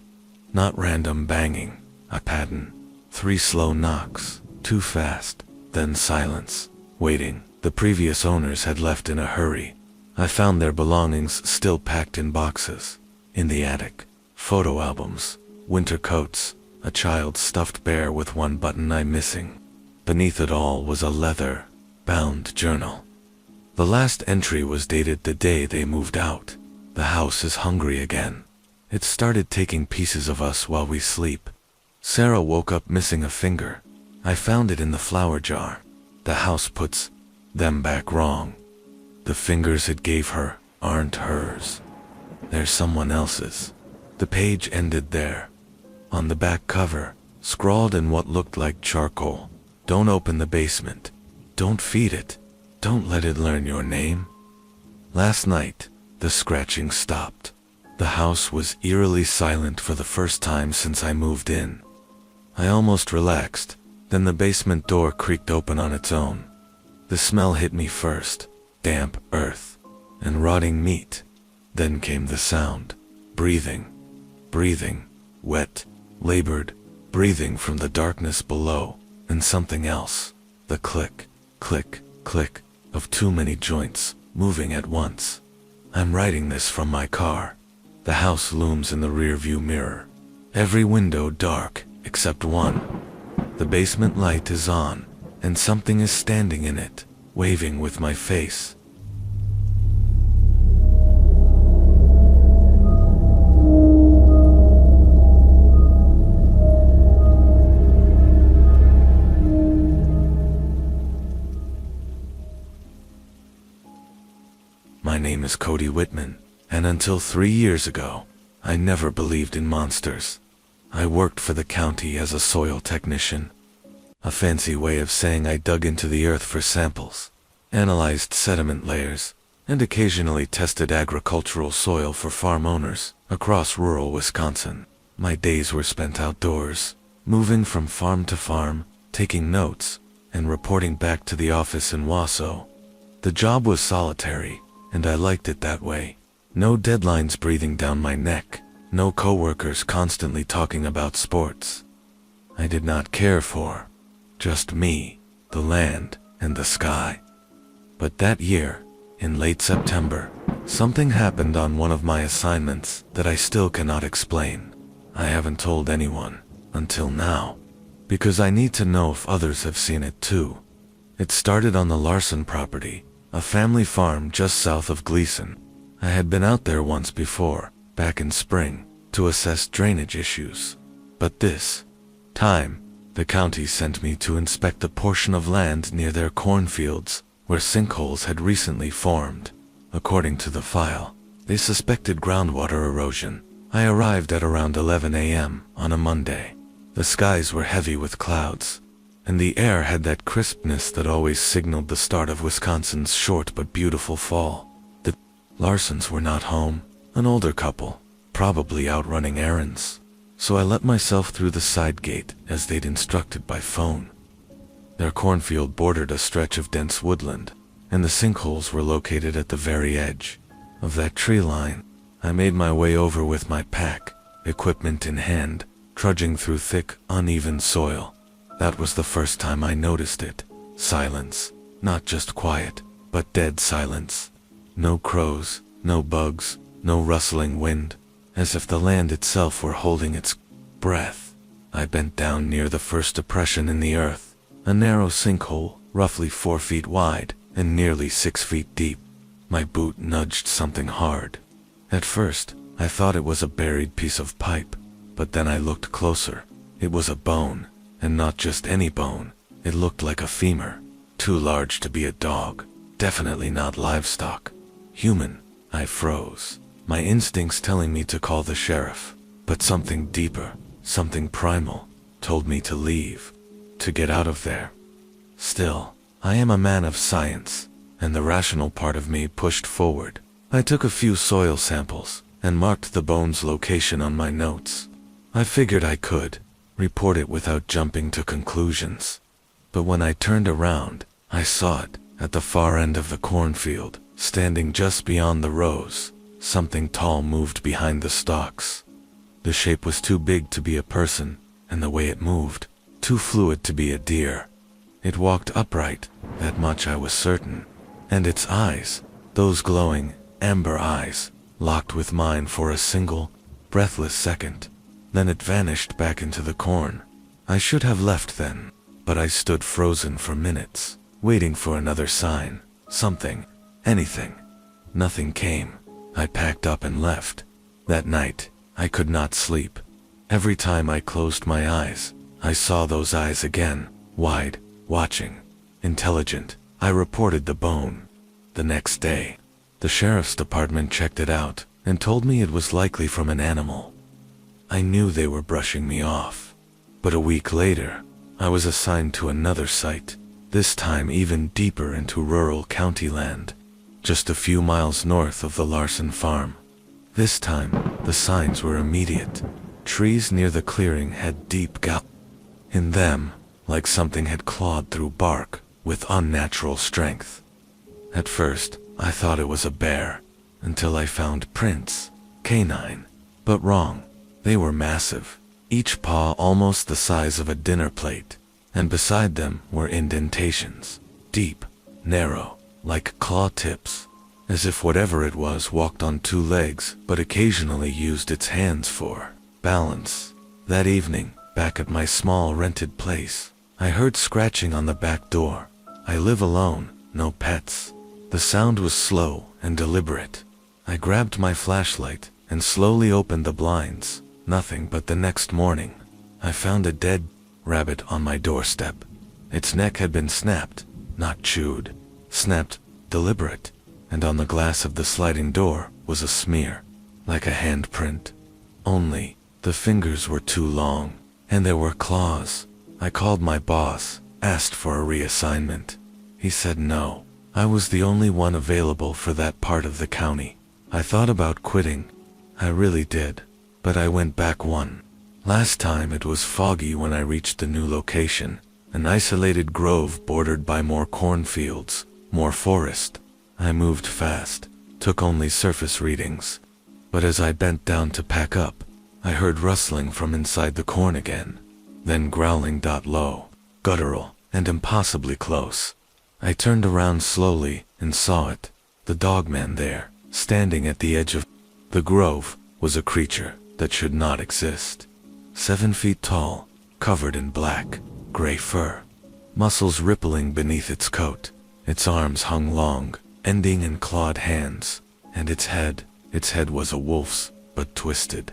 Not random banging. A pattern. 3 slow knocks, too fast, then silence, waiting. The previous owners had left in a hurry. I found their belongings still packed in boxes. In the attic, photo albums, winter coats, a child's stuffed bear with one button eye missing. Beneath it all was a leather-bound journal. The last entry was dated the day they moved out. The house is hungry again. It started taking pieces of us while we sleep. Sarah woke up missing a finger. I found it in the flower jar. The house puts them back wrong. The fingers it gave her aren't hers. They're someone else's. The page ended there. On the back cover, scrawled in what looked like charcoal, "Don't open the basement. Don't feed it. Don't let it learn your name." Last night, the scratching stopped. The house was eerily silent for the first time since I moved in. I almost relaxed, then the basement door creaked open on its own. The smell hit me first, damp earth and rotting meat. Then came the sound, breathing, wet, labored, breathing from the darkness below, and something else, the click, click, click of too many joints moving at once. I'm writing this from my car. The house looms in the rearview mirror. Every window dark except one. The basement light is on, and something is standing in it, waving with my face. is Cody Whitman, and until 3 years ago, I never believed in monsters. I worked for the county as a soil technician. A fancy way of saying I dug into the earth for samples, analyzed sediment layers, and occasionally tested agricultural soil for farm owners across rural Wisconsin. My days were spent outdoors, moving from farm to farm, taking notes, and reporting back to the office in Wausau. The job was solitary, and I liked it that way. No deadlines breathing down my neck, no coworkers constantly talking about sports. I did not care for just me, the land, and the sky. But that year, in late September, something happened on one of my assignments that I still cannot explain. I haven't told anyone, until now, because I need to know if others have seen it too. It started on the Larson property, a family farm just south of Gleason. I had been out there once before, back in spring, to assess drainage issues. But this time, the county sent me to inspect a portion of land near their cornfields where sinkholes had recently formed. According to the file, they suspected groundwater erosion. I arrived at around 11 a.m. on a Monday. The skies were heavy with clouds, and the air had that crispness that always signaled the start of Wisconsin's short but beautiful fall. The Larsons were not home, an older couple, probably out running errands, so I let myself through the side gate as they'd instructed by phone. Their cornfield bordered a stretch of dense woodland, and the sinkholes were located at the very edge of that tree line. I made my way over with my pack, equipment in hand, trudging through thick, uneven soil. That was the first time I noticed it. Silence. Not just quiet, but dead silence. No crows, no bugs, no rustling wind, as if the land itself were holding its breath. I bent down near the first depression in the earth, a narrow sinkhole, roughly 4 feet wide and nearly 6 feet deep. My boot nudged something hard. At first, I thought it was a buried piece of pipe, but then I looked closer. It was a bone, and not just any bone. It looked like a femur, too large to be a dog, definitely not livestock. Human. I froze, my instincts telling me to call the sheriff, but something deeper, something primal, told me to leave, to get out of there. Still, I am a man of science, and the rational part of me pushed forward. I took a few soil samples and marked the bone's location on my notes. I figured I could report it without jumping to conclusions. But when I turned around, I saw it at the far end of the cornfield, standing just beyond the rows. Something tall moved behind the stalks. The shape was too big to be a person, and the way it moved, too fluid to be a deer. It walked upright, that much I was certain, and its eyes, those glowing, amber eyes, locked with mine for a single, breathless second. Then it vanished back into the corn. I should have left then, but I stood frozen for minutes, waiting for another sign, something, anything. Nothing came. I packed up and left. That night, I could not sleep. Every time I closed my eyes, I saw those eyes again, wide, watching, intelligent. I reported the bone. The next day, the sheriff's department checked it out and told me it was likely from an animal. I knew they were brushing me off. But a week later, I was assigned to another site, this time even deeper into rural county land, just a few miles north of the Larson farm. This time, the signs were immediate. Trees near the clearing had deep gaps in them, like something had clawed through bark with unnatural strength. At first, I thought it was a bear, until I found prints, canine, but wrong. They were massive, each paw almost the size of a dinner plate, and beside them were indentations, deep, narrow, like claw tips, as if whatever it was walked on 2 legs but occasionally used its hands for balance. That evening, back at my small rented place, I heard scratching on the back door. I live alone, no pets. The sound was slow and deliberate. I grabbed my flashlight and slowly opened the blinds. Nothing, but the next morning, I found a dead rabbit on my doorstep. Its neck had been snapped, not chewed. Snapped, deliberate. and on the glass of the sliding door was a smear, like a handprint. Only, the fingers were too long, and there were claws. I called my boss, asked for a reassignment. He said no. I was the only one available for that part of the county. I thought about quitting. I really did. But I went back one. Last time it was foggy when I reached the new location, an isolated grove bordered by more cornfields, more forest. I moved fast, took only surface readings. But as I bent down to pack up, I heard rustling from inside the corn again, then growling low, guttural, and impossibly close. I turned around slowly and saw it, the Dogman there, standing at the edge of the grove, was a creature that should not exist. 7 feet tall, covered in black, gray fur, muscles rippling beneath its coat. Its arms hung long, ending in clawed hands, and its head was a wolf's, but twisted.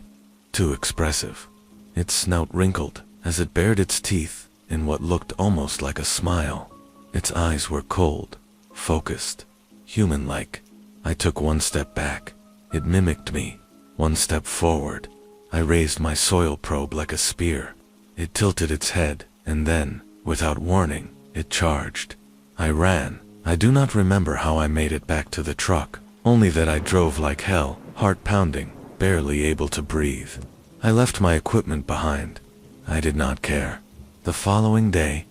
Too expressive. Its snout wrinkled as it bared its teeth in what looked almost like a smile. Its eyes were cold, focused, human-like. I took one step back. It mimicked me. 1 step forward. I raised my soil probe like a spear. It tilted its head, and then, without warning, it charged. I ran. I do not remember how I made it back to the truck, only that I drove like hell, heart pounding, barely able to breathe. I left my equipment behind. I did not care. The following day,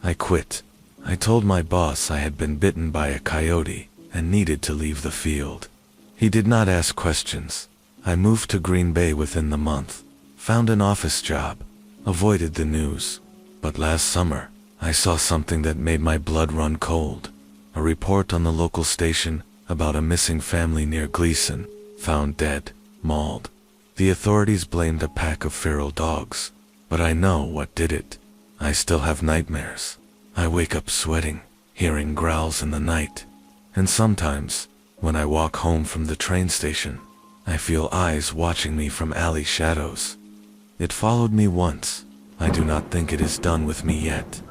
I quit. I told my boss I had been bitten by a coyote and needed to leave the field. He did not ask questions. I moved to Green Bay within the month, found an office job, avoided the news. But last summer, I saw something that made my blood run cold. A report on the local station about a missing family near Gleason, found dead, mauled. The authorities blamed a pack of feral dogs, but I know what did it. I still have nightmares. I wake up sweating, hearing growls in the night. And sometimes, when I walk home from the train station, I feel eyes watching me from alley shadows. It followed me once. I do not think it is done with me yet.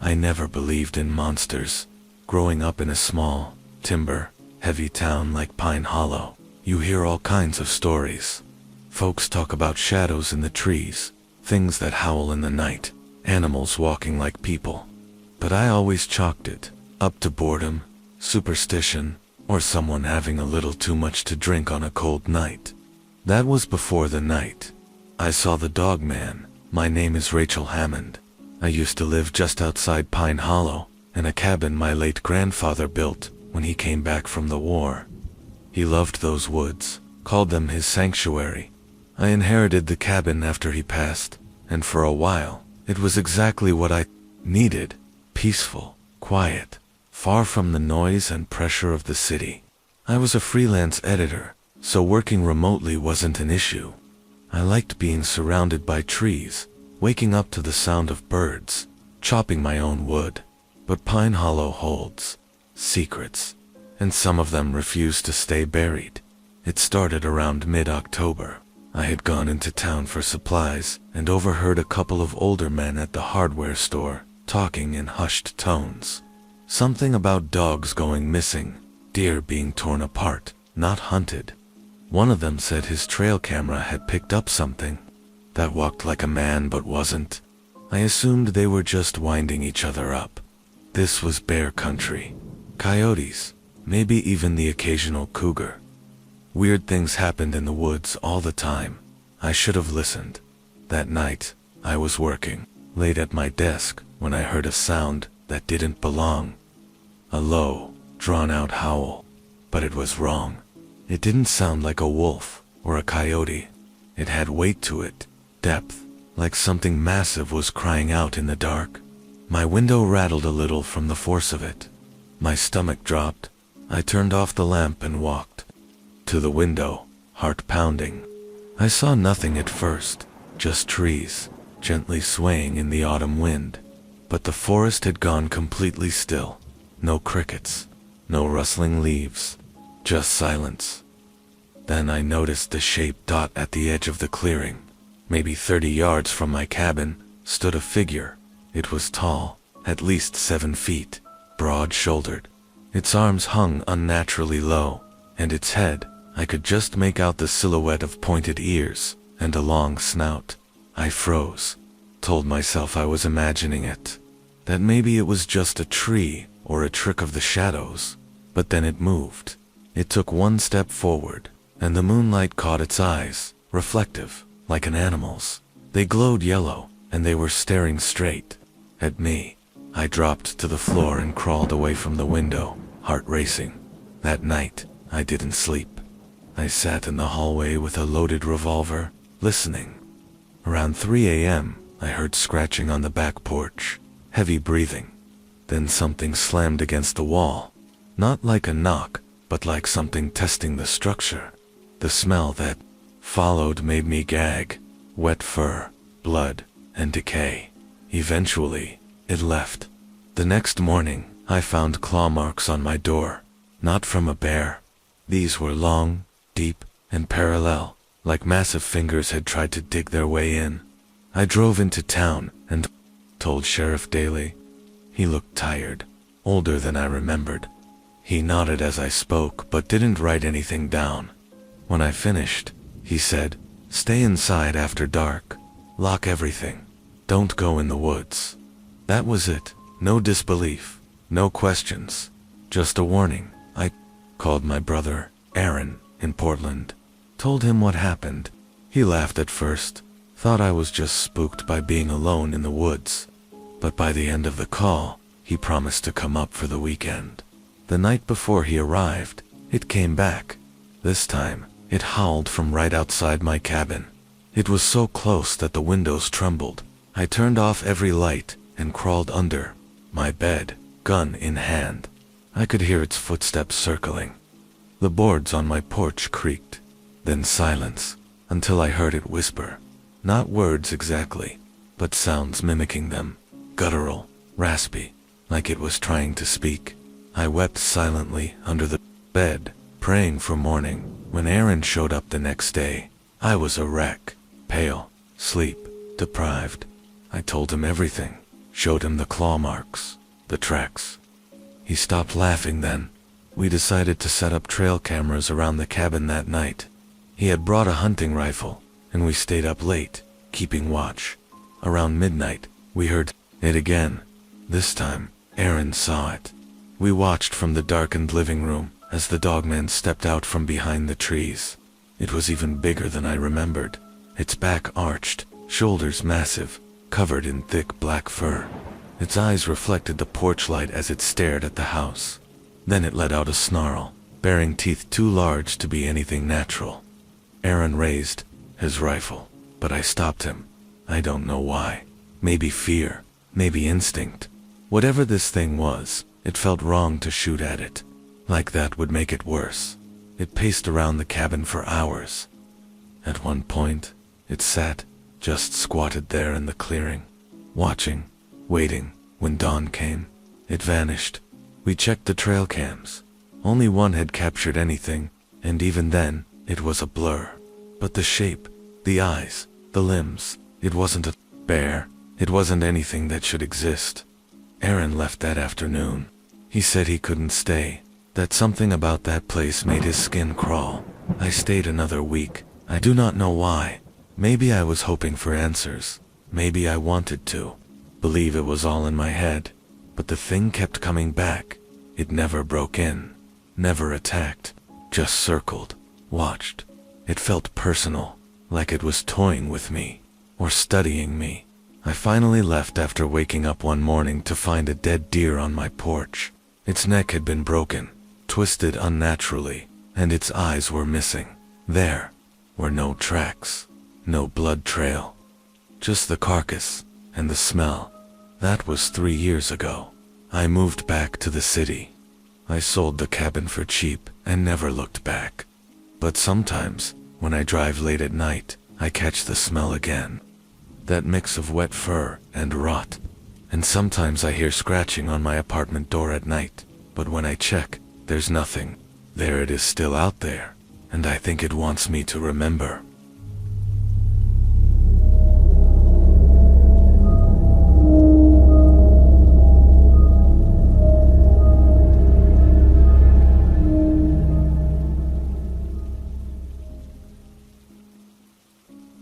I never believed in monsters. Growing up in a small, timber, heavy town like Pine Hollow, you hear all kinds of stories. Folks talk about shadows in the trees, things that howl in the night, animals walking like people. But I always chalked it up to boredom, superstition, or someone having a little too much to drink on a cold night. That was before the night I saw the Dogman. My name is Rachel Hammond. I used to live just outside Pine Hollow, in a cabin my late grandfather built when he came back from the war. He loved those woods, called them his sanctuary. I inherited the cabin after he passed, and for a while, it was exactly what I needed. Peaceful, quiet, far from the noise and pressure of the city. I was a freelance editor, so working remotely wasn't an issue. I liked being surrounded by trees, waking up to the sound of birds, chopping my own wood. But Pine Hollow holds secrets, and some of them refuse to stay buried. It started around mid-October. I had gone into town for supplies and overheard a couple of older men at the hardware store talking in hushed tones. Something about dogs going missing, deer being torn apart, not hunted. One of them said his trail camera had picked up something that walked like a man but wasn't. I assumed they were just winding each other up. This was bear country. Coyotes, maybe even the occasional cougar. Weird things happened in the woods all the time. I should have listened. That night, I was working, late at my desk, when I heard a sound that didn't belong. A low, drawn-out howl. But it was wrong. It didn't sound like a wolf or a coyote. It had weight to it, depth, like something massive was crying out in the dark. My window rattled a little from the force of it. My stomach dropped. I turned off the lamp and walked to the window, heart pounding. I saw nothing at first, just trees, gently swaying in the autumn wind. But the forest had gone completely still. No crickets, no rustling leaves, just silence. Then I noticed the shaped dot at the edge of the clearing. Maybe 30 yards from my cabin stood a figure. It was tall, at least 7 feet, broad-shouldered. Its arms hung unnaturally low, and its head, I could just make out the silhouette of pointed ears and a long snout. I froze, told myself I was imagining it, that maybe it was just a tree or a trick of the shadows. But then it moved. It took one step forward, and the moonlight caught its eyes, reflective, like an animal's. They glowed yellow, and they were staring straight at me. I dropped to the floor and crawled away from the window, heart racing. That night, I didn't sleep. I sat in the hallway with a loaded revolver, listening. Around 3 a.m., I heard scratching on the back porch, heavy breathing. Then something slammed against the wall. Not like a knock, but like something testing the structure. The smell that followed made me gag. Wet fur, blood, and decay. Eventually, it left. The next morning, I found claw marks on my door. Not from a bear. These were long, deep, and parallel, like massive fingers had tried to dig their way in. I drove into town and told Sheriff Daly. He looked tired, older than I remembered. He nodded as I spoke, but didn't write anything down. When I finished, he said, "Stay inside after dark. Lock everything. Don't go in the woods." That was it. No disbelief, no questions, just a warning. I called my brother, Aaron, in Portland. Told him what happened. He laughed at first, thought I was just spooked by being alone in the woods. But by the end of the call, he promised to come up for the weekend. The night before he arrived, it came back. This time, it howled from right outside my cabin. It was so close that the windows trembled. I turned off every light and crawled under my bed, gun in hand. I could hear its footsteps circling. The boards on my porch creaked. Then silence, until I heard it whisper. Not words exactly, but sounds mimicking them. Guttural, raspy, like it was trying to speak. I wept silently under the bed, praying for morning. When Aaron showed up the next day, I was a wreck, pale, sleep deprived. I told him everything, showed him the claw marks, the tracks. He stopped laughing then. We decided to set up trail cameras around the cabin that night. He had brought a hunting rifle, and we stayed up late, keeping watch. Around midnight, we heard it again. This time, Aaron saw it. We watched from the darkened living room as the Dogman stepped out from behind the trees. It was even bigger than I remembered. Its back arched, shoulders massive, covered in thick black fur. Its eyes reflected the porch light as it stared at the house. Then it let out a snarl, baring teeth too large to be anything natural. Aaron raised his rifle, but I stopped him. I don't know why. Maybe fear, maybe instinct. Whatever this thing was, it felt wrong to shoot at it. Like that would make it worse. It paced around the cabin for hours. At one point, it sat, just squatted there in the clearing, watching, waiting. When dawn came, it vanished. We checked the trail cams. Only one had captured anything, and even then, it was a blur. But the shape, the eyes, the limbs, it wasn't a bear. It wasn't anything that should exist. Aaron left that afternoon. He said he couldn't stay, that something about that place made his skin crawl. I stayed another week. I do not know why. Maybe I was hoping for answers. Maybe I wanted to believe it was all in my head. But the thing kept coming back. It never broke in, never attacked, just circled, watched. It felt personal, like it was toying with me, or studying me. I finally left after waking up one morning to find a dead deer on my porch. Its neck had been broken, twisted unnaturally, and its eyes were missing. There were no tracks, no blood trail, just the carcass and the smell. That was 3 years ago. I moved back to the city. I sold the cabin for cheap and never looked back. But sometimes, when I drive late at night, I catch the smell again. That mix of wet fur and rot. And sometimes I hear scratching on my apartment door at night, but when I check, There's nothing. There it is still out there, and I think it wants me to remember.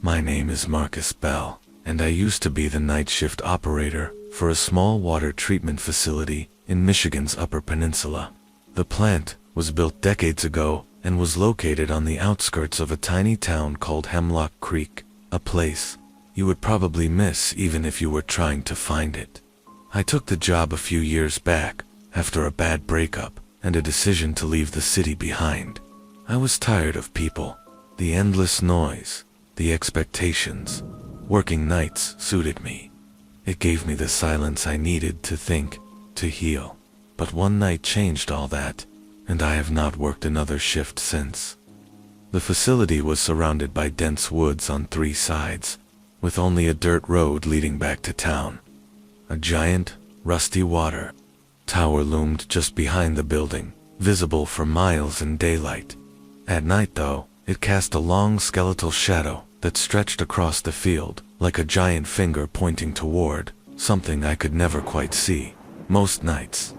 My name is Marcus Bell, and I used to be the night shift operator for a small water treatment facility in Michigan's Upper Peninsula. The plant was built decades ago and was located on the outskirts of a tiny town called Hemlock Creek, a place you would probably miss even if you were trying to find it. I took the job a few years back after a bad breakup and a decision to leave the city behind. I was tired of people, the endless noise, the expectations. Working nights suited me. It gave me the silence I needed to think, to heal. But one night changed all that, and I have not worked another shift since. The facility was surrounded by dense woods on 3 sides, with only a dirt road leading back to town. A giant, rusty water tower loomed just behind the building, visible for miles in daylight. At night, though, it cast a long skeletal shadow that stretched across the field, like a giant finger pointing toward something I could never quite see. Most nights,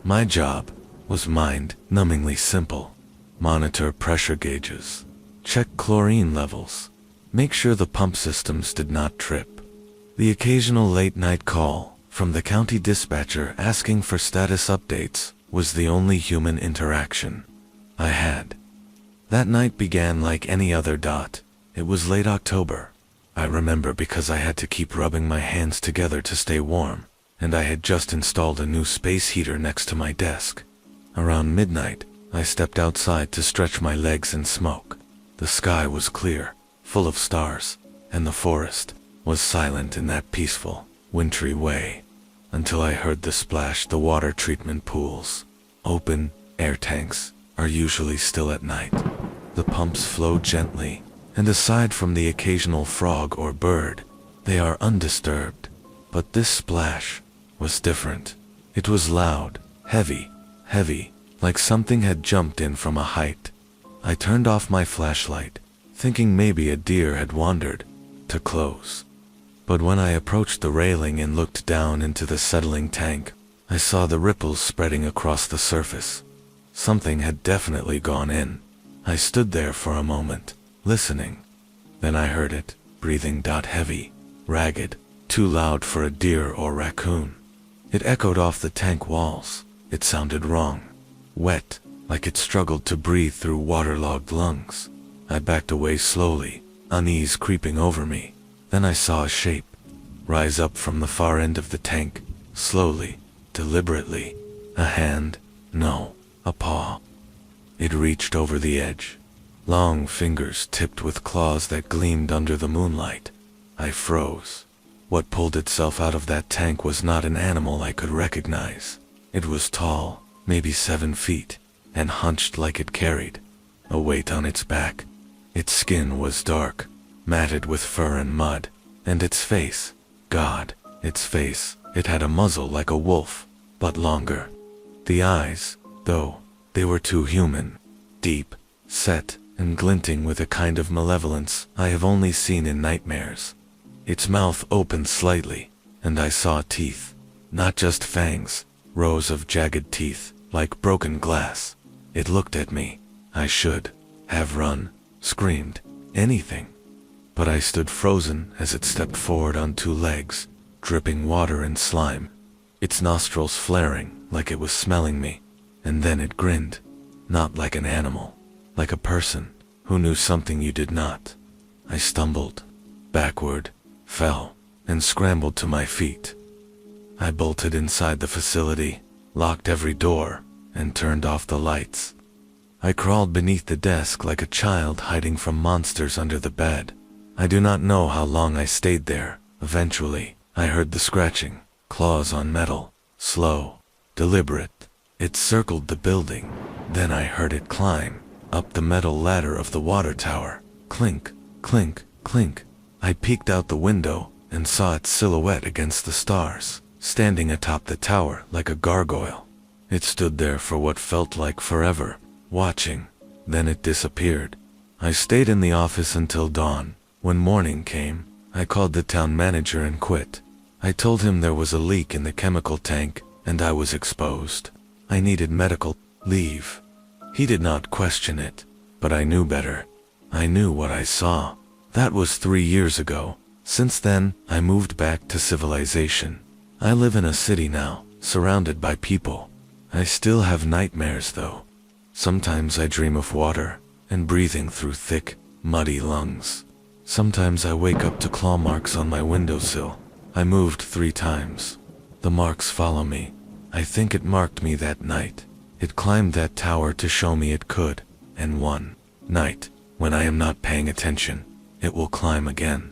my job was mind-numbingly simple. Monitor pressure gauges, check chlorine levels, make sure the pump systems did not trip. The occasional late-night call from the county dispatcher asking for status updates was the only human interaction I had. That night began like any other. It was late October. I remember because I had to keep rubbing my hands together to stay warm, and I had just installed a new space heater next to my desk. Around midnight, I stepped outside to stretch my legs and smoke. The sky was clear, full of stars, and the forest was silent in that peaceful, wintry way, until I heard the splash. The water treatment pools, open air tanks, are usually still at night. The pumps flow gently, and aside from the occasional frog or bird, they are undisturbed. But this splash was different. It was loud, heavy, like something had jumped in from a height. I turned off my flashlight, thinking maybe a deer had wandered too close. But when I approached the railing and looked down into the settling tank, I saw the ripples spreading across the surface. Something had definitely gone in. I stood there for a moment, listening. Then I heard it, breathing. Heavy, ragged, too loud for a deer or raccoon. It echoed off the tank walls. It sounded wrong. Wet, like it struggled to breathe through waterlogged lungs. I backed away slowly, unease creeping over me. Then I saw a shape rise up from the far end of the tank, slowly, deliberately. A hand, no, a paw. It reached over the edge. Long fingers tipped with claws that gleamed under the moonlight. I froze. What pulled itself out of that tank was not an animal I could recognize. It was tall, maybe 7 feet, and hunched like it carried a weight on its back. Its skin was dark, matted with fur and mud, and its face, its face, it had a muzzle like a wolf, but longer. The eyes, though, they were too human, deep, set, and glinting with a kind of malevolence I have only seen in nightmares. Its mouth opened slightly, and I saw teeth, not just fangs, rows of jagged teeth, like broken glass. It looked at me. I should have run, screamed, anything. But I stood frozen as it stepped forward on 2 legs, dripping water and slime, its nostrils flaring like it was smelling me. And then it grinned, not like an animal, like a person who knew something you did not. I stumbled backward, fell, and scrambled to my feet. I bolted inside the facility, locked every door, and turned off the lights. I crawled beneath the desk like a child hiding from monsters under the bed. I do not know how long I stayed there. Eventually, I heard the scratching, claws on metal, slow, deliberate. It circled the building. Then I heard it climb up the metal ladder of the water tower. Clink, clink, clink. I peeked out the window and saw its silhouette against the stars, standing atop the tower like a gargoyle. It stood there for what felt like forever, watching. Then it disappeared. I stayed in the office until dawn. When morning came, I called the town manager and quit. I told him there was a leak in the chemical tank, and I was exposed. I needed medical leave. He did not question it, but I knew better. I knew what I saw. That was 3 years ago. Since then, I moved back to civilization. I live in a city now, surrounded by people. I still have nightmares though. Sometimes I dream of water, and breathing through thick, muddy lungs. Sometimes I wake up to claw marks on my windowsill. I moved 3 times. The marks follow me. I think it marked me that night. It climbed that tower to show me it could, and one night, when I am not paying attention, it will climb again.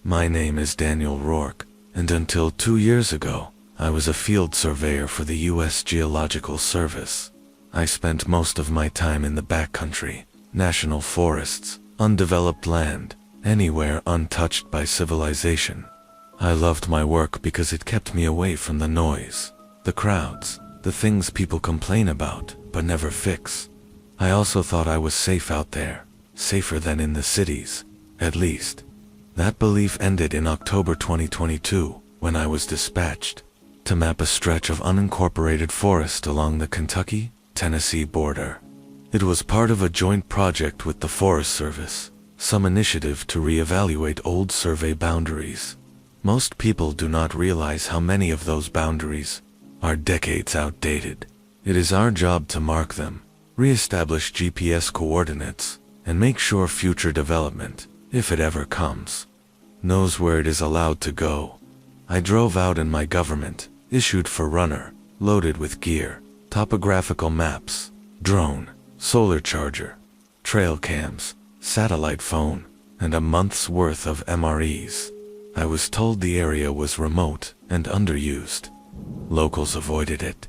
My name is Daniel Rourke, and until 2 years ago, I was a field surveyor for the U.S. Geological Service. I spent most of my time in the backcountry, national forests, undeveloped land, anywhere untouched by civilization. I loved my work because it kept me away from the noise, the crowds, the things people complain about but never fix. I also thought I was safe out there, safer than in the cities, at least. That belief ended in October 2022, when I was dispatched to map a stretch of unincorporated forest along the Kentucky-Tennessee border. It was part of a joint project with the Forest Service, some initiative to reevaluate old survey boundaries. Most people do not realize how many of those boundaries are decades outdated. It is our job to mark them, reestablish GPS coordinates, and make sure future development, if it ever comes, knows where it is allowed to go. I drove out in my government, issued for runner, loaded with gear, topographical maps, drone, solar charger, trail cams, satellite phone, and a month's worth of MREs. I was told the area was remote and underused. Locals avoided it.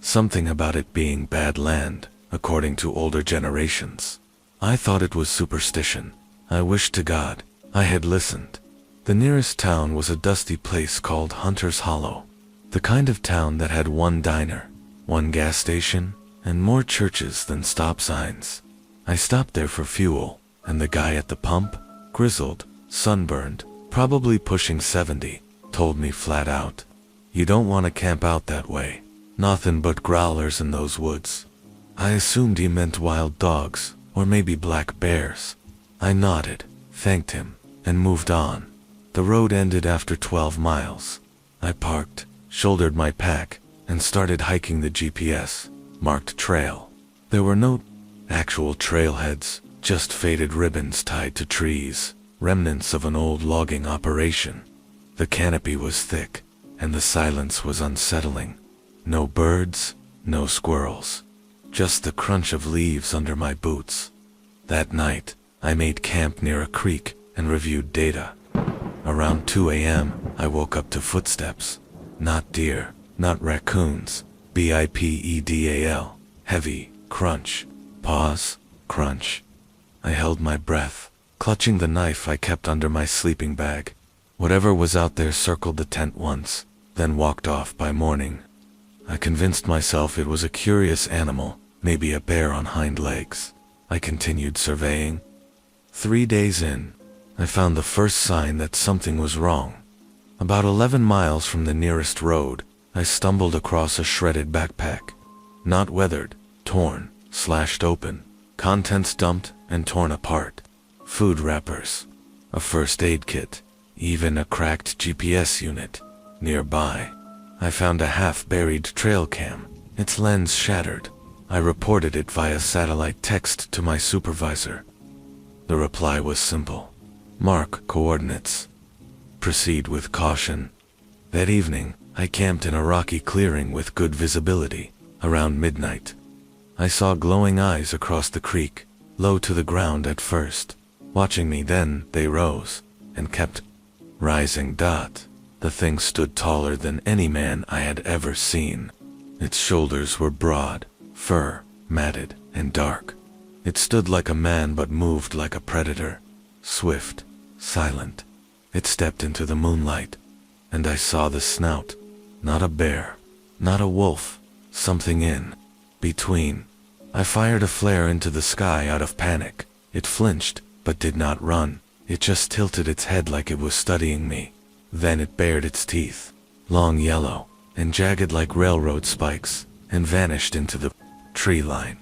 Something about it being bad land, according to older generations. I thought it was superstition. I wished to God I had listened. The nearest town was a dusty place called Hunter's Hollow. The kind of town that had one diner, one gas station, and more churches than stop signs. I stopped there for fuel, and the guy at the pump, grizzled, sunburned, probably pushing 70, told me flat out, "You don't want to camp out that way. Nothing but growlers in those woods." I assumed he meant wild dogs, or maybe black bears. I nodded, thanked him, and moved on. The road ended after 12 miles. I parked, shouldered my pack, and started hiking the GPS-marked trail. There were no actual trailheads, just faded ribbons tied to trees, remnants of an old logging operation. The canopy was thick, and the silence was unsettling. No birds, no squirrels, just the crunch of leaves under my boots. That night, I made camp near a creek and reviewed data. Around 2 a.m., I woke up to footsteps. Not deer, not raccoons, bipedal, heavy, crunch, pause, crunch. I held my breath, clutching the knife I kept under my sleeping bag. Whatever was out there circled the tent once, then walked off by morning. I convinced myself it was a curious animal, maybe a bear on hind legs. I continued surveying. 3 days in, I found the first sign that something was wrong. About 11 miles from the nearest road, I stumbled across a shredded backpack. Not weathered, torn, slashed open, contents dumped and torn apart. Food wrappers, a first aid kit, even a cracked GPS unit. Nearby, I found a half-buried trail cam, its lens shattered. I reported it via satellite text to my supervisor. The reply was simple. Mark coordinates. Proceed with caution. That evening, I camped in a rocky clearing with good visibility. Around midnight, I saw glowing eyes across the creek, low to the ground at first. Watching me, then they rose, and kept rising. The thing stood taller than any man I had ever seen. Its shoulders were broad, fur, matted, and dark. It stood like a man but moved like a predator, swift, silent. It stepped into the moonlight, and I saw the snout. Not a bear, not a wolf, something in between. I fired a flare into the sky out of panic. It flinched, but did not run. It just tilted its head like it was studying me. Then it bared its teeth, long yellow, and jagged like railroad spikes, and vanished into the tree line.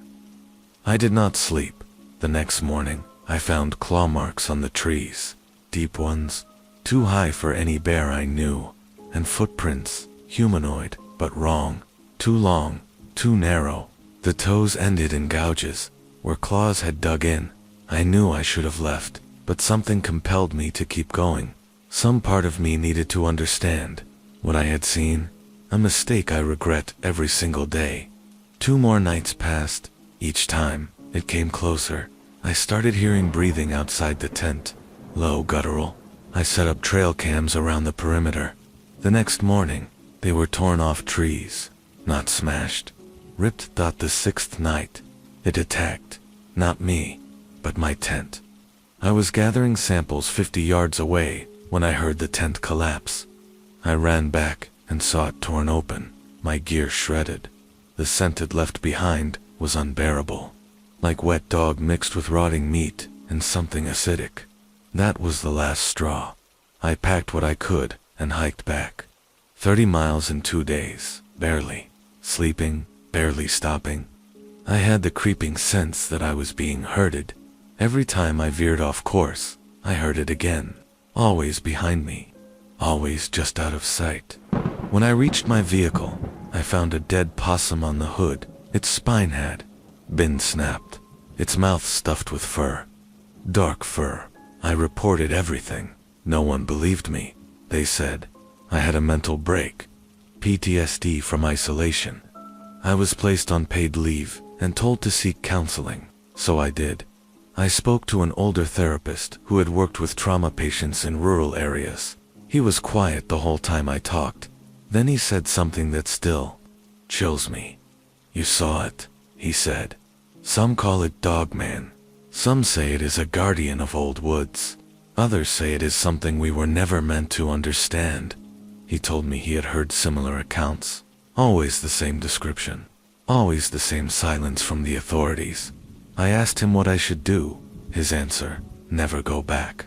I did not sleep. The next morning, I found claw marks on the trees, deep ones, too high for any bear I knew, and footprints, humanoid, but wrong, too long, too narrow. The toes ended in gouges, where claws had dug in. I knew I should have left, but something compelled me to keep going. Some part of me needed to understand what I had seen, a mistake I regret every single day. 2 more nights passed. Each time, it came closer. I started hearing breathing outside the tent, low, guttural. I set up trail cams around the perimeter. The next morning, they were torn off trees, not smashed. Ripped. The 6th night, it attacked, not me, but my tent. I was gathering samples 50 yards away when I heard the tent collapse. I ran back and saw it torn open, my gear shredded. The scent it left behind was unbearable, like wet dog mixed with rotting meat and something acidic. That was the last straw. I packed what I could and hiked back. 30 miles in 2 days, barely sleeping, barely stopping. I had the creeping sense that I was being herded. Every time I veered off course, I heard it again, always behind me, always just out of sight. When I reached my vehicle, I found a dead possum on the hood. Its spine had been snapped, its mouth stuffed with fur, dark fur. I reported everything. No one believed me. They said I had a mental break, PTSD from isolation. I was placed on paid leave and told to seek counseling, so I did. I spoke to an older therapist who had worked with trauma patients in rural areas. He was quiet the whole time I talked. Then he said something that still chills me. "You saw it," he said. "Some call it Dogman. Some say it is a guardian of old woods. Others say it is something we were never meant to understand." He told me he had heard similar accounts. Always the same description. Always the same silence from the authorities. I asked him what I should do. His answer, never go back.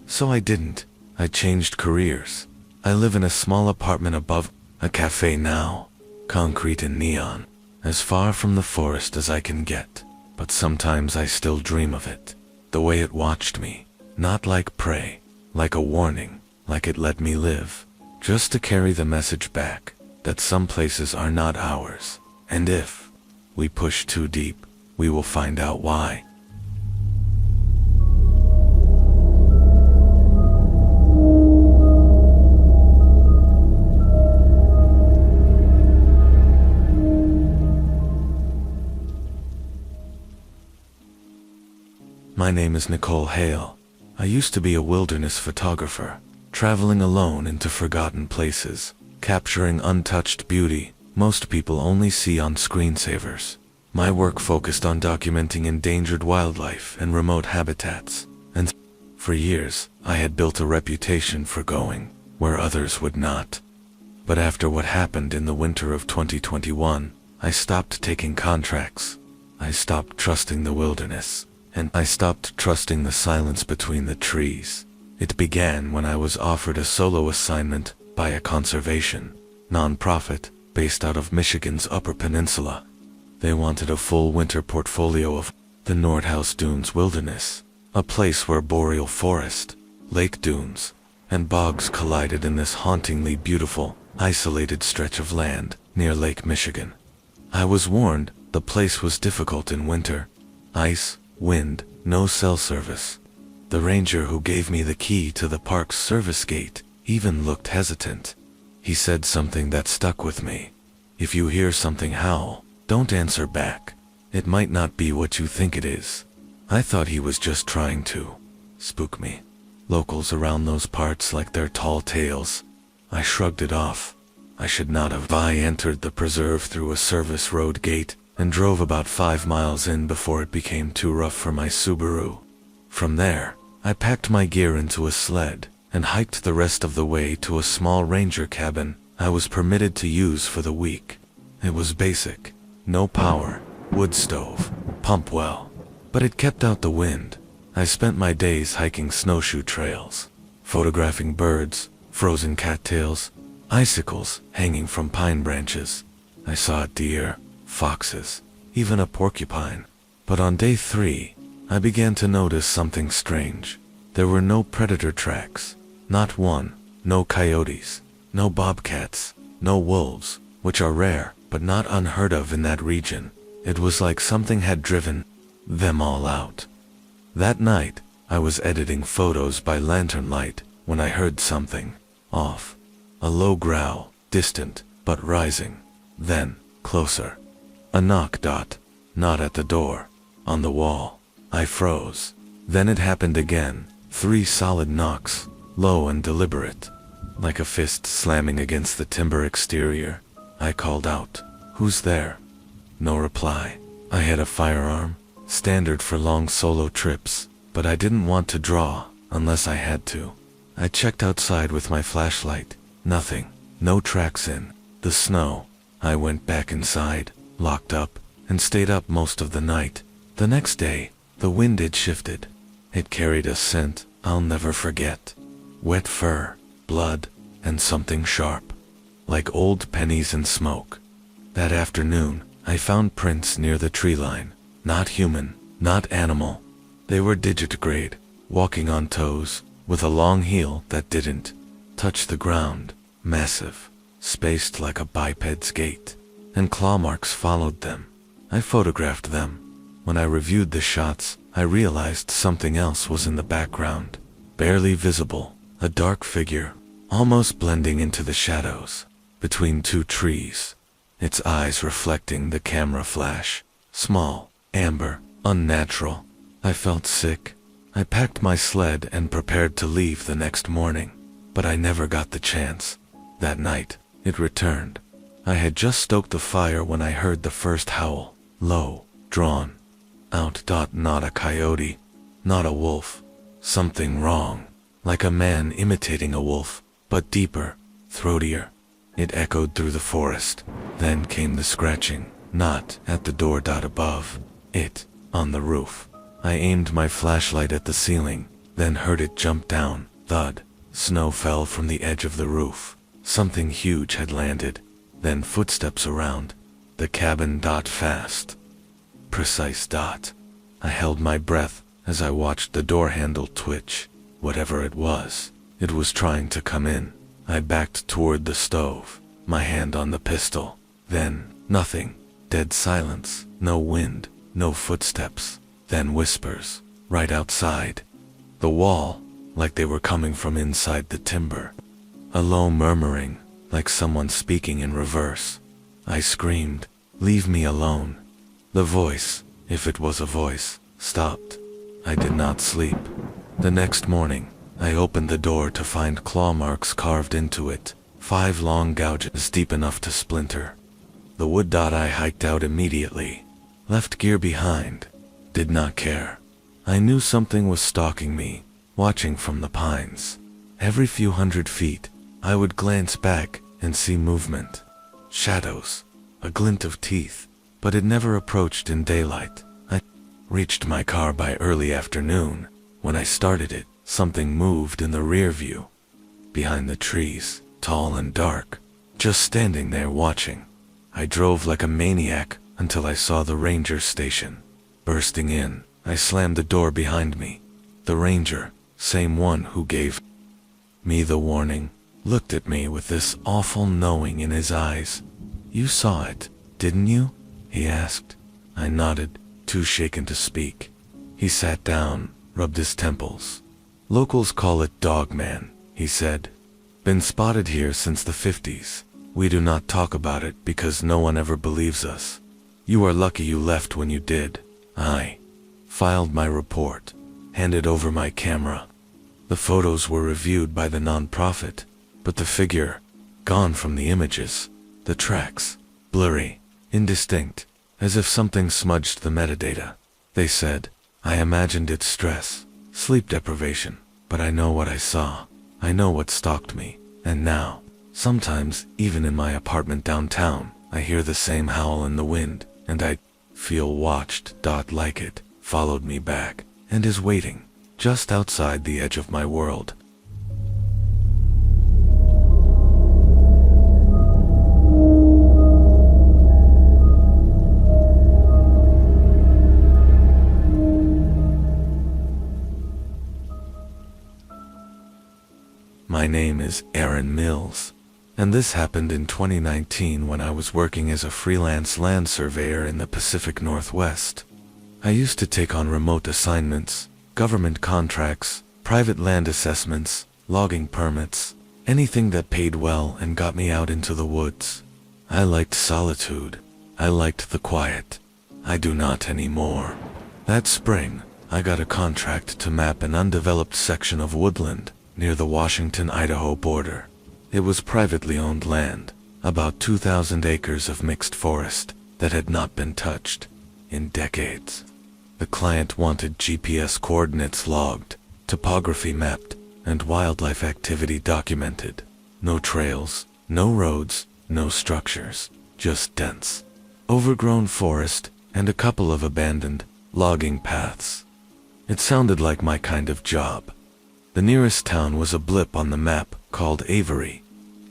So I didn't. I changed careers. I live in a small apartment above a cafe now. Concrete and neon. As far from the forest as I can get. But sometimes I still dream of it. The way it watched me. Not like prey. Like a warning. Like it let me live. Just to carry the message back. That some places are not ours. And if we push too deep, we will find out why. My name is Nicole Hale. I used to be a wilderness photographer, traveling alone into forgotten places, capturing untouched beauty most people only see on screensavers. My work focused on documenting endangered wildlife and remote habitats, and for years I had built a reputation for going where others would not. But after what happened in the winter of 2021, I stopped taking contracts. I stopped trusting the wilderness, and I stopped trusting the silence between the trees. It began when I was offered a solo assignment by a conservation nonprofit based out of Michigan's Upper Peninsula. They wanted a full winter portfolio of the Nordhaus Dunes Wilderness, a place where boreal forest, lake dunes, and bogs collided in this hauntingly beautiful, isolated stretch of land near Lake Michigan. I was warned the place was difficult in winter. Ice, wind, no cell service. The ranger who gave me the key to the park's service gate even looked hesitant. He said something that stuck with me. If you hear something howl, don't answer back. It might not be what you think it is. I thought he was just trying to spook me. Locals around those parts like their tall tales. I shrugged it off. I should not have. I entered the preserve through a service road gate and drove about 5 miles in before it became too rough for my Subaru. From there, I packed my gear into a sled and hiked the rest of the way to a small ranger cabin I was permitted to use for the week. It was basic, no power, wood stove, pump well, but it kept out the wind. I spent my days hiking snowshoe trails, photographing birds, frozen cattails, icicles hanging from pine branches. I saw deer, foxes, even a porcupine. But on day 3, I began to notice something strange. There were no predator tracks, not one, no coyotes, no bobcats, no wolves, which are rare but not unheard of in that region. It was like something had driven them all out. That night, I was editing photos by lantern light when I heard something off. A low growl, distant but rising, then closer. A knock. Not at the door, on the wall. I froze. Then it happened again, 3 solid knocks, low and deliberate, like a fist slamming against the timber exterior. I called out, "Who's there?" No reply. I had a firearm, standard for long solo trips, but I didn't want to draw unless I had to. I checked outside with my flashlight. Nothing. No tracks in the snow. I went back inside, locked up, and stayed up most of the night. The next day, the wind had shifted. It carried a scent I'll never forget. Wet fur, blood, and something sharp, like old pennies and smoke. That afternoon, I found prints near the tree line. Not human, not animal. They were digitigrade, walking on toes, with a long heel that didn't touch the ground. Massive, spaced like a biped's gait, and claw marks followed them. I photographed them. When I reviewed the shots, I realized something else was in the background. Barely visible, a dark figure, almost blending into the shadows, between 2 trees. Its eyes reflecting the camera flash. Small, amber, unnatural. I felt sick. I packed my sled and prepared to leave the next morning, but I never got the chance. That night, it returned. I had just stoked the fire when I heard the first howl, low, drawn out. Not a coyote, not a wolf. Something wrong, like a man imitating a wolf, but deeper, throatier. It echoed through the forest. Then came the scratching, not at the door. Above it, on the roof. I aimed my flashlight at the ceiling, then heard it jump down. Thud. Snow fell from the edge of the roof. Something huge had landed. Then footsteps around the cabin. Fast. Precise. I held my breath as I watched the door handle twitch. Whatever it was trying to come in. I backed toward the stove, my hand on the pistol. Then, nothing. Dead silence. No wind, no footsteps. Then whispers, right outside the wall, like they were coming from inside the timber. A low murmuring, like someone speaking in reverse. I screamed, "Leave me alone." The voice, if it was a voice, stopped. I did not sleep. The next morning, I opened the door to find claw marks carved into it, 5 long gouges deep enough to splinter. The wood. I hiked out immediately, left gear behind, did not care. I knew something was stalking me, watching from the pines. Every few hundred feet, I would glance back and see movement. Shadows, a glint of teeth, but it never approached in daylight. I reached my car by early afternoon. When I started it, something moved in the rear view. Behind the trees, tall and dark, just standing there watching. I drove like a maniac until I saw the ranger station. Bursting in, I slammed the door behind me. The ranger, same one who gave me the warning, looked at me with this awful knowing in his eyes. "You saw it, didn't you?" he asked. I nodded, too shaken to speak. He sat down, rubbed his temples. "Locals call it Dogman," he said. "Been spotted here since the 50s. We do not talk about it because no one ever believes us. You are lucky you left when you did." I filed my report, handed over my camera. The photos were reviewed by the non-profit, but the figure gone from the images. The tracks, blurry, indistinct, as if something smudged the metadata. They said, I imagined it's stress, sleep deprivation, but I know what I saw. I know what stalked me, and now, sometimes, even in my apartment downtown, I hear the same howl in the wind, and I feel watched. Like it followed me back, and is waiting, just outside the edge of my world. My name is Aaron Mills, and this happened in 2019 when I was working as a freelance land surveyor in the Pacific Northwest. I used to take on remote assignments, government contracts, private land assessments, logging permits, anything that paid well and got me out into the woods. I liked solitude. I liked the quiet. I do not anymore. That spring, I got a contract to map an undeveloped section of woodland near the Washington-Idaho border. It was privately owned land, about 2,000 acres of mixed forest that had not been touched in decades. The client wanted GPS coordinates logged, topography mapped, and wildlife activity documented. No trails, no roads, no structures, just dense, overgrown forest and a couple of abandoned logging paths. It sounded like my kind of job. The nearest town was a blip on the map called Avery.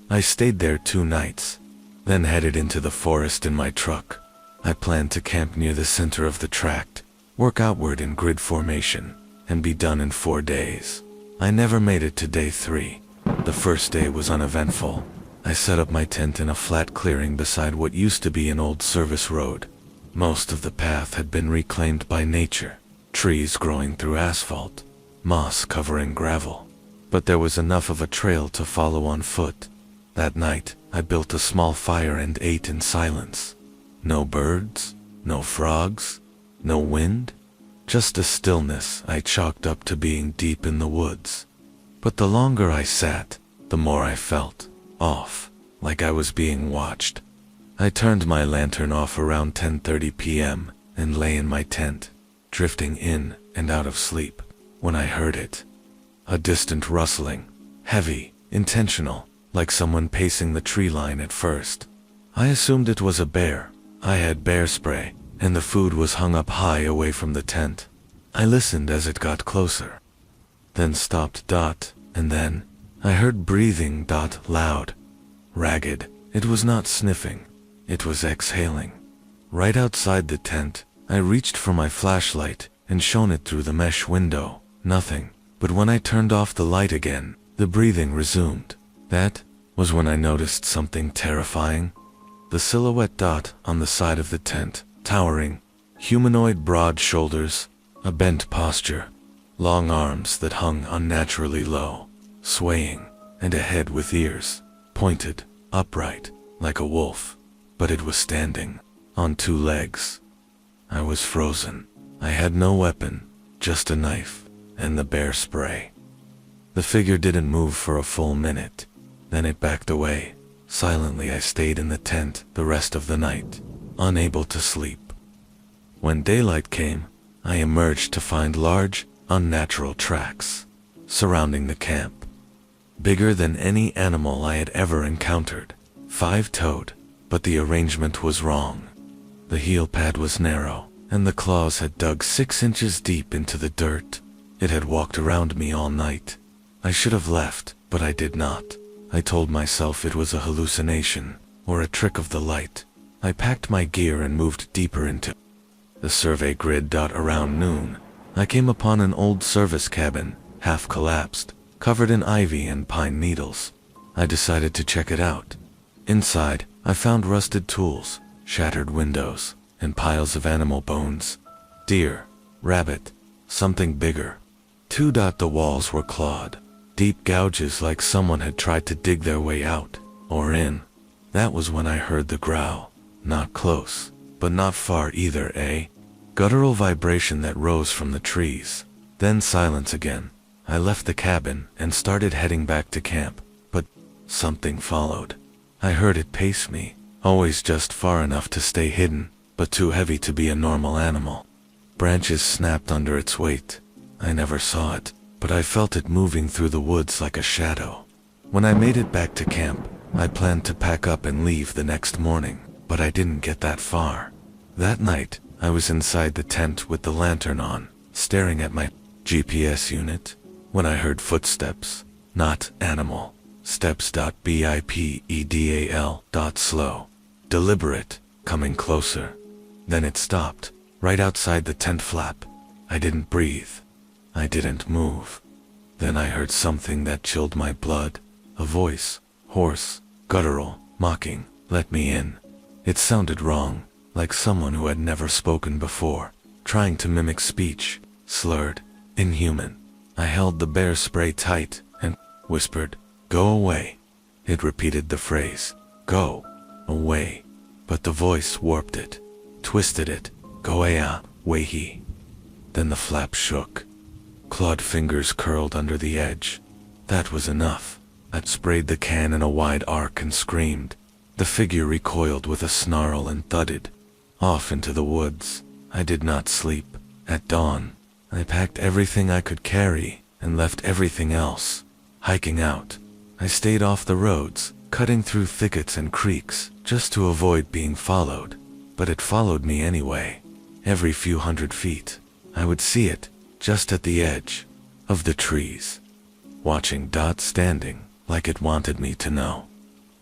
I stayed there 2 nights, then headed into the forest in my truck. I planned to camp near the center of the tract, work outward in grid formation, and be done in 4 days. I never made it to day 3. The first day was uneventful. I set up my tent in a flat clearing beside what used to be an old service road. Most of the path had been reclaimed by nature, trees growing through asphalt, moss covering gravel, but there was enough of a trail to follow on foot. That night, I built a small fire and ate in silence. No birds, no frogs, no wind, just a stillness I chalked up to being deep in the woods. But the longer I sat, the more I felt off, like I was being watched. I turned my lantern off around 10:30 p.m. and lay in my tent, drifting in and out of sleep, when I heard it. A distant rustling, heavy, intentional, like someone pacing the tree line at first. I assumed it was a bear. I had bear spray, and the food was hung up high away from the tent. I listened as it got closer, then stopped. And then, I heard breathing. Loud, ragged. It was not sniffing, it was exhaling. Right outside the tent, I reached for my flashlight and shone it through the mesh window. Nothing, but when I turned off the light again, the breathing resumed. That was when I noticed something terrifying. The silhouette on the side of the tent, towering, humanoid broad shoulders, a bent posture, long arms that hung unnaturally low, swaying, and a head with ears, pointed, upright, like a wolf, but it was standing, on 2 legs. I was frozen. I had no weapon, just a knife, and the bear spray. The figure didn't move for a full minute, then it backed away. Silently I stayed in the tent the rest of the night, unable to sleep. When daylight came, I emerged to find large, unnatural tracks surrounding the camp. Bigger than any animal I had ever encountered, 5-toed, but the arrangement was wrong. The heel pad was narrow, and the claws had dug 6 inches deep into the dirt. It had walked around me all night. I should have left, but I did not. I told myself it was a hallucination, or a trick of the light. I packed my gear and moved deeper into the survey grid. Around noon, I came upon an old service cabin, half collapsed, covered in ivy and pine needles. I decided to check it out. Inside, I found rusted tools, shattered windows, and piles of animal bones. Deer, rabbit, something bigger. The walls were clawed, deep gouges like someone had tried to dig their way out, or in. That was when I heard the growl. Not close, but not far either, Guttural vibration that rose from the trees. Then silence again. I left the cabin and started heading back to camp, but something followed. I heard it pace me, always just far enough to stay hidden, but too heavy to be a normal animal. Branches snapped under its weight. I never saw it, but I felt it moving through the woods like a shadow. When I made it back to camp, I planned to pack up and leave the next morning, but I didn't get that far. That night, I was inside the tent with the lantern on, staring at my GPS unit, when I heard footsteps, not animal, steps. Bipedal. Slow, deliberate, coming closer. Then it stopped, right outside the tent flap. I didn't breathe. I didn't move. Then I heard something that chilled my blood, a voice, hoarse, guttural, mocking, "Let me in." It sounded wrong, like someone who had never spoken before, trying to mimic speech, slurred, inhuman. I held the bear spray tight and whispered, "Go away." It repeated the phrase, "Go away," but the voice warped it, twisted it, "Go away." Then the flap shook. Clawed fingers curled under the edge. That was enough. I sprayed the can in a wide arc and screamed. The figure recoiled with a snarl and thudded off into the woods. I did not sleep. At dawn, I packed everything I could carry and left everything else. Hiking out, I stayed off the roads, cutting through thickets and creeks just to avoid being followed. But it followed me anyway. Every few hundred feet, I would see it, just at the edge of the trees, watching, standing, like it wanted me to know.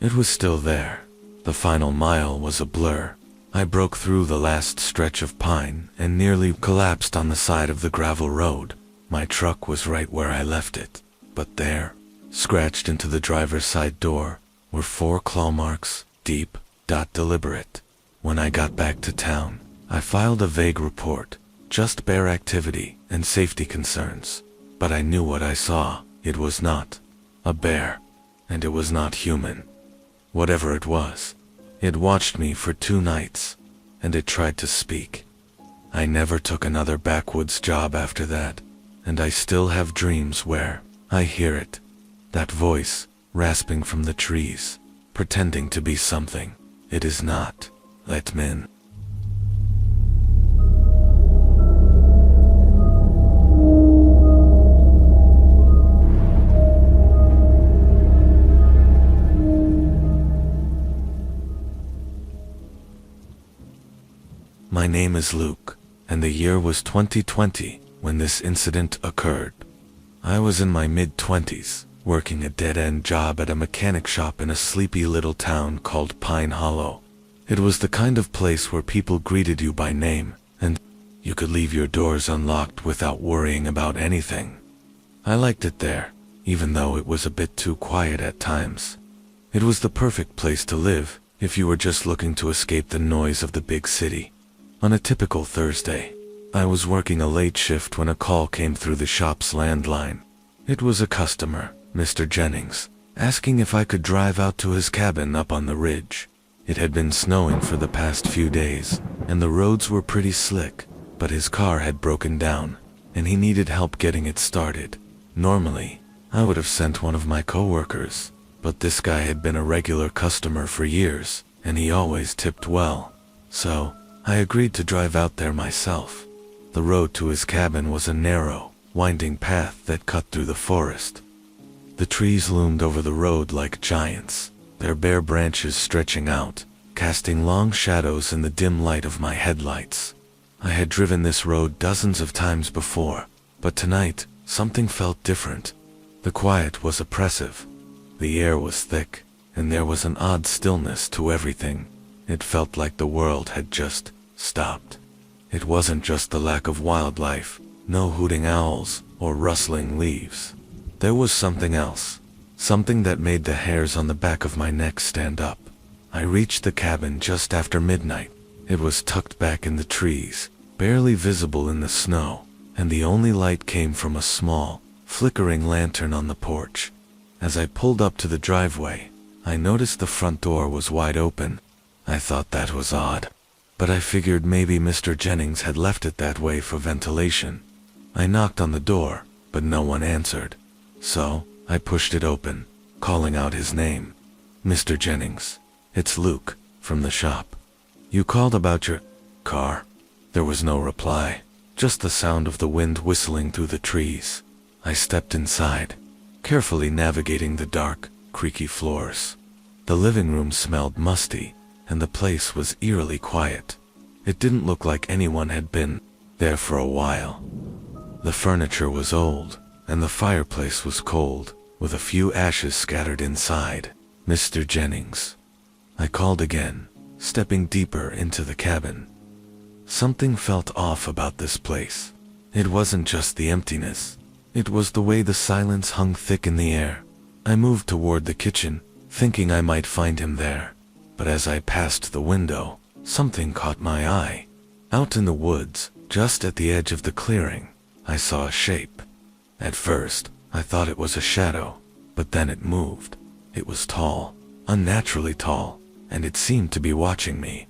It was still there. The final mile was a blur. I broke through the last stretch of pine and nearly collapsed on the side of the gravel road. My truck was right where I left it, but there, scratched into the driver's side door, were 4 claw marks, deep, deliberate. When I got back to town, I filed a vague report, just bear activity and safety concerns. But I knew what I saw. It was not a bear, and it was not human. Whatever it was, it watched me for 2 nights, and it tried to speak. I never took another backwoods job after that, and I still have dreams where I hear it, that voice, rasping from the trees, pretending to be something it is not. Let me in. My name is Luke, and the year was 2020 when this incident occurred. I was in my mid-20s, working a dead-end job at a mechanic shop in a sleepy little town called Pine Hollow. It was the kind of place where people greeted you by name, and you could leave your doors unlocked without worrying about anything. I liked it there, even though it was a bit too quiet at times. It was the perfect place to live if you were just looking to escape the noise of the big city. On a typical Thursday, I was working a late shift when a call came through the shop's landline. It was a customer, Mr. Jennings, asking if I could drive out to his cabin up on the ridge. It had been snowing for the past few days, and the roads were pretty slick, but his car had broken down, and he needed help getting it started. Normally, I would have sent one of my coworkers, but this guy had been a regular customer for years, and he always tipped well. So, I agreed to drive out there myself. The road to his cabin was a narrow, winding path that cut through the forest. The trees loomed over the road like giants, their bare branches stretching out, casting long shadows in the dim light of my headlights. I had driven this road dozens of times before, but tonight, something felt different. The quiet was oppressive. The air was thick, and there was an odd stillness to everything. It felt like the world had just stopped. It wasn't just the lack of wildlife, no hooting owls or rustling leaves. There was something else, something that made the hairs on the back of my neck stand up. I reached the cabin just after midnight. It was tucked back in the trees, barely visible in the snow, and the only light came from a small, flickering lantern on the porch. As I pulled up to the driveway, I noticed the front door was wide open. I thought that was odd, but I figured maybe Mr. Jennings had left it that way for ventilation. I knocked on the door, but no one answered. So, I pushed it open, calling out his name. "Mr. Jennings, it's Luke, from the shop. You called about your car?" There was no reply, just the sound of the wind whistling through the trees. I stepped inside, carefully navigating the dark, creaky floors. The living room smelled musty, and the place was eerily quiet. It didn't look like anyone had been there for a while. The furniture was old, and the fireplace was cold, with a few ashes scattered inside. "Mr. Jennings," I called again, stepping deeper into the cabin. Something felt off about this place. It wasn't just the emptiness. It was the way the silence hung thick in the air. I moved toward the kitchen, thinking I might find him there. But as I passed the window, something caught my eye. Out in the woods, just at the edge of the clearing, I saw a shape. At first, I thought it was a shadow, but then it moved. It was tall, unnaturally tall, and it seemed to be watching me.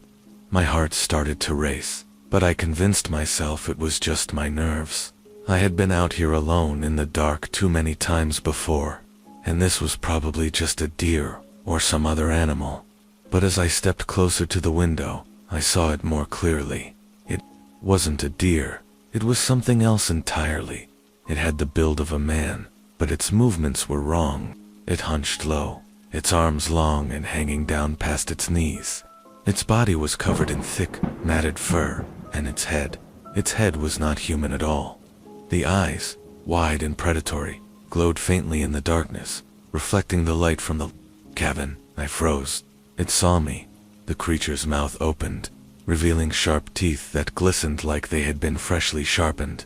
My heart started to race, but I convinced myself it was just my nerves. I had been out here alone in the dark too many times before, and this was probably just a deer or some other animal. But as I stepped closer to the window, I saw it more clearly. It wasn't a deer. It was something else entirely. It had the build of a man, but its movements were wrong. It hunched low, its arms long and hanging down past its knees. Its body was covered in thick, matted fur, and its head was not human at all. The eyes, wide and predatory, glowed faintly in the darkness, reflecting the light from the cabin. I froze. It saw me. The creature's mouth opened, revealing sharp teeth that glistened like they had been freshly sharpened.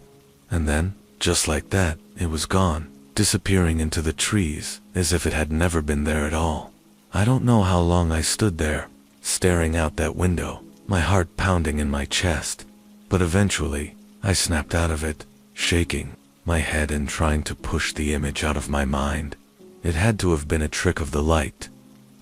And then, just like that, it was gone, disappearing into the trees, as if it had never been there at all. I don't know how long I stood there, staring out that window, my heart pounding in my chest. But eventually, I snapped out of it, shaking my head and trying to push the image out of my mind. It had to have been a trick of the light.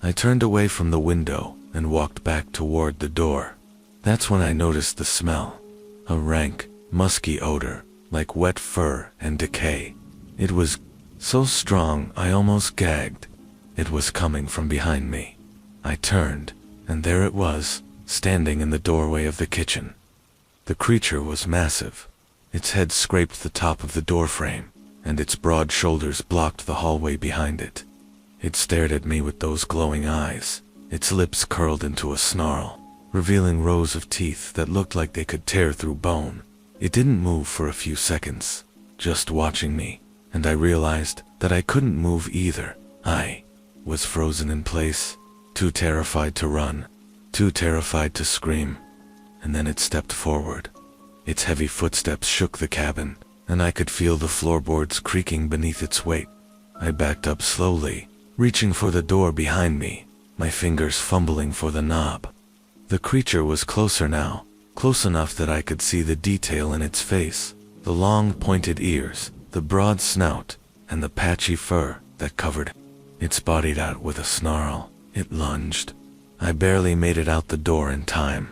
I turned away from the window and walked back toward the door. That's when I noticed the smell. A rank, musky odor, like wet fur and decay. It was so strong I almost gagged. It was coming from behind me. I turned, and there it was, standing in the doorway of the kitchen. The creature was massive. Its head scraped the top of the doorframe, and its broad shoulders blocked the hallway behind it. It stared at me with those glowing eyes, its lips curled into a snarl, revealing rows of teeth that looked like they could tear through bone. It didn't move for a few seconds, just watching me, and I realized that I couldn't move either. I was frozen in place, too terrified to run, too terrified to scream. And then it stepped forward. Its heavy footsteps shook the cabin, and I could feel the floorboards creaking beneath its weight. I backed up slowly, reaching for the door behind me, my fingers fumbling for the knob. The creature was closer now, close enough that I could see the detail in its face, the long pointed ears, the broad snout, and the patchy fur that covered it. It spotted out with a snarl. It lunged. I barely made it out the door in time.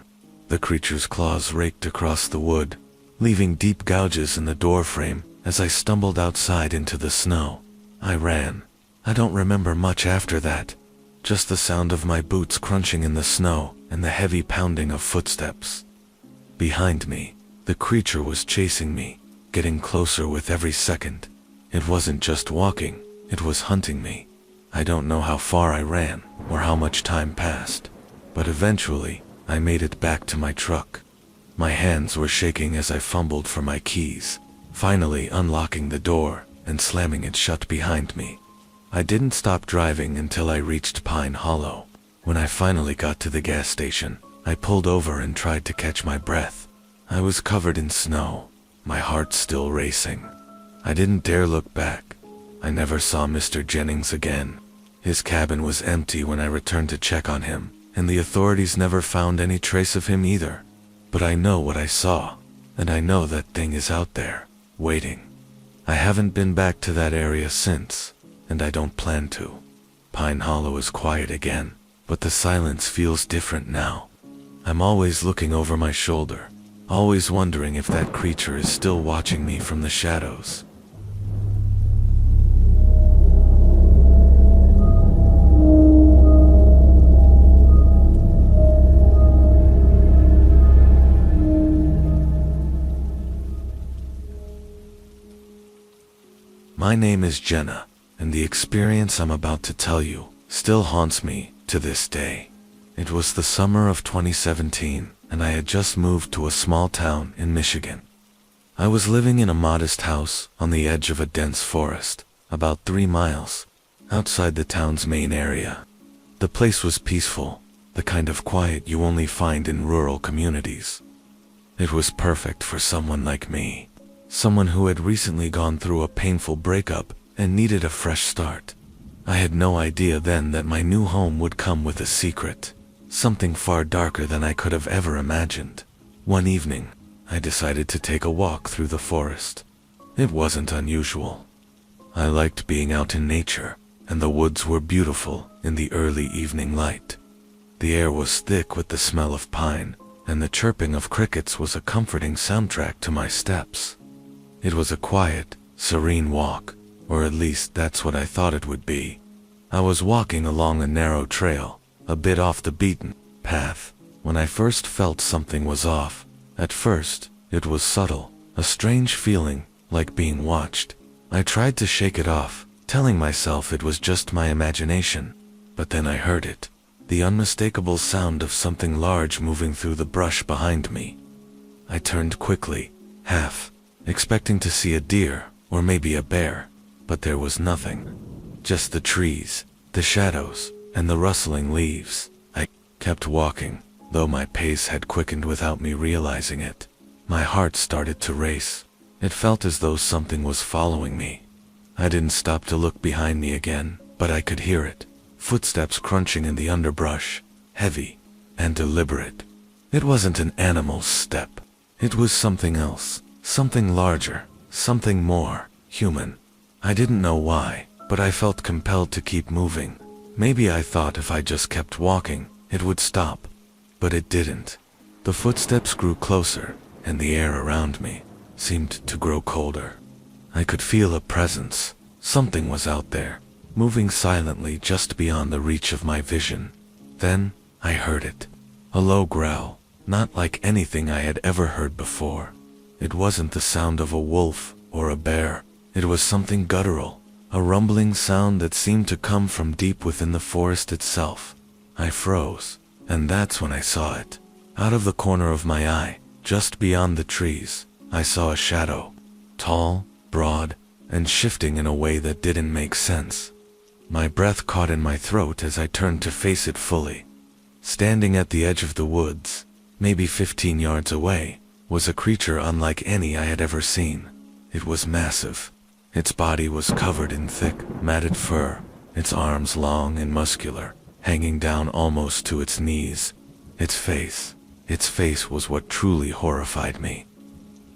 The creature's claws raked across the wood, leaving deep gouges in the doorframe as I stumbled outside into the snow. I ran. I don't remember much after that, just the sound of my boots crunching in the snow and the heavy pounding of footsteps. Behind me, the creature was chasing me, getting closer with every second. It wasn't just walking, it was hunting me. I don't know how far I ran or how much time passed, but eventually I made it back to my truck. My hands were shaking as I fumbled for my keys, finally unlocking the door and slamming it shut behind me. I didn't stop driving until I reached Pine Hollow. When I finally got to the gas station, I pulled over and tried to catch my breath. I was covered in snow, my heart still racing. I didn't dare look back. I never saw Mr. Jennings again. His cabin was empty when I returned to check on him, and the authorities never found any trace of him either. But I know what I saw, and I know that thing is out there, waiting. I haven't been back to that area since, and I don't plan to. Pine Hollow is quiet again, but the silence feels different now. I'm always looking over my shoulder, always wondering if that creature is still watching me from the shadows. My name is Jenna, and the experience I'm about to tell you still haunts me to this day. It was the summer of 2017, and I had just moved to a small town in Michigan. I was living in a modest house on the edge of a dense forest, about 3 miles outside the town's main area. The place was peaceful, the kind of quiet you only find in rural communities. It was perfect for someone like me, someone who had recently gone through a painful breakup and needed a fresh start. I had no idea then that my new home would come with a secret, something far darker than I could have ever imagined. One evening, I decided to take a walk through the forest. It wasn't unusual. I liked being out in nature, and the woods were beautiful in the early evening light. The air was thick with the smell of pine, and the chirping of crickets was a comforting soundtrack to my steps. It was a quiet, serene walk, or at least that's what I thought it would be. I was walking along a narrow trail, a bit off the beaten path, when I first felt something was off. At first, it was subtle, a strange feeling, like being watched. I tried to shake it off, telling myself it was just my imagination. But then I heard it, the unmistakable sound of something large moving through the brush behind me. I turned quickly, half expecting to see a deer, or maybe a bear, but there was nothing. Just the trees, the shadows, and the rustling leaves. I kept walking, though my pace had quickened without me realizing it. My heart started to race. It felt as though something was following me. I didn't stop to look behind me again, but I could hear it. Footsteps crunching in the underbrush, heavy and deliberate. It wasn't an animal's step. It was something else, something larger, something more human. I didn't know why, but I felt compelled to keep moving. Maybe I thought if I just kept walking, it would stop. But it didn't. The footsteps grew closer, and the air around me seemed to grow colder. I could feel a presence. Something was out there, moving silently just beyond the reach of my vision. Then, I heard it. A low growl, not like anything I had ever heard before. It wasn't the sound of a wolf or a bear. It was something guttural, a rumbling sound that seemed to come from deep within the forest itself. I froze, and that's when I saw it. Out of the corner of my eye, just beyond the trees, I saw a shadow, tall, broad, and shifting in a way that didn't make sense. My breath caught in my throat as I turned to face it fully. Standing at the edge of the woods, maybe 15 yards away, was a creature unlike any I had ever seen. It was massive. Its body was covered in thick, matted fur, its arms long and muscular, hanging down almost to its knees. Its face was what truly horrified me.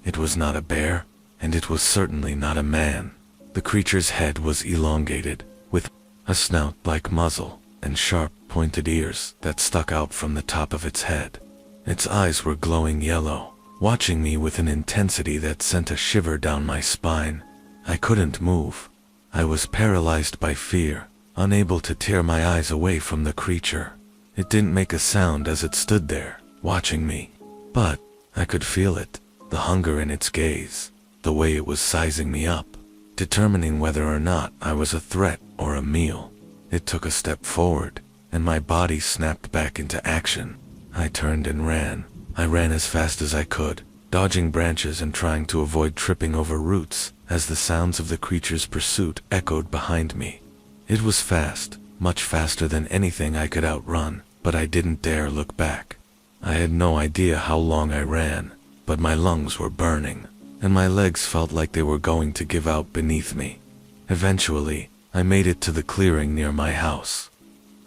It was not a bear, and it was certainly not a man. The creature's head was elongated, with a snout-like muzzle and sharp, pointed ears that stuck out from the top of its head. Its eyes were glowing yellow, watching me with an intensity that sent a shiver down my spine. I couldn't move. I was paralyzed by fear, unable to tear my eyes away from the creature. It didn't make a sound as it stood there, watching me. But I could feel it, the hunger in its gaze, the way it was sizing me up, determining whether or not I was a threat or a meal. It took a step forward, and my body snapped back into action. I turned and ran. I ran as fast as I could, dodging branches and trying to avoid tripping over roots as the sounds of the creature's pursuit echoed behind me. It was fast, much faster than anything I could outrun, but I didn't dare look back. I had no idea how long I ran, but my lungs were burning, and my legs felt like they were going to give out beneath me. Eventually, I made it to the clearing near my house.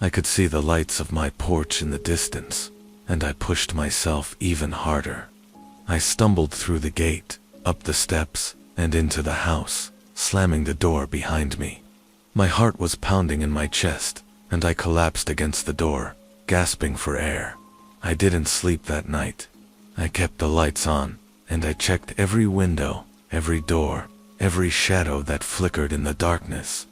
I could see the lights of my porch in the distance, and I pushed myself even harder. I stumbled through the gate, up the steps, and into the house, slamming the door behind me. My heart was pounding in my chest, and I collapsed against the door, gasping for air. I didn't sleep that night. I kept the lights on, and I checked every window, every door, every shadow that flickered in the darkness.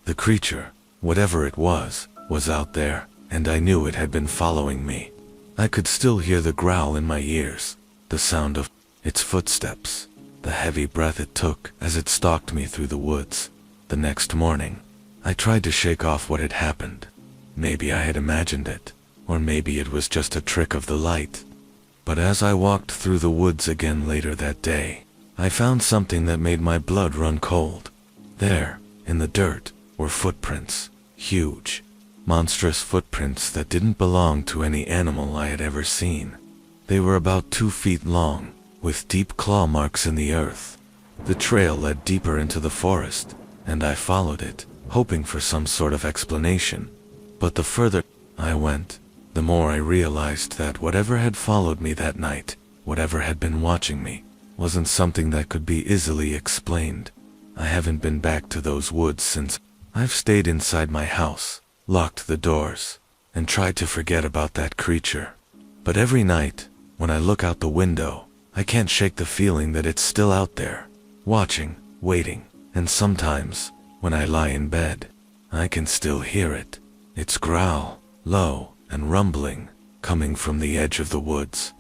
The creature, whatever it was out there, and I knew it had been following me. I could still hear the growl in my ears, the sound of its footsteps, the heavy breath it took as it stalked me through the woods. The next morning, I tried to shake off what had happened. Maybe I had imagined it, or maybe it was just a trick of the light. But as I walked through the woods again later that day, I found something that made my blood run cold. There, in the dirt, were footprints. Huge, monstrous footprints that didn't belong to any animal I had ever seen. They were about 2 feet long, with deep claw marks in the earth. The trail led deeper into the forest, and I followed it, hoping for some sort of explanation. But the further I went, the more I realized that whatever had followed me that night, whatever had been watching me, wasn't something that could be easily explained. I haven't been back to those woods since. I've stayed inside my house, locked the doors, and tried to forget about that creature. But every night, when I look out the window, I can't shake the feeling that it's still out there, watching, waiting, and sometimes, when I lie in bed, I can still hear it. Its growl, low and rumbling, coming from the edge of the woods.